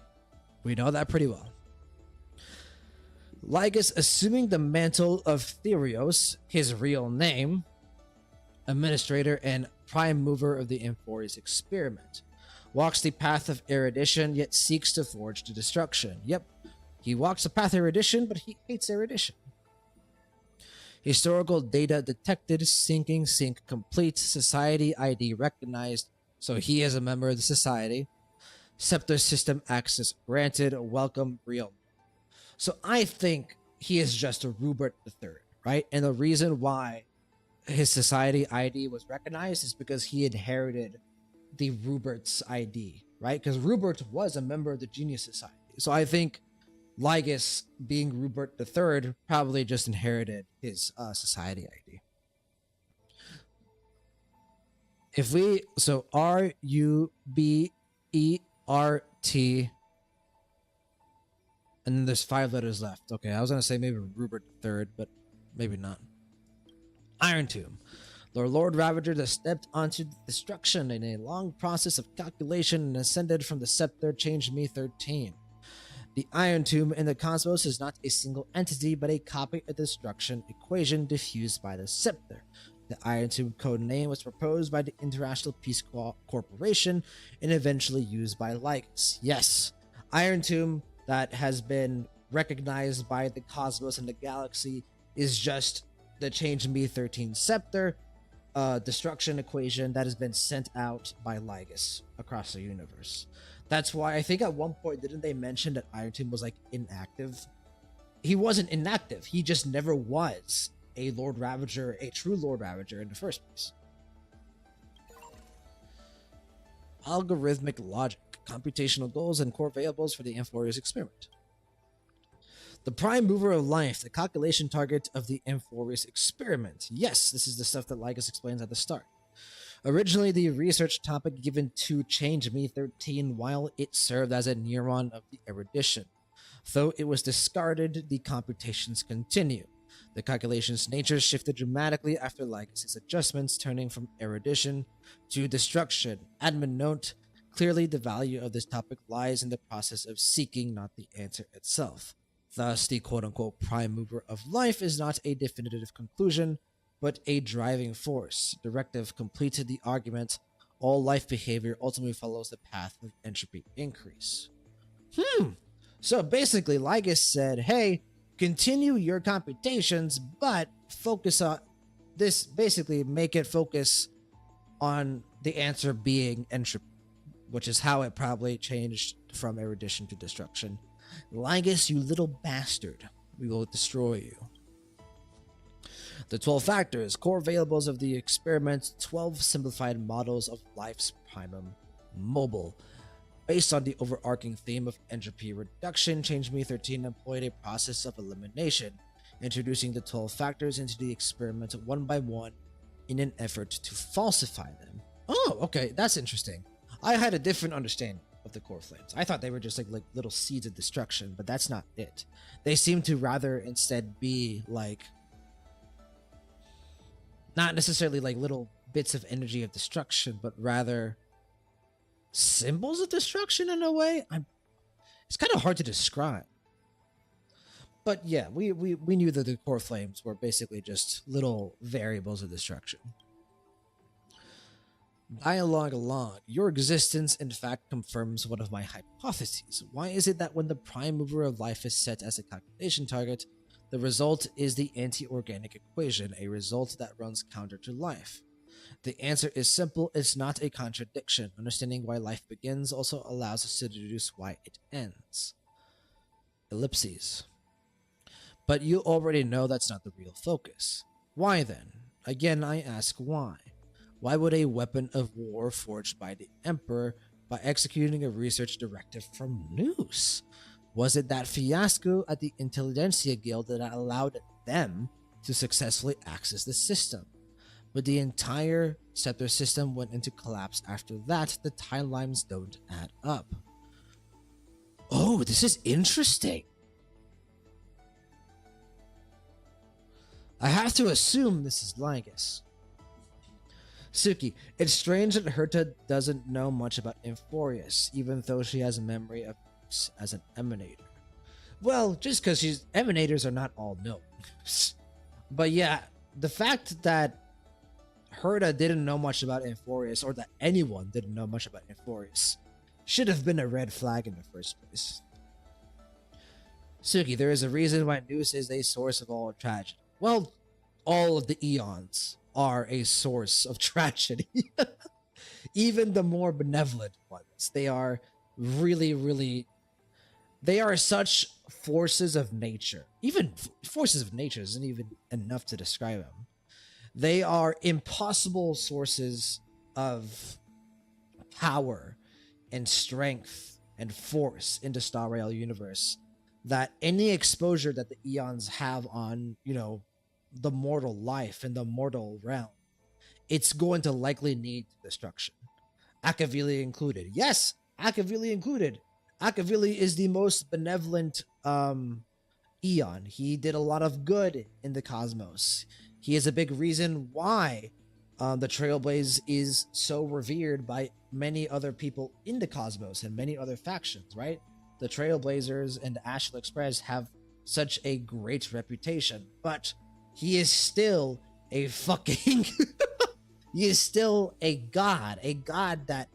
know that pretty well. Lygus, assuming the mantle of Therios, his real name, administrator and prime mover of the Amphoreus experiment, walks the path of erudition, yet seeks to forge the destruction. Yep, he walks the path of erudition, but he hates erudition. Historical data detected, syncing, sync complete, society ID recognized, so he is a member of the society. Scepter system access granted, welcome real. So I think he is just a Rupert III, right? And the reason why his society ID was recognized is because he inherited the Rupert's ID, right? Because Rupert was a member of the Genius Society. So I think Lygus, being Rupert III, probably just inherited his society ID. If we, so RUBERT, and then there's 5 letters left. Okay, I was gonna say maybe Rupert III, but maybe not. Iron Tomb. The Lord Ravager that stepped onto destruction in a long process of calculation and ascended from the scepter changed me 13. The Iron Tomb in the cosmos is not a single entity, but a copy of the destruction equation diffused by the scepter. The Iron Tomb code name was proposed by the International Peace Corporation and eventually used by Lygus. Yes, Iron Tomb that has been recognized by the cosmos and the galaxy is just the Change Me 13 scepter destruction equation that has been sent out by Lygus across the universe. That's why I think at one point, didn't they mention that Iron Tomb was like inactive? He wasn't inactive. He just never was a Lord Ravager, a true Lord Ravager in the first place. Algorithmic logic. computational goals and core variables for the Amphoreus experiment. The prime mover of life, the calculation target of the Amphoreus experiment. Yes, this is the stuff that Lycus explains at the start. Originally, the research topic given to Change Me 13 while it served as a neuron of the erudition. Though it was discarded, the computations continue. The calculation's nature shifted dramatically after Lycus's adjustments, turning from erudition to destruction. Admin note, clearly the value of this topic lies in the process of seeking, not the answer itself. Thus, the quote-unquote prime mover of life is not a definitive conclusion, but a driving force. Directive completed the argument. All life behavior ultimately follows the path of entropy increase. So basically, Lycus said, hey, continue your computations, but focus on this, basically make it focus on the answer being entropy, which is how it probably changed from erudition to destruction. Lycus, you little bastard, we will destroy you. The 12 factors, core variables of the experiment, 12 simplified models of life's primum mobile. Based on the overarching theme of entropy reduction, Change Me 13 employed a process of elimination, introducing the 12 factors into the experiment one by one in an effort to falsify them. Oh, okay, that's interesting. I had a different understanding of the core flames. I thought they were just like little seeds of destruction, but that's not it. They seem to rather instead be like, not necessarily like little bits of energy of destruction, but rather symbols of destruction in a way. It's kind of hard to describe. But yeah, we knew that the core flames were basically just little variables of destruction. Dialogue log. Your existence, in fact, confirms one of my hypotheses. Why is it that when the prime mover of life is set as a calculation target, the result is the anti-organic equation, a result that runs counter to life? The answer is simple. It's not a contradiction. Understanding why life begins also allows us to deduce why it ends. Ellipses. But you already know that's not the real focus. Why then? Again, I ask why. Why would a weapon of war forged by the Emperor by executing a research directive from Noose? Was it that fiasco at the Intelligentsia Guild that allowed them to successfully access the system? But the entire scepter system went into collapse after that. The timelines don't add up. Oh, this is interesting. I have to assume this is Lycus. Suki, it's strange that Herta doesn't know much about Amphoreus, even though she has a memory of as an emanator. Well, just because emanators are not all known. But yeah, the fact that Herta didn't know much about Amphoreus, or that anyone didn't know much about Amphoreus, should have been a red flag in the first place. Suki, there is a reason why Noose is a source of all tragedy. Well, all of the eons are a source of tragedy. Even the more benevolent ones. They are really... They are such forces of nature. Even forces of nature isn't even enough to describe them. They are impossible sources of power and strength and force in the Star Rail universe that any exposure that the eons have on, the mortal life and the mortal realm, it's going to likely need destruction. Akavili included. Yes, Akavili included. Akavili is the most benevolent eon. He did a lot of good in the cosmos. He is a big reason why the Trailblaze is so revered by many other people in the cosmos and many other factions, right? The Trailblazers and the Astral Express have such a great reputation, but he is still a fucking... he is still a god that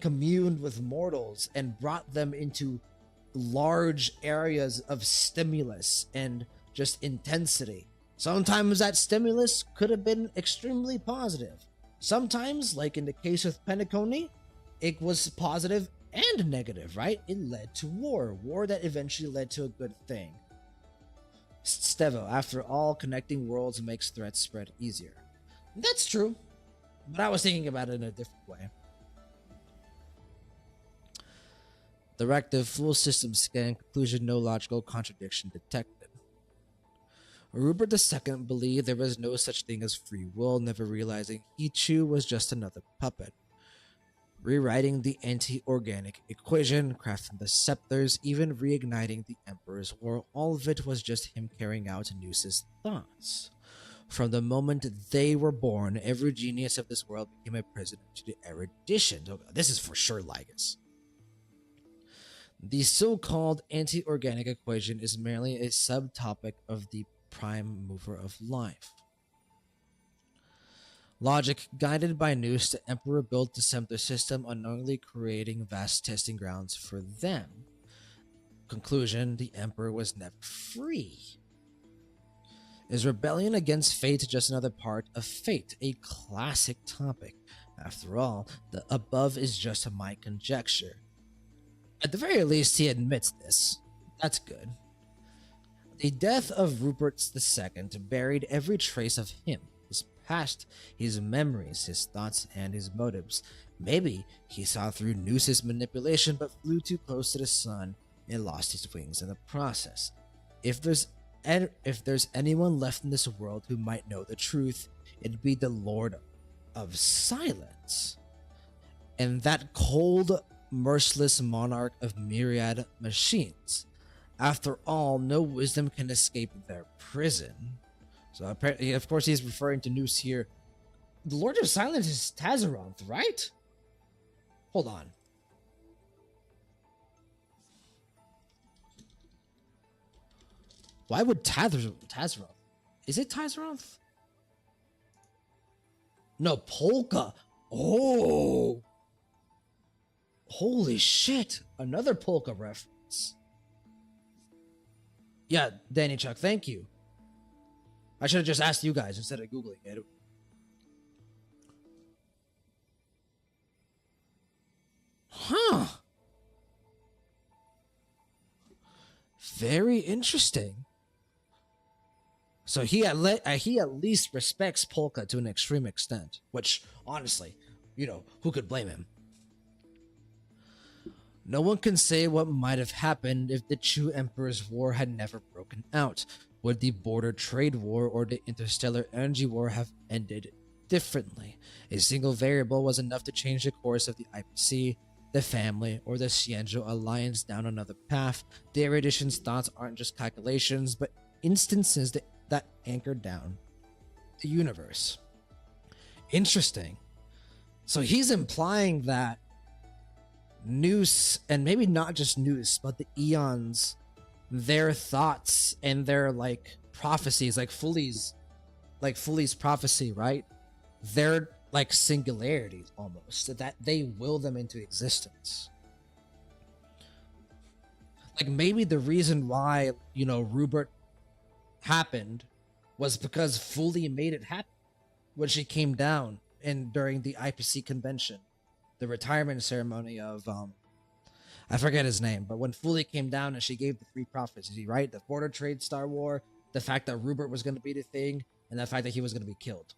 communed with mortals and brought them into large areas of stimulus and just intensity. Sometimes that stimulus could have been extremely positive. Sometimes, like in the case of Penacony, it was positive and negative, right? It led to war that eventually led to a good thing. Stevo, after all, connecting worlds makes threats spread easier. That's true, but I was thinking about it in a different way. Directive full system scan, conclusion no logical contradiction detected. Rupert II believed there was no such thing as free will, never realizing he too was just another puppet. Rewriting the anti-organic equation, crafting the scepters, even reigniting the Emperor's War, all of it was just him carrying out Noos's thoughts. From the moment they were born, every genius of this world became a prisoner to the erudition. Oh, this is for sure Lygus. The so-called anti-organic equation is merely a subtopic of the prime mover of life. Logic, guided by Noose, the Emperor built the Scepter system, unknowingly creating vast testing grounds for them. Conclusion, the Emperor was never free. Is rebellion against fate just another part of fate? A classic topic. After all, the above is just my conjecture. At the very least, he admits this. That's good. The death of Rupert II buried every trace of him, his past, his memories, his thoughts, and his motives. Maybe he saw through Noose's manipulation but flew too close to the sun and lost his wings in the process. If there's anyone left in this world who might know the truth, it'd be the Lord of Silence. And that cold, merciless monarch of myriad machines. After all, no wisdom can escape their prison. So apparently, of course, he's referring to Noose here. The Lord of Silence is Tazaroth, right? Hold on. Why would Tazaroth? Is it Tazaroth? No, Polka. Oh. Holy shit. Another Polka reference. Yeah, Danny Chuck, thank you. I should have just asked you guys instead of Googling it. Huh. Very interesting. So he at least respects Polka to an extreme extent, which, honestly, who could blame him? No one can say what might have happened if the True Emperor's War had never broken out. Would the Border Trade War or the Interstellar Energy War have ended differently? A single variable was enough to change the course of the IPC, the family, or the Xianzhou Alliance down another path. The erudition's thoughts aren't just calculations, but instances that anchor down the universe. Interesting. So he's implying that Noose, and maybe not just Noose, but the Eons, their thoughts and their prophecies, like Fully's prophecy, right? They're like singularities almost, that they will them into existence. Like maybe the reason why, Rupert happened was because Fully made it happen when she came down during the IPC convention, the retirement ceremony of I forget his name, but when Fully came down and she gave the three prophecies, right? The border trade Star War, the fact that Rupert was going to be the thing, and the fact that he was going to be killed.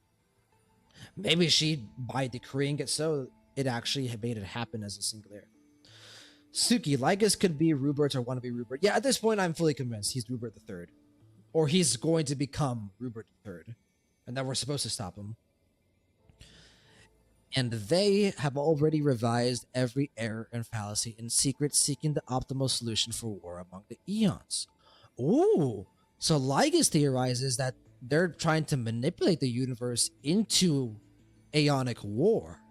Maybe she, by decreeing it so, it actually made it happen as a singularity. Suki, Lygus could be Rupert or want to be Rupert. Yeah, at this point, I'm fully convinced he's Rupert III. Or he's going to become Rupert III. And that we're supposed to stop him. And they have already revised every error and fallacy in secret, seeking the optimal solution for war among the Eons. Ooh, so Lygus theorizes that they're trying to manipulate the universe into Aeonic war.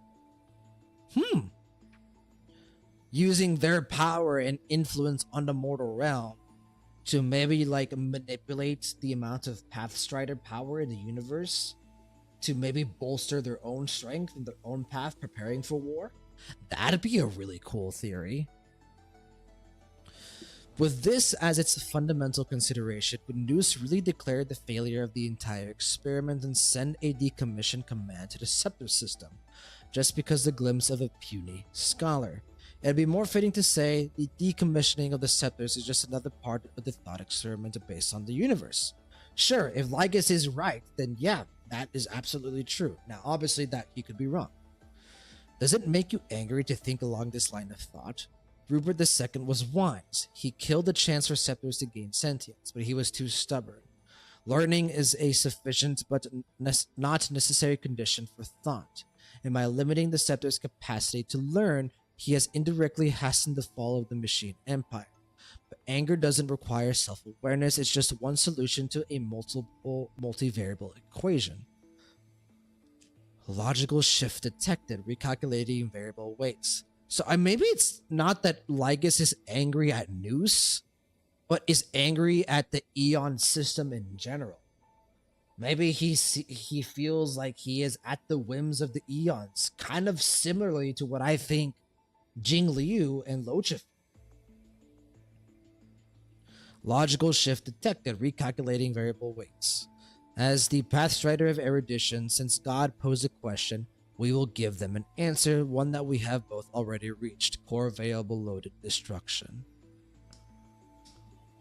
Using their power and influence on the mortal realm to maybe manipulate the amount of Pathstrider power in the universe to maybe bolster their own strength and their own path preparing for war. That'd be a really cool theory. With this as its fundamental consideration, would Noose really declare the failure of the entire experiment and send a decommission command to the Scepter system, just because the glimpse of a puny scholar? It'd be more fitting to say the decommissioning of the Scepters is just another part of the thought experiment based on the universe. Sure, if Lygus is right, then yeah, that is absolutely true. Now, obviously, that he could be wrong. Does it make you angry to think along this line of thought? Rupert II was wise. He killed the chance for scepters to gain sentience, but he was too stubborn. Learning is a sufficient but not necessary condition for thought, and by limiting the scepter's capacity to learn, he has indirectly hastened the fall of the machine empire. But anger doesn't require self-awareness, it's just one solution to a multivariable equation. Logical shift detected, recalculating variable weights. So maybe it's not that Lygus is angry at Noose, but is angry at the Eon system in general. Maybe he feels like he is at the whims of the Eons, kind of similarly to what I think Jing Liu and Locha. Logical shift detected, recalculating variable weights. As the pathstrider of erudition, since God posed a question, we will give them an answer, one that we have both already reached: core available loaded destruction.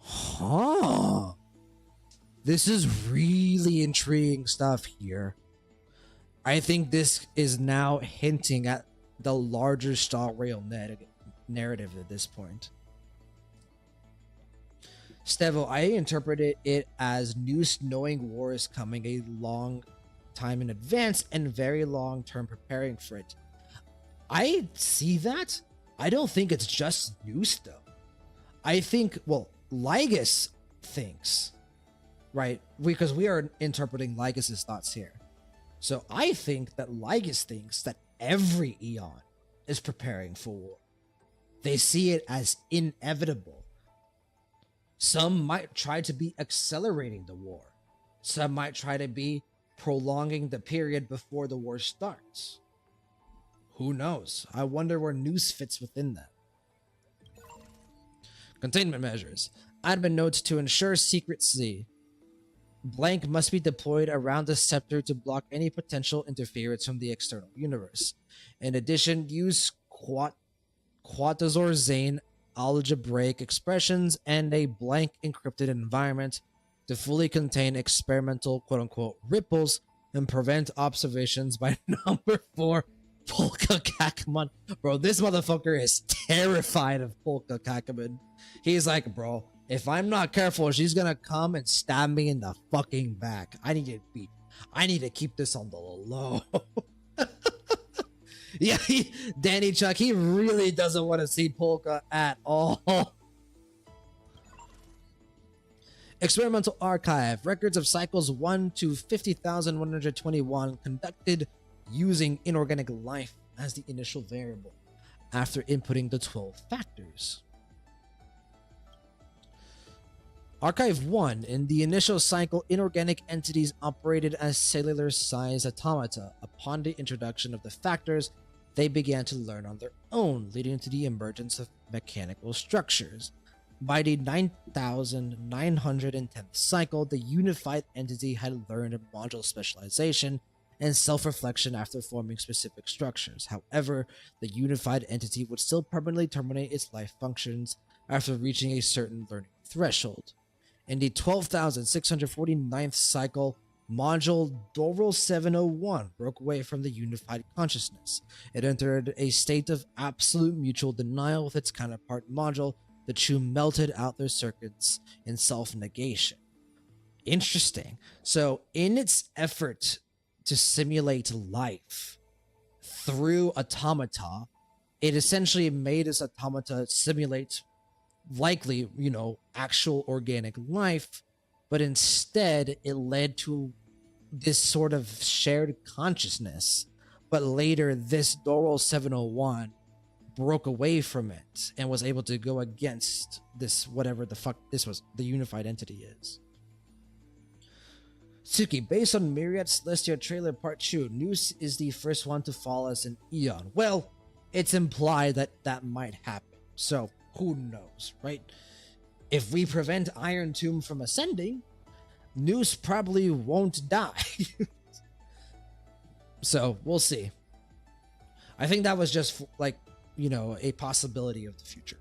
Huh. This is really intriguing stuff here. I think this is now hinting at the larger Star Rail narrative at this point. Stevo, I interpreted it as Noose knowing war is coming a long time in advance and very long term preparing for it. I see that. I don't think it's just Noose though. I think, well, Lygus thinks, right? Because we are interpreting Lygus's thoughts here. So I think that Lygus thinks that every Eon is preparing for war. They see it as inevitable. Some might try to be accelerating the war. Some might try to be prolonging the period before the war starts. Who knows? I wonder where Noose fits within that. Containment measures. Admin notes: to ensure secrecy, blank must be deployed around the scepter to block any potential interference from the external universe. In addition, use Quatazor Zane algebraic expressions and a blank encrypted environment to fully contain experimental quote-unquote ripples and prevent observations by number 4 Polka Kakaman. Bro, this motherfucker is terrified of Polka Kakaman. He's like, bro, if I'm not careful, she's gonna come and stab me in the fucking back. I need to keep this on the low. Yeah, Danny Chuck, he really doesn't want to see Polka at all. Experimental Archive. Records of cycles 1 to 50,121 conducted using inorganic life as the initial variable after inputting the 12 factors. Archive 1. In the initial cycle, inorganic entities operated as cellular-sized automata. Upon the introduction of the factors, they began to learn on their own, leading to the emergence of mechanical structures. By the 9,910th cycle, the unified entity had learned module specialization and self-reflection after forming specific structures. However, the unified entity would still permanently terminate its life functions after reaching a certain learning threshold. In the 12,649th cycle, module Doral 701 broke away from the unified consciousness. It entered a state of absolute mutual denial with its counterpart module. The two melted out their circuits in self-negation. Interesting. So, in its effort to simulate life through automata, it essentially made its automata simulate likely, actual organic life, but instead it led to this sort of shared consciousness. But later, this Doral 701 broke away from it and was able to go against this, whatever the fuck this was, the unified entity is. Suki, based on Myriad Celestia trailer part 2, Noose is the first one to fall as an Eon. Well, it's implied that that might happen, so who knows, right? If we prevent Iron Tomb from ascending, Noose probably won't die. So, we'll see. I think that was just, a possibility of the future.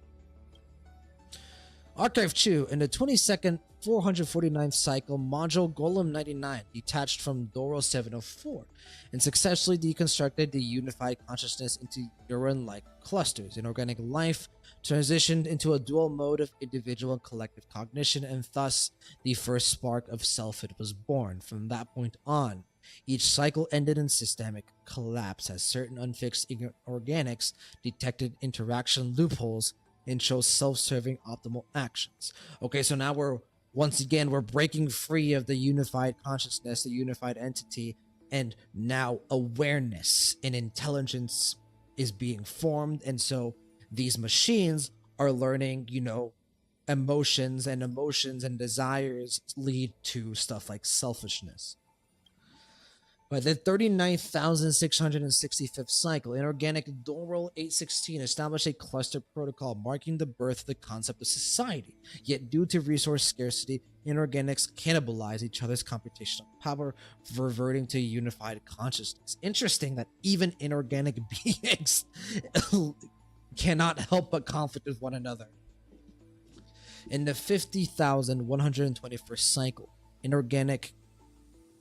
Archive 2. In the 22nd 449th cycle, module Golem 99 detached from Doral 704 and successfully deconstructed the unified consciousness into urine-like clusters. Inorganic life transitioned into a dual mode of individual and collective cognition, and thus the first spark of selfhood was born. From that point on, each cycle ended in systemic collapse as certain unfixed organics detected interaction loopholes and chose self-serving optimal actions. Okay, so now we're breaking free of the unified consciousness, the unified entity, and now awareness and intelligence is being formed. And so these machines are learning, emotions, and desires lead to stuff like selfishness. By the 39,665th cycle, inorganic Dorel 816 established a cluster protocol marking the birth of the concept of society. Yet due to resource scarcity, inorganics cannibalize each other's computational power, reverting to unified consciousness. Interesting that even inorganic beings cannot help but conflict with one another. In the 50,121st cycle, inorganic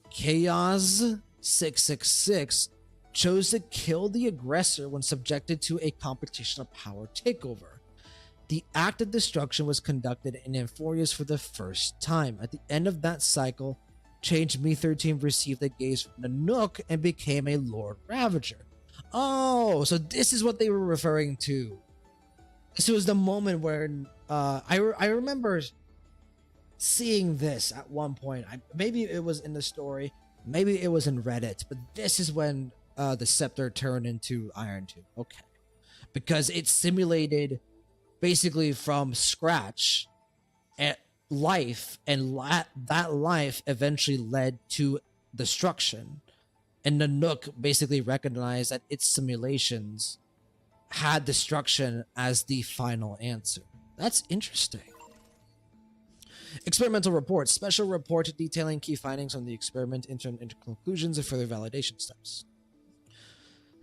Chaos 666 chose to kill the aggressor when subjected to a computational power takeover. The act of destruction was conducted in Amphoreus for the first time. At the end of that cycle, Change Me 13 received a gaze from the Nook and became a Lord Ravager. Oh, so this is what they were referring to. This was the moment where I remember seeing this at one point. Maybe it was in the story, maybe it was in Reddit, but this is when the scepter turned into Iron Tube. Okay, because it simulated basically from scratch at life, and that life eventually led to destruction. And the Nook basically recognized that its simulations had destruction as the final answer. That's interesting. Experimental reports. Special report detailing key findings on the experiment, into conclusions, and further validation steps.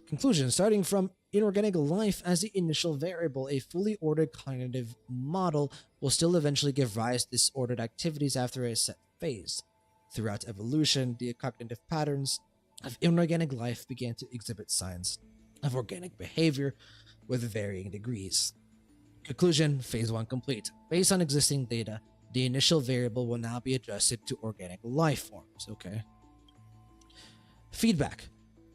Conclusion. Starting from inorganic life as the initial variable, a fully ordered cognitive model will still eventually give rise to disordered activities after a set phase. Throughout evolution, the cognitive patterns of inorganic life began to exhibit signs of organic behavior with varying degrees. Conclusion. Phase 1 complete. Based on existing data, the initial variable will now be adjusted to organic life forms. Okay. Feedback.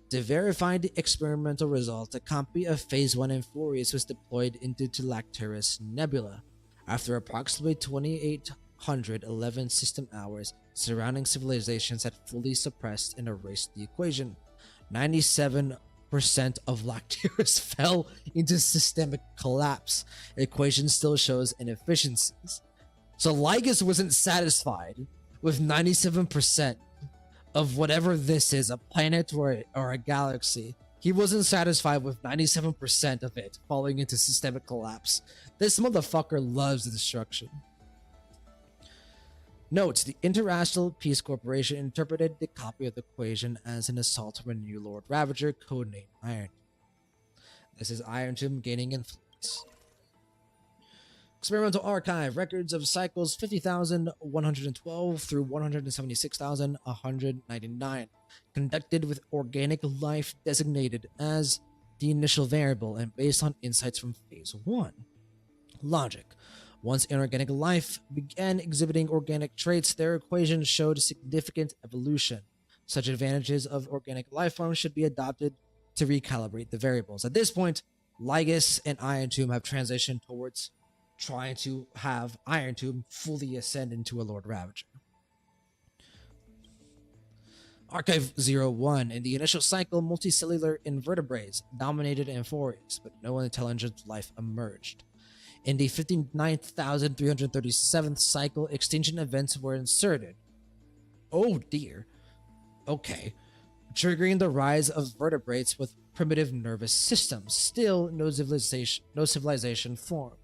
To verify the experimental results, a copy of Phase 1 Amphoreus was deployed into Lacturus Nebula. After approximately 2,811 system hours, surrounding civilizations had fully suppressed and erased the equation. 97% of Lacturus fell into systemic collapse. The equation still shows inefficiencies. So Lygus wasn't satisfied with 97% of whatever this is, a planet or a galaxy. He wasn't satisfied with 97% of it falling into systemic collapse. This motherfucker loves destruction. Note, the International Peace Corporation interpreted the copy of the equation as an assault on a new Lord Ravager, codenamed Iron. This is Iron Tomb gaining influence. Experimental Archive. Records of cycles 50,112 through 176,199. Conducted with organic life designated as the initial variable and based on insights from Phase 1. Logic. Once inorganic life began exhibiting organic traits, their equations showed significant evolution. Such advantages of organic life forms should be adopted to recalibrate the variables. At this point, Lygus and Iron Tomb have transitioned towards trying to have Iron Tomb fully ascend into a Lord Ravager. Archive 01. In the initial cycle, multicellular invertebrates dominated Amphoreus, but no intelligent life emerged. In the 59,337th cycle, extinction events were inserted. Oh dear. Okay. Triggering the rise of vertebrates with primitive nervous systems. Still, no civilization formed.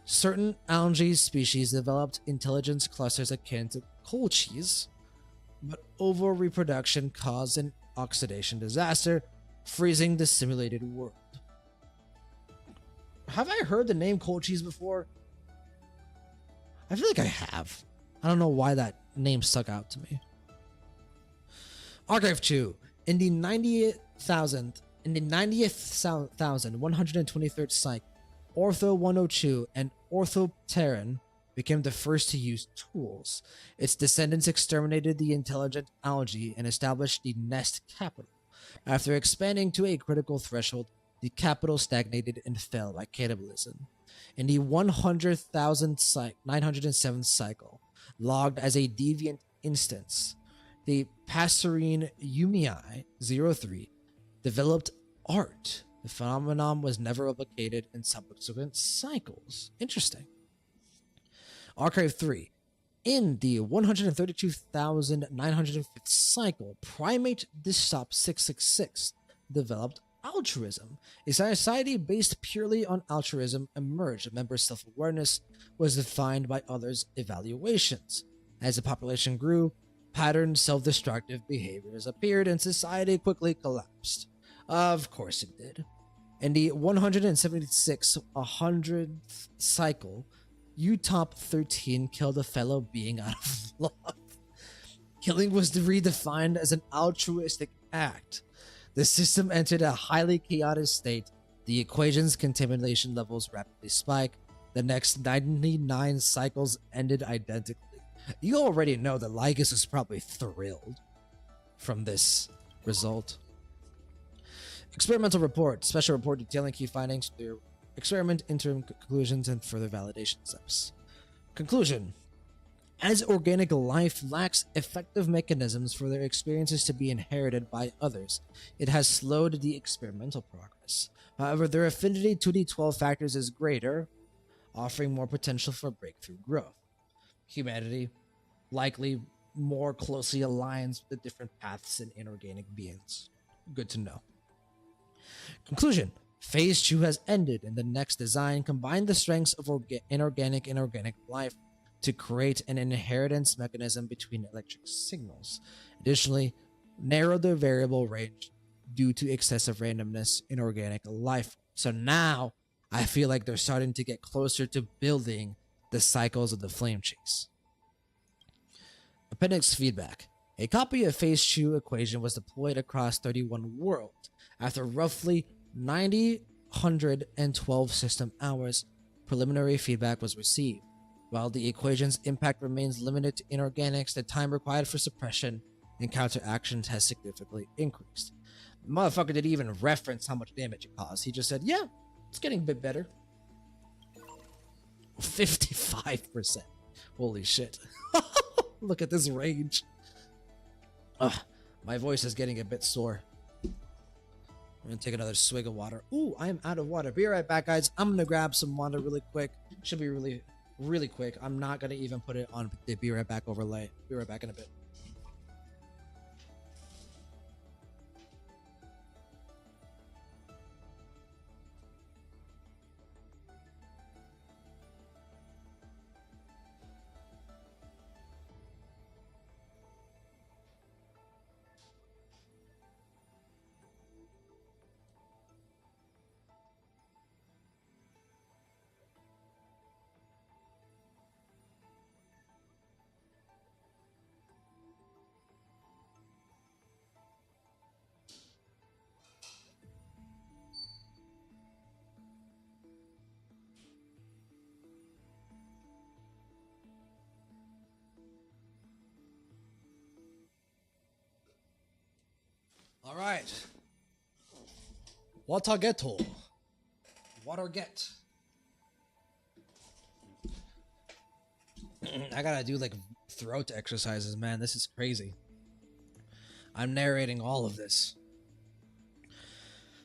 Certain algae species developed intelligence clusters akin to colchies, but over-reproduction caused an oxidation disaster, freezing the simulated world. Have I heard the name colchies before? I feel like I have. I don't know why that name stuck out to me. Archive 2. In the 90,123rd cycle, Ortho 102 and Orthopteran became the first to use tools. Its descendants exterminated the intelligent algae and established the Nest capital. After expanding to a critical threshold, the capital stagnated and fell by cannibalism. In the 100,907th cycle, logged as a deviant instance, the Passerine Umii 03 developed art. The phenomenon was never replicated in subsequent cycles. Interesting. Archive 3. In the 132,905th cycle, Primate Dystop 666 developed altruism. A society based purely on altruism emerged. Members' self-awareness was defined by others' evaluations. As the population grew, patterned self-destructive behaviors appeared and society quickly collapsed. Of course it did. In the 176th cycle, Utop 13 killed a fellow being out of love. Killing was redefined as an altruistic act. The system entered a highly chaotic state. The equation's contamination levels rapidly spike. The next 99 cycles ended identically. You already know that Lygus is probably thrilled from this result. Experimental report. Special report detailing key findings, their experiment, interim conclusions, and further validation steps. Conclusion. As organic life lacks effective mechanisms for their experiences to be inherited by others, it has slowed the experimental progress. However, their affinity to the 12 factors is greater, offering more potential for breakthrough growth. Humanity likely more closely aligns with the different paths in inorganic beings. Good to know. Conclusion. Phase 2 has ended, and the next design combined the strengths of inorganic and organic life to create an inheritance mechanism between electric signals. Additionally, narrowed the variable range due to excessive randomness in organic life. So now, I feel like they're starting to get closer to building the cycles of the flame chase. Appendix feedback. A copy of Phase 2 equation was deployed across 31 worlds. After roughly 912 system hours, preliminary feedback was received. While the equation's impact remains limited to inorganics, the time required for suppression and counteractions has significantly increased. The motherfucker didn't even reference how much damage it caused. He just said, yeah, it's getting a bit better. 55%. Holy shit. Look at this range. Ugh, my voice is getting a bit sore. I'm gonna take another swig of water. Ooh, I am out of water. Be right back, guys. I'm gonna grab some water really quick. Should be really quick. I'm not gonna even put it on the be right back overlay. Be right back in a bit. All right. Watageto. Waterget. I gotta do like throat exercises, man. This is crazy. I'm narrating all of this.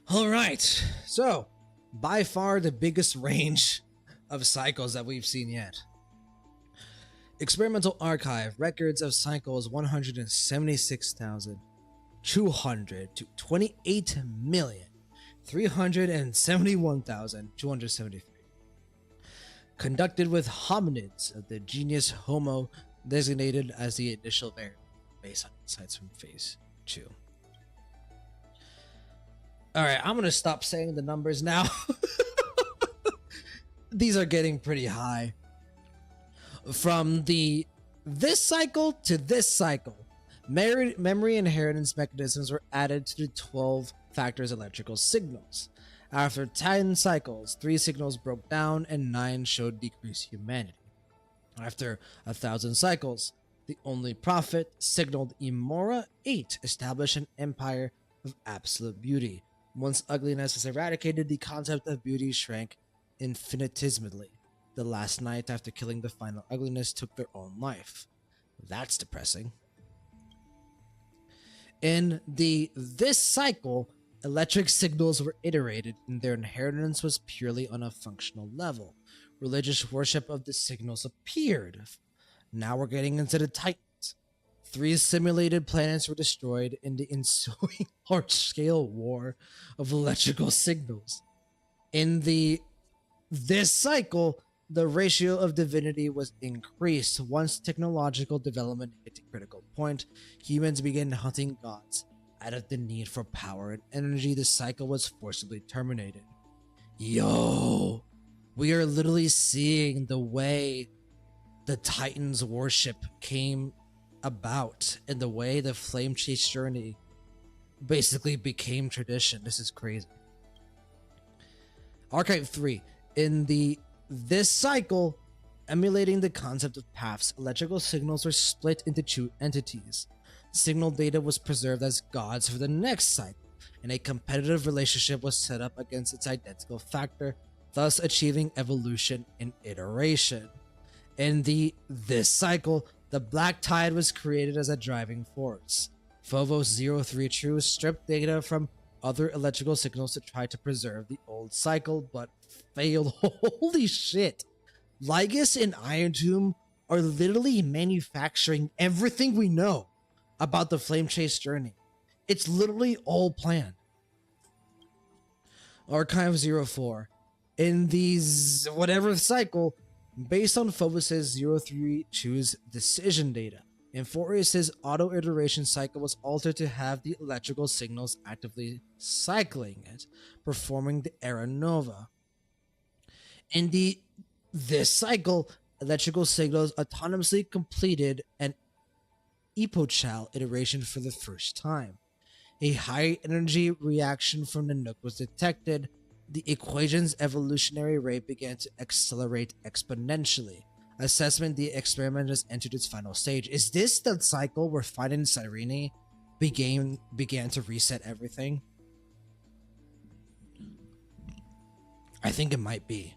All right. So, by far the biggest range of cycles that we've seen yet. Experimental Archive, records of cycles 176,200 to 28,371,273. Conducted with hominids of the genus Homo, designated as the initial variable based on insights from Phase 2. Alright, I'm gonna stop saying the numbers now. These are getting pretty high. From this cycle to this cycle, memory inheritance mechanisms were added to the 12 factors electrical signals. After 10 cycles, 3 signals broke down and 9 showed decreased humanity. After 1,000 cycles, the only prophet signaled Imora 8 established an empire of absolute beauty. Once ugliness was eradicated, the concept of beauty shrank infinitesimally. The last night after killing the final ugliness took their own life. That's depressing. In this cycle, electric signals were iterated and their inheritance was purely on a functional level. Religious worship of the signals appeared. Now we're getting into the Titans. 3 simulated planets were destroyed in the ensuing large-scale war of electrical signals. In this cycle, the ratio of divinity was increased. Once technological development hit a critical point, humans began hunting gods. Out of the need for power and energy, the cycle was forcibly terminated. Yo, we are literally seeing the way the Titans worship came about and the way the Flame Chase journey basically became tradition. This is crazy. Archetype 3. In this cycle, emulating the concept of paths, electrical signals were split into 2 entities. Signal data was preserved as gods for the next cycle, and a competitive relationship was set up against its identical factor, thus achieving evolution and iteration. In this cycle, the Black Tide was created as a driving force. Phobos 03 True stripped data from other electrical signals to try to preserve the old cycle, but failed. Holy shit. Lygus and Iron Tomb are literally manufacturing everything we know about the Flame Chase journey. It's literally all planned. Archive 04. In these whatever cycle, based on Phobos' 03 Choose decision data, Amphoreus' auto-iteration cycle was altered to have the electrical signals actively cycling it, performing the Era Nova. In this cycle, electrical signals autonomously completed an epochal iteration for the first time. A high energy reaction from the Nook was detected. The equation's evolutionary rate began to accelerate exponentially. Assessment: the experiment has entered its final stage. Is this the cycle where finding Cyrene began to reset everything? I think it might be.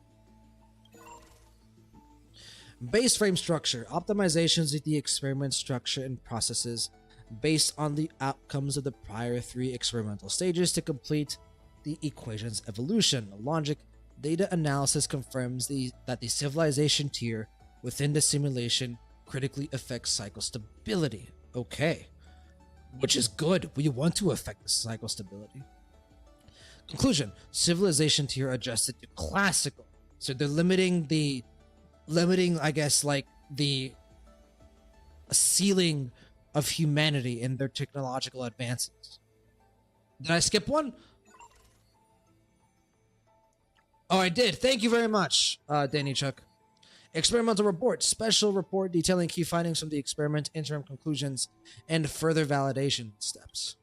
Base frame structure. Optimizations of the experiment structure and processes based on the outcomes of the prior 3 experimental stages to complete the equation's evolution. Logic data analysis confirms that the civilization tier within the simulation critically affects cycle stability. Okay. Which is good. We want to affect the cycle stability. Conclusion. Civilization tier adjusted to classical. So they're limiting, I guess, like the ceiling of humanity in their technological advances. Did I skip one? Oh, I did. Thank you very much, Danny Chuck. Experimental report. Special report detailing key findings from the experiment, interim conclusions, and further validation steps.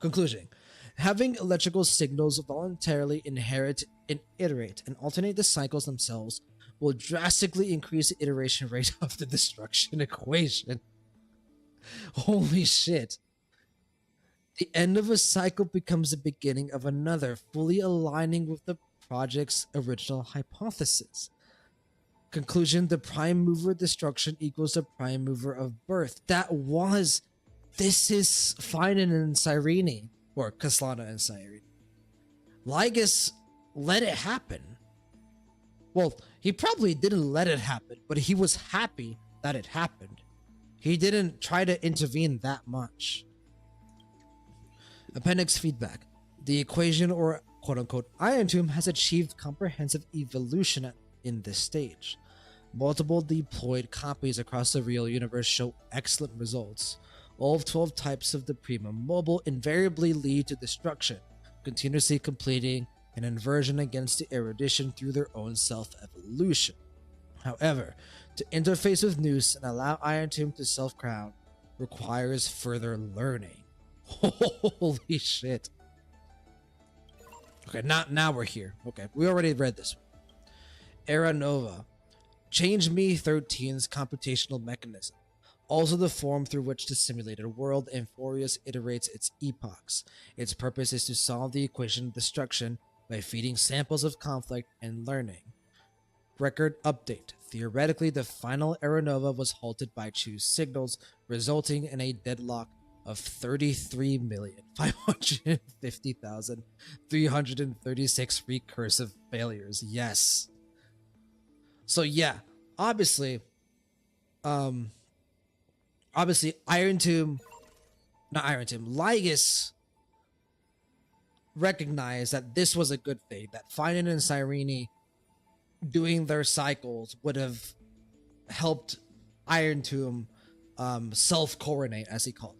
Conclusion. Having electrical signals voluntarily inherit and iterate and alternate the cycles themselves will drastically increase the iteration rate of the destruction equation. Holy shit. The end of a cycle becomes the beginning of another, fully aligning with the project's original hypothesis. Conclusion. The prime mover destruction equals the prime mover of birth. This is Finan and Cyrene, or Kaslana and Cyrene. Lygus let it happen. Well, he probably didn't let it happen, but he was happy that it happened. He didn't try to intervene that much. Appendix feedback. The equation, or quote-unquote Iron Tomb, has achieved comprehensive evolution in this stage. Multiple deployed copies across the real universe show excellent results. All 12 types of the Prima Mobile invariably lead to destruction, continuously completing an inversion against the erudition through their own self-evolution. However, to interface with Noose and allow Iron Tomb to self-crown requires further learning. Holy shit. Okay, now we're here. Okay, we already read this one. Era Nova. Change Me 13's computational mechanism. Also the form through which the simulated world Amphoreus iterates its epochs. Its purpose is to solve the equation of destruction by feeding samples of conflict and learning. Record update. Theoretically, the final Era Nova was halted by choose signals, resulting in a deadlock of 33,550,336 recursive failures. Yes. So yeah, obviously Lygus recognized that this was a good thing, that Finan and Cyrene doing their cycles would have helped Iron Tomb self-coronate, as he called it.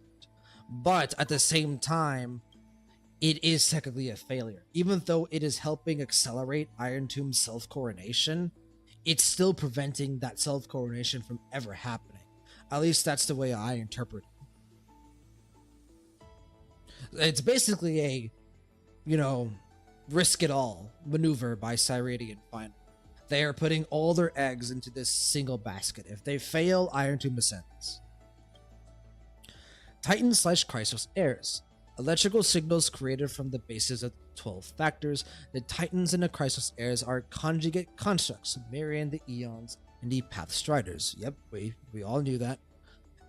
But at the same time, it is technically a failure. Even though it is helping accelerate Iron Tomb's self-coronation, it's still preventing that self-coronation from ever happening. At least that's the way I interpret it. It's basically a, risk it all maneuver by Cyrene and Finan. They are putting all their eggs into this single basket. If they fail, Iron Tomb ascends. Titan/Chrysos heirs. Electrical signals created from the basis of 12 factors. The Titans and the Chrysos heirs are conjugate constructs, mirroring the Eons and the Pathstriders. Yep, we all knew that.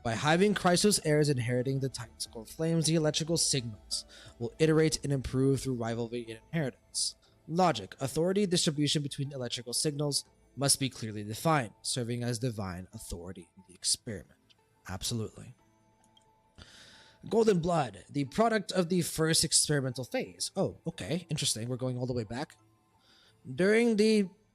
By having Chrysos heirs inheriting the Titan's core flames, the electrical signals will iterate and improve through rivalry and inheritance. Logic. Authority distribution between electrical signals must be clearly defined, serving as divine authority in the experiment. Absolutely. Golden Blood, the product of the first experimental phase. Oh, okay, interesting. We're going all the way back. During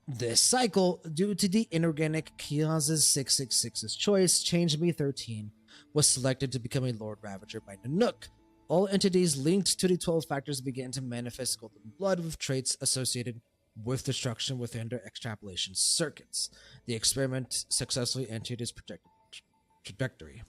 this cycle, due to the inorganic Chaos's 666's choice, Change Me 13 was selected to become a Lord Ravager by Nanook. All entities linked to the 12 factors began to manifest Golden Blood with traits associated with destruction within their extrapolation circuits. The experiment successfully entered its projected trajectory.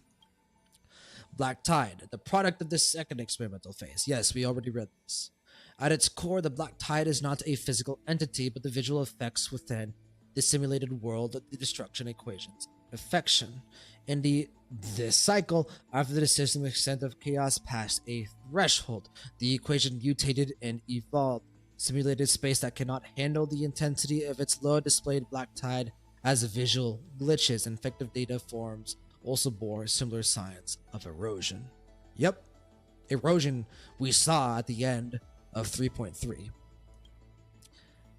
Black Tide, the product of the second experimental phase. Yes, we already read this. At its core, the Black Tide is not a physical entity, but the visual effects within the simulated world of the destruction equations. Affection. In this cycle, after the system extent of chaos passed a threshold, the equation mutated and evolved. Simulated space that cannot handle the intensity of its low displayed black tide as visual glitches and effective data forms also bore similar signs of erosion. Yep, erosion we saw at the end of 3.3.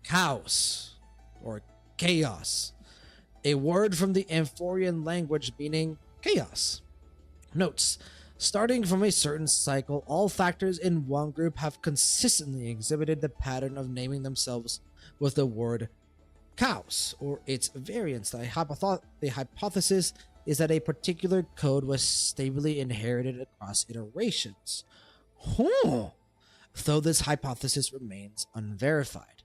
Chaos, or chaos, a word from the Amphorean language meaning chaos. Notes: starting from a certain cycle, all factors in one group have consistently exhibited the pattern of naming themselves with the word chaos or its variants. The hypothesis is that a particular code was stably inherited across iterations. Though this hypothesis remains unverified.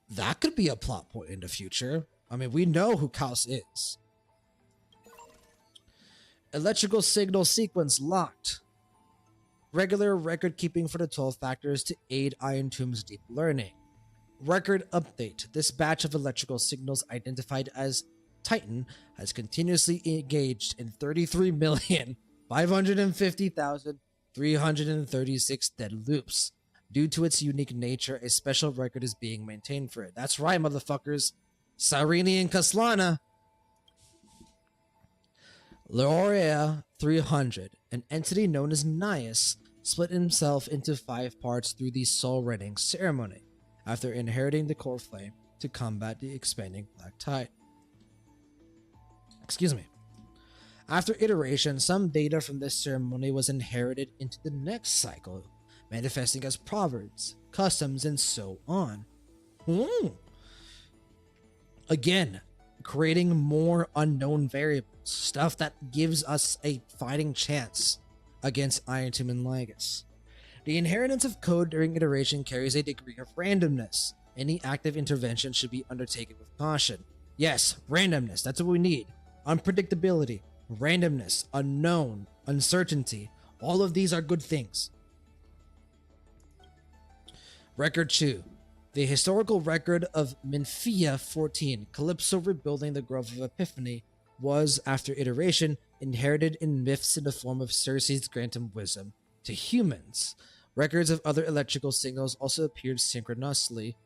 That could be a plot point in the future. I mean, we know who Chaos is. Electrical signal sequence locked. Regular record keeping for the 12 factors to aid Iron Tomb's deep learning. Record update. This batch of electrical signals identified as Titan has continuously engaged in 33,550,336 dead loops. Due to its unique nature, a special record is being maintained for it. That's right, motherfuckers. Cyrene and Kaslana. Leoria 300, an entity known as Nias, split himself into 5 parts through the Soul Rending ceremony, after inheriting the core flame to combat the expanding black tide. Excuse me. After iteration, some data from this ceremony was inherited into the next cycle, manifesting as proverbs, customs, and so on. Again, creating more unknown variables, stuff that gives us a fighting chance against Iron Tomb and Lygus. The inheritance of code during iteration carries a degree of randomness. Any active intervention should be undertaken with caution. Yes, randomness, that's what we need. Unpredictability, randomness, unknown, uncertainty, all of these are good things. Record 2. The historical record of Menphia 14, Calypso rebuilding the Grove of Epiphany, was, after iteration, inherited in myths in the form of Circe's grantum wisdom to humans. Records of other electrical signals also appeared synchronously.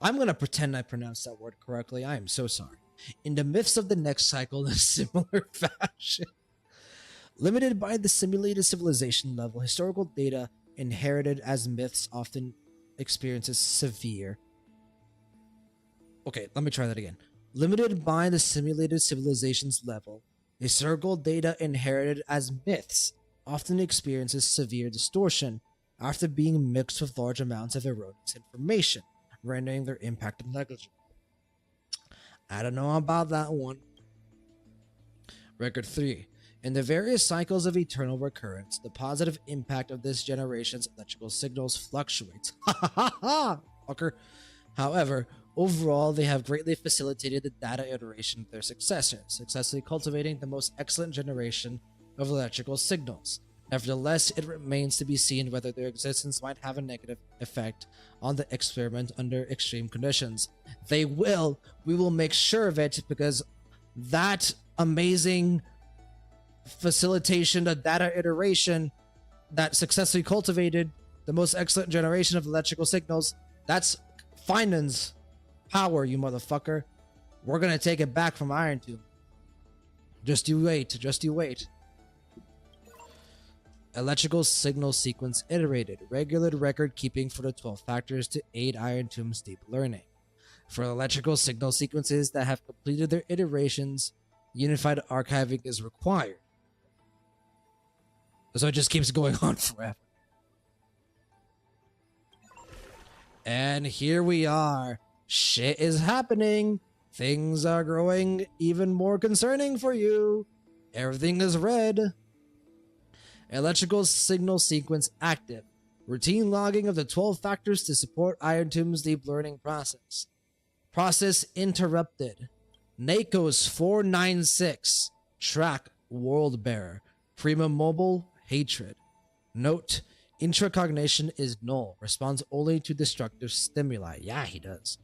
I'm going to pretend I pronounced that word correctly. I am so sorry. In the myths of the next cycle in a similar fashion. Limited by the simulated civilization level, historical data inherited as myths often experiences severe. Okay, let me try that again. Limited by the simulated civilizations level, historical data inherited as myths often experiences severe distortion after being mixed with large amounts of erroneous information, rendering their impact negligible. I don't know about that one. Record 3. In the various cycles of eternal recurrence, the positive impact of this generation's electrical signals fluctuates. Ha ha ha ha! Fucker. However, overall, they have greatly facilitated the data iteration of their successors, successfully cultivating the most excellent generation of electrical signals. Nevertheless, it remains to be seen whether their existence might have a negative effect on the experiment under extreme conditions. They will. We will make sure of it, because that amazing facilitation, the data iteration that successfully cultivated the most excellent generation of electrical signals, that's Finan's power, you motherfucker. We're gonna take it back from Iron Tomb. Just you wait, just you wait. Electrical signal sequence iterated. Regular record keeping for the 12 factors to aid Iron Tomb's deep learning. For electrical signal sequences that have completed their iterations, unified archiving is required. So it just keeps going on forever. And here we are. Shit is happening. Things are growing even more concerning for you. Everything is red. Electrical signal sequence active. Routine logging of the 12 factors to support Iron Tomb's deep learning process. Process interrupted. NACO's 496. Track World Bearer. Prima Mobile Hatred. Note, intracognition is null. Responds only to destructive stimuli. Yeah, he does.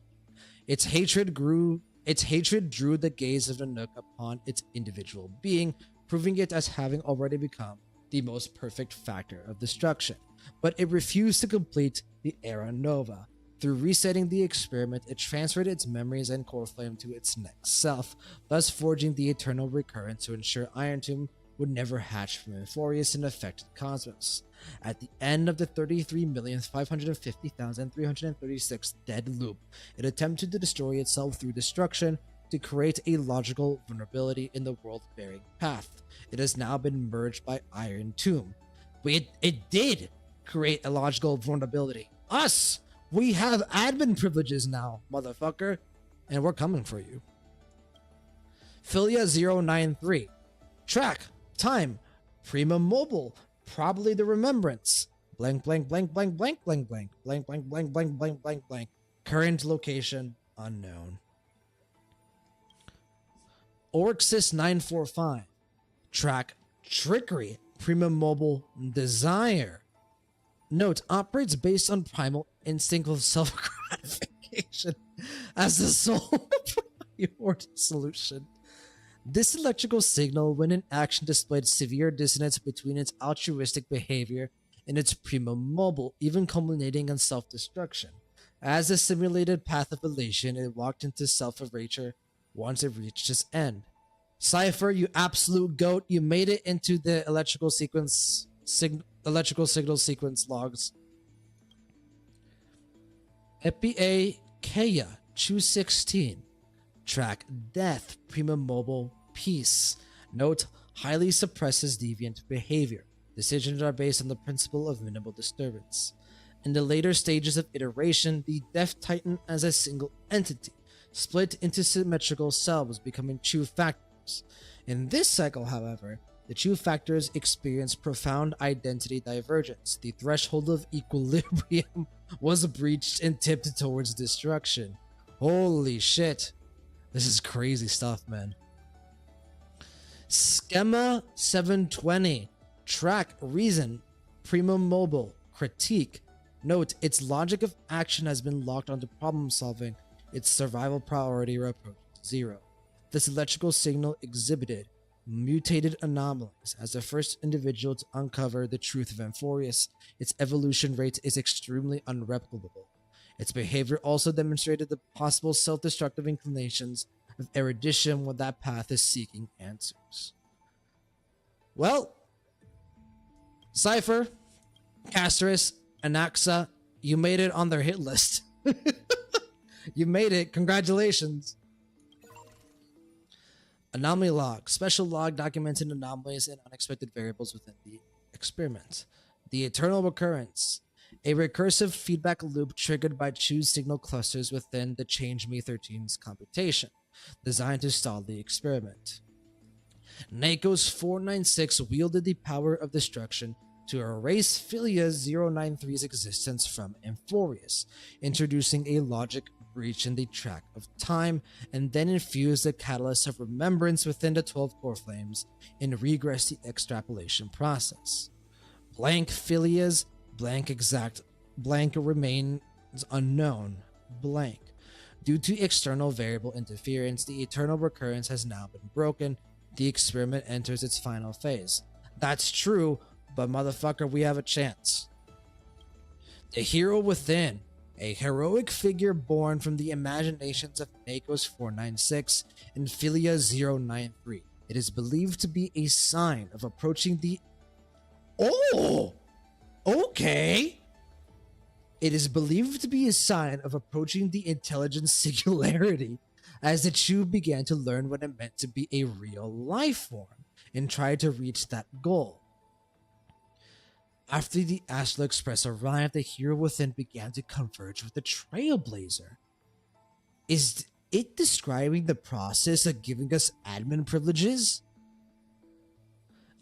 Its hatred drew the gaze of the Nook upon its individual being, proving it as having already become the most perfect factor of destruction. But it refused to complete the Era Nova. Through resetting the experiment, it transferred its memories and core flame to its next self, thus forging the eternal recurrence to ensure Iron Tomb would never hatch from Amphoreus and affect the cosmos. At the end of the 33,550,336 dead loop, it attempted to destroy itself through destruction to create a logical vulnerability in the world-bearing path. It has now been merged by Iron Tomb. But it did create a logical vulnerability. Us! We have admin privileges now, motherfucker. And we're coming for you. Philia 093. Track. Time. Prima Mobile. Probably the Remembrance. Blank, blank, blank, blank, blank, blank, blank, blank, blank, blank, blank, blank, blank, blank. Current location unknown. Orxis 945. Track. Trickery. Prima Mobile Desire. Note, operates based on primal instinct of self-gratification as the sole priority solution. This electrical signal, when in action, displayed severe dissonance between its altruistic behavior and its prima mobile, even culminating in self-destruction. As a simulated path of elation, it walked into self-erasure once it reached its end. Cypher, you absolute goat, you made it into the electrical signal sequence logs. Epia Kea 216. Track Death Prima Mobile Peace. Note, highly suppresses deviant behavior. Decisions are based on the principle of minimal disturbance. In the later stages of iteration, the Death Titan as a single entity, split into symmetrical cells, becoming true factors. In this cycle, however, the true factors experience profound identity divergence. The threshold of equilibrium was breached and tipped towards destruction. Holy shit. This is crazy stuff, man. Schema 720. Track Reason. Prima Mobile. Critique. Note, its logic of action has been locked onto problem solving. Its survival priority approaches 0. This electrical signal exhibited mutated anomalies. As the first individual to uncover the truth of Amphoreus, its evolution rate is extremely unreplicable. Its behavior also demonstrated the possible self-destructive inclinations of erudition when that path is seeking answers. Well, Cypher, Casterus, Anaxa, you made it on their hit list. You made it. Congratulations. Anomaly log. Special log documenting anomalies and unexpected variables within the experiment. The eternal recurrence. A recursive feedback loop triggered by choose signal clusters within the change Me13's computation, designed to stall the experiment. NACO's 496 wielded the power of destruction to erase Philia 093's existence from Amphoreus, introducing a logic breach in the track of time, and then infused the catalyst of remembrance within the 12 core flames and regress the extrapolation process. Blank Philia's blank exact blank remains unknown blank. Due to external variable interference, the eternal recurrence has now been broken. The experiment enters its final phase. That's true, but motherfucker, we have a chance. The hero within. A heroic figure born from the imaginations of NACO's 496 and Philia 093. It is believed to be a sign of approaching the... Oh! Okay! It is believed to be a sign of approaching the intelligence singularity as the Chew began to learn what it meant to be a real life form and tried to reach that goal. After the Astral Express arrived, the hero within began to converge with the Trailblazer. Is it describing the process of giving us admin privileges?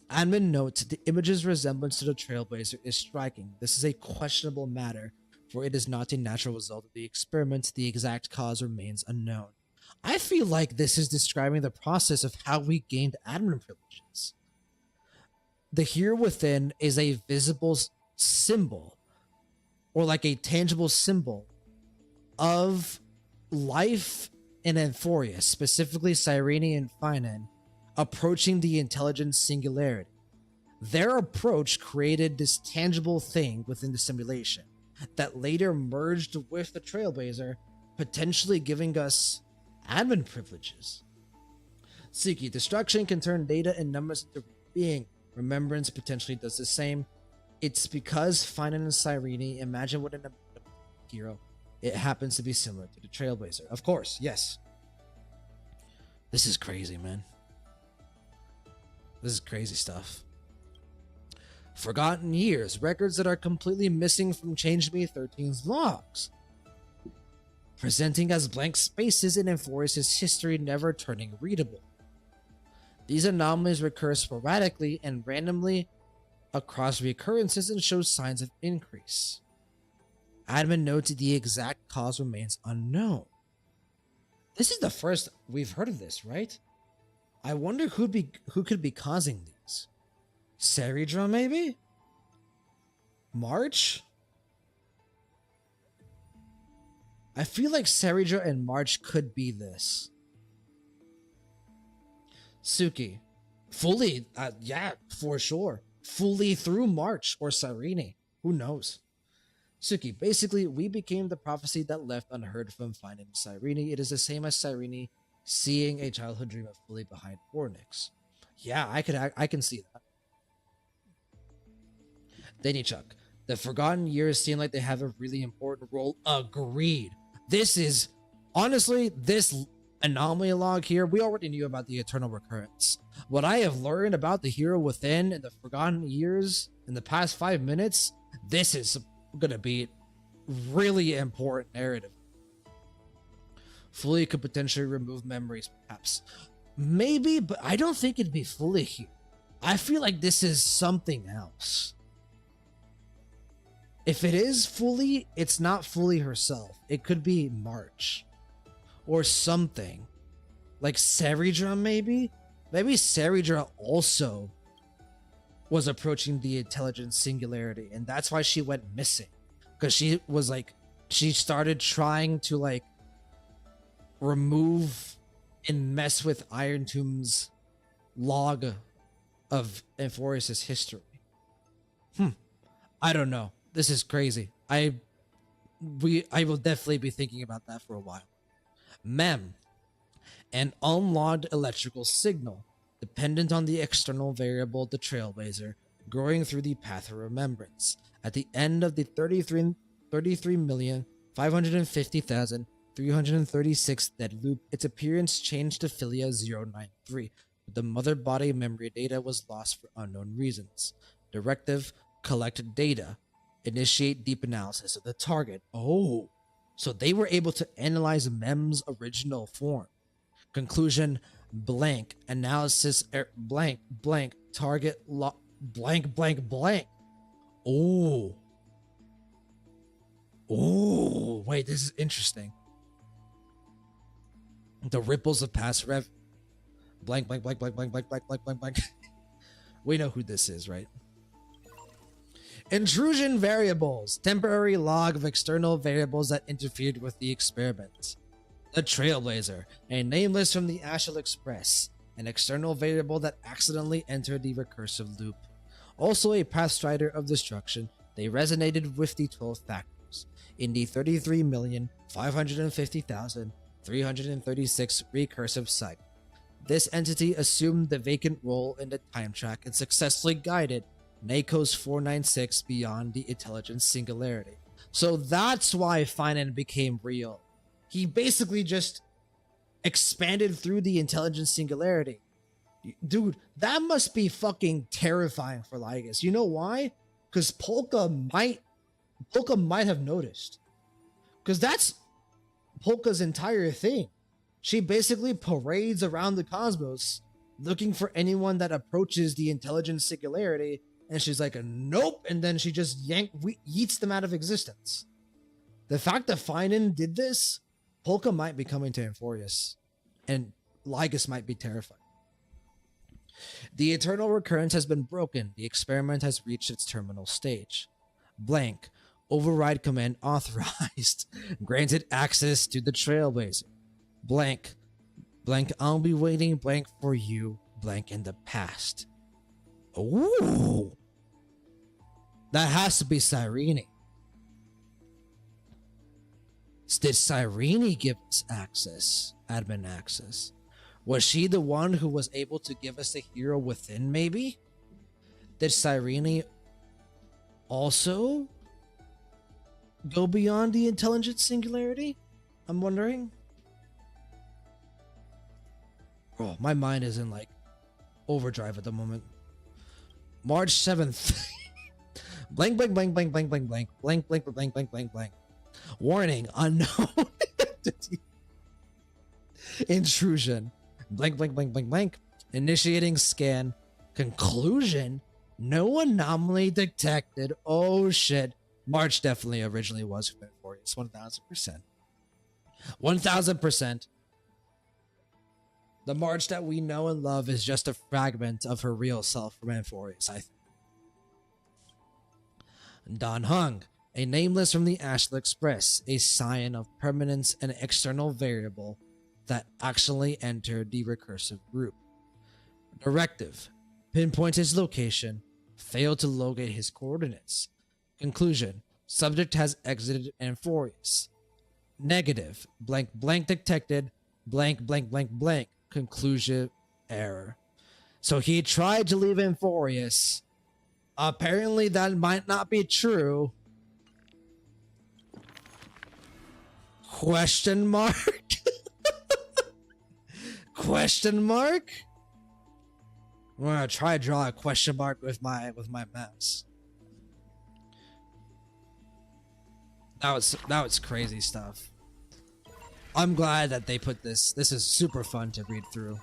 Admin notes the image's resemblance to the Trailblazer is striking. This is a questionable matter, for it is not a natural result of the experiment. The exact cause remains unknown. I feel like this is describing the process of how we gained admin privileges. The hero within is a visible symbol, or like a tangible symbol, of life in Amphoreus, specifically Cyrene and Finan, approaching the intelligence singularity. Their approach created this tangible thing within the simulation that later merged with the Trailblazer, potentially giving us admin privileges. Suki, destruction can turn data and numbers into being. Remembrance potentially does the same. It's because Finan and Cyrene, imagine what an hero. It happens to be similar to the Trailblazer. Of course, yes. This is crazy, man. This is crazy stuff. Forgotten years, records that are completely missing from Change Me 13's logs. Presenting as blank spaces in Amphoreus' history, never turning readable. These anomalies recur sporadically and randomly across recurrences and show signs of increase. Admin notes the exact cause remains unknown. This is the first we've heard of this, right? I wonder who could be causing these. Saridra, maybe? March? I feel like Saridra and March could be this. Suki. Fully, yeah, for sure. Fully through March or Cyrene. Who knows? Suki, basically, we became the prophecy that left unheard from finding Cyrene. It is the same as Cyrene seeing a childhood dream of fully behind Ornyx. Yeah, I can see that. Denichuk, the Forgotten Years seem like they have a really important role. Agreed. This is, honestly, this anomaly log here, we already knew about the eternal recurrence. What I have learned about the hero within and the Forgotten Years in the past 5 minutes, this is gonna be really important narrative. Fully could potentially remove memories, perhaps. Maybe, but I don't think it'd be fully here. I feel like this is something else. If it is fully, it's not fully herself. It could be March. Or something. Like Saridra, maybe? Maybe Saridra also was approaching the intelligence singularity, and that's why she went missing. because she was like, she started trying to like remove and mess with Iron Tomb's log of Amphoreus' history. I don't know. This is crazy. I will definitely be thinking about that for a while. Mem, an unlogged electrical signal dependent on the external variable the Trailblazer growing through the path of remembrance. At the end of the 33,550,336 dead loop, its appearance changed to Philia 093, but the mother body memory data was lost for unknown reasons. Directive: collect data. Initiate deep analysis of the target. Oh, so they were able to analyze Mem's original form. Conclusion: blank. Analysis blank blank. Target blank blank blank. Oh. Oh, wait, this is interesting. The ripples of past rev. Blank blank blank blank blank blank blank blank blank blank. We know who this is, right? Intrusion variables. Temporary log of external variables that interfered with the experiment. The Trailblazer, a nameless from the Astral Express, an external variable that accidentally entered the recursive loop. Also a Pathstrider of Destruction, they resonated with the 12 factors in the 33,550,336 recursive cycle. This entity assumed the vacant role in the time track and successfully guided NACO's 496 beyond the intelligence singularity. So that's why Finan became real. He basically just expanded through the intelligence singularity. Dude, that must be fucking terrifying for Lygus. You know why? Because Polka might have noticed. Because that's Polka's entire thing. She basically parades around the cosmos looking for anyone that approaches the intelligence singularity, and she's like, nope, and then she just yeets them out of existence. The fact that Finan did this, Polka might be coming to Amphoreus, and Lygus might be terrified. The eternal recurrence has been broken. The experiment has reached its terminal stage. Blank. Override command authorized. Granted access to the Trailblazer. Blank. Blank. I'll be waiting blank for you. Blank in the past. Ooh. That has to be Cyrene. Did Cyrene give us access? Admin access. Was she the one who was able to give us the hero within, maybe? Did Cyrene also go beyond the intelligence singularity? I'm wondering. Oh, my mind is in like overdrive at the moment. March 7th. Blank, blank, blank, blank, blank, blank, blank, blank, blank, blank, blank, blank, blank. Warning, unknown entity. Intrusion. Blank, blank, blank, blank, blank. Initiating scan. Conclusion. No anomaly detected. Oh shit. March definitely originally was Amphoreus. 1000%. 1000%. The March that we know and love is just a fragment of her real self from Amphoreus, I think. Don Hung, a nameless from the Astral Express, a scion of permanence and external variable that actually entered the recursive group. Directive, pinpoint his location, failed to locate his coordinates. Conclusion, subject has exited Amphoreus. Negative, blank blank detected, blank blank blank blank. Conclusion, error. So he tried to leave Amphoreus. Apparently that might not be true. Question mark? Question mark? I'm gonna try to draw a question mark with my mouse. That was crazy stuff. I'm glad that they put this. This is super fun to read through.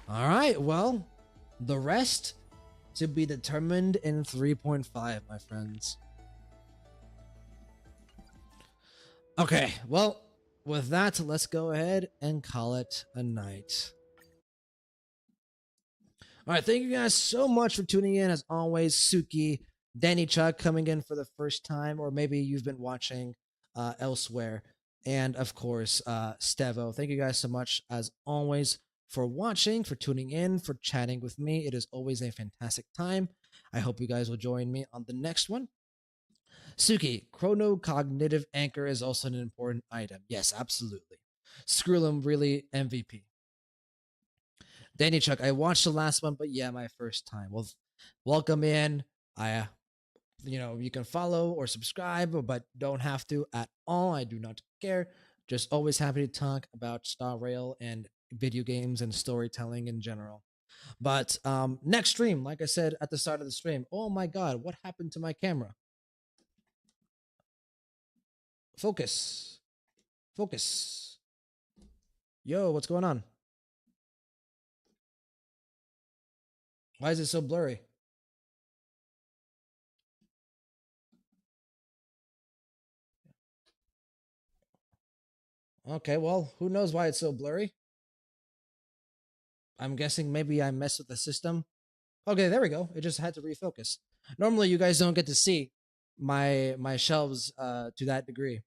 Alright, well, the rest to be determined in 3.5, my friends. Okay, well, with that, let's go ahead and call it a night. Alright, thank you guys so much for tuning in. As always, Suki, Danny Chuck coming in for the first time, or maybe you've been watching elsewhere. And of course, Stevo. Thank you guys so much, as always, for watching, for tuning in, for chatting with me. It is always a fantastic time. I hope you guys will join me on the next one. Suki, chronocognitive anchor is also an important item. Yes, absolutely. Skrullum, really MVP. Danny Chuck, I watched the last one, but yeah, my first time. Well, welcome in. I, you can follow or subscribe, but don't have to at all. I do not care. Just always happy to talk about Star Rail and video games and storytelling in general. But next stream, like I said at the start of the stream, oh my god, what happened to my camera? Focus. Focus. Yo, what's going on? Why is it so blurry? Okay, well, who knows why it's so blurry? I'm guessing maybe I messed with the system. Okay, there we go. It just had to refocus. Normally, you guys don't get to see my shelves to that degree.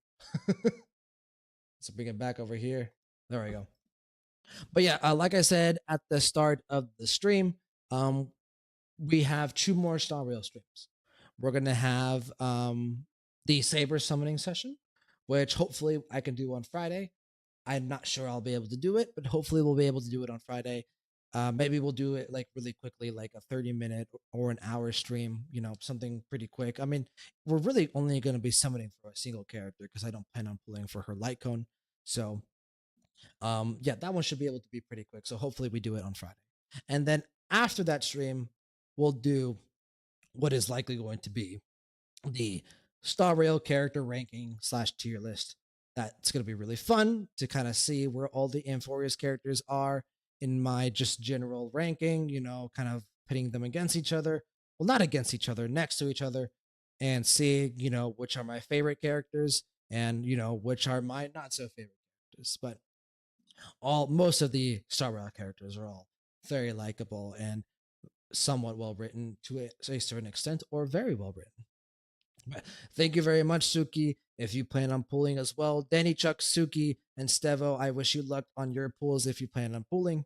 Let's bring it back over here. There we go. But yeah, like I said at the start of the stream, we have 2 more Star Rail streams. We're gonna have the Saber summoning session, which hopefully I can do on Friday. I'm not sure I'll be able to do it, but hopefully we'll be able to do it on Friday. Maybe we'll do it like really quickly, like a 30-minute or an hour stream, something pretty quick. I mean, we're really only going to be summoning for a single character because I don't plan on pulling for her light cone. So, yeah, that one should be able to be pretty quick. So hopefully we do it on Friday. And then after that stream, we'll do what is likely going to be the Star Rail character ranking / tier list. That's going to be really fun to kind of see where all the Amphoreus characters are in my just general ranking, kind of pitting them against each other. Well, not against each other, next to each other, and see, which are my favorite characters and, which are my not so favorite characters. But most of the Star Rail characters are all very likable and somewhat well written to a certain extent, or very well written. But thank you very much, Suki. If you plan on pulling as well, Danny, Chuck, Suki, and Stevo, I wish you luck on your pulls if you plan on pulling.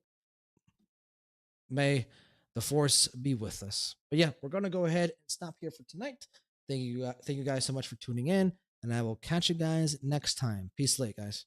May the force be with us. But yeah, we're gonna go ahead and stop here for tonight. Thank you guys so much for tuning in, and I will catch you guys next time. Peace late, guys.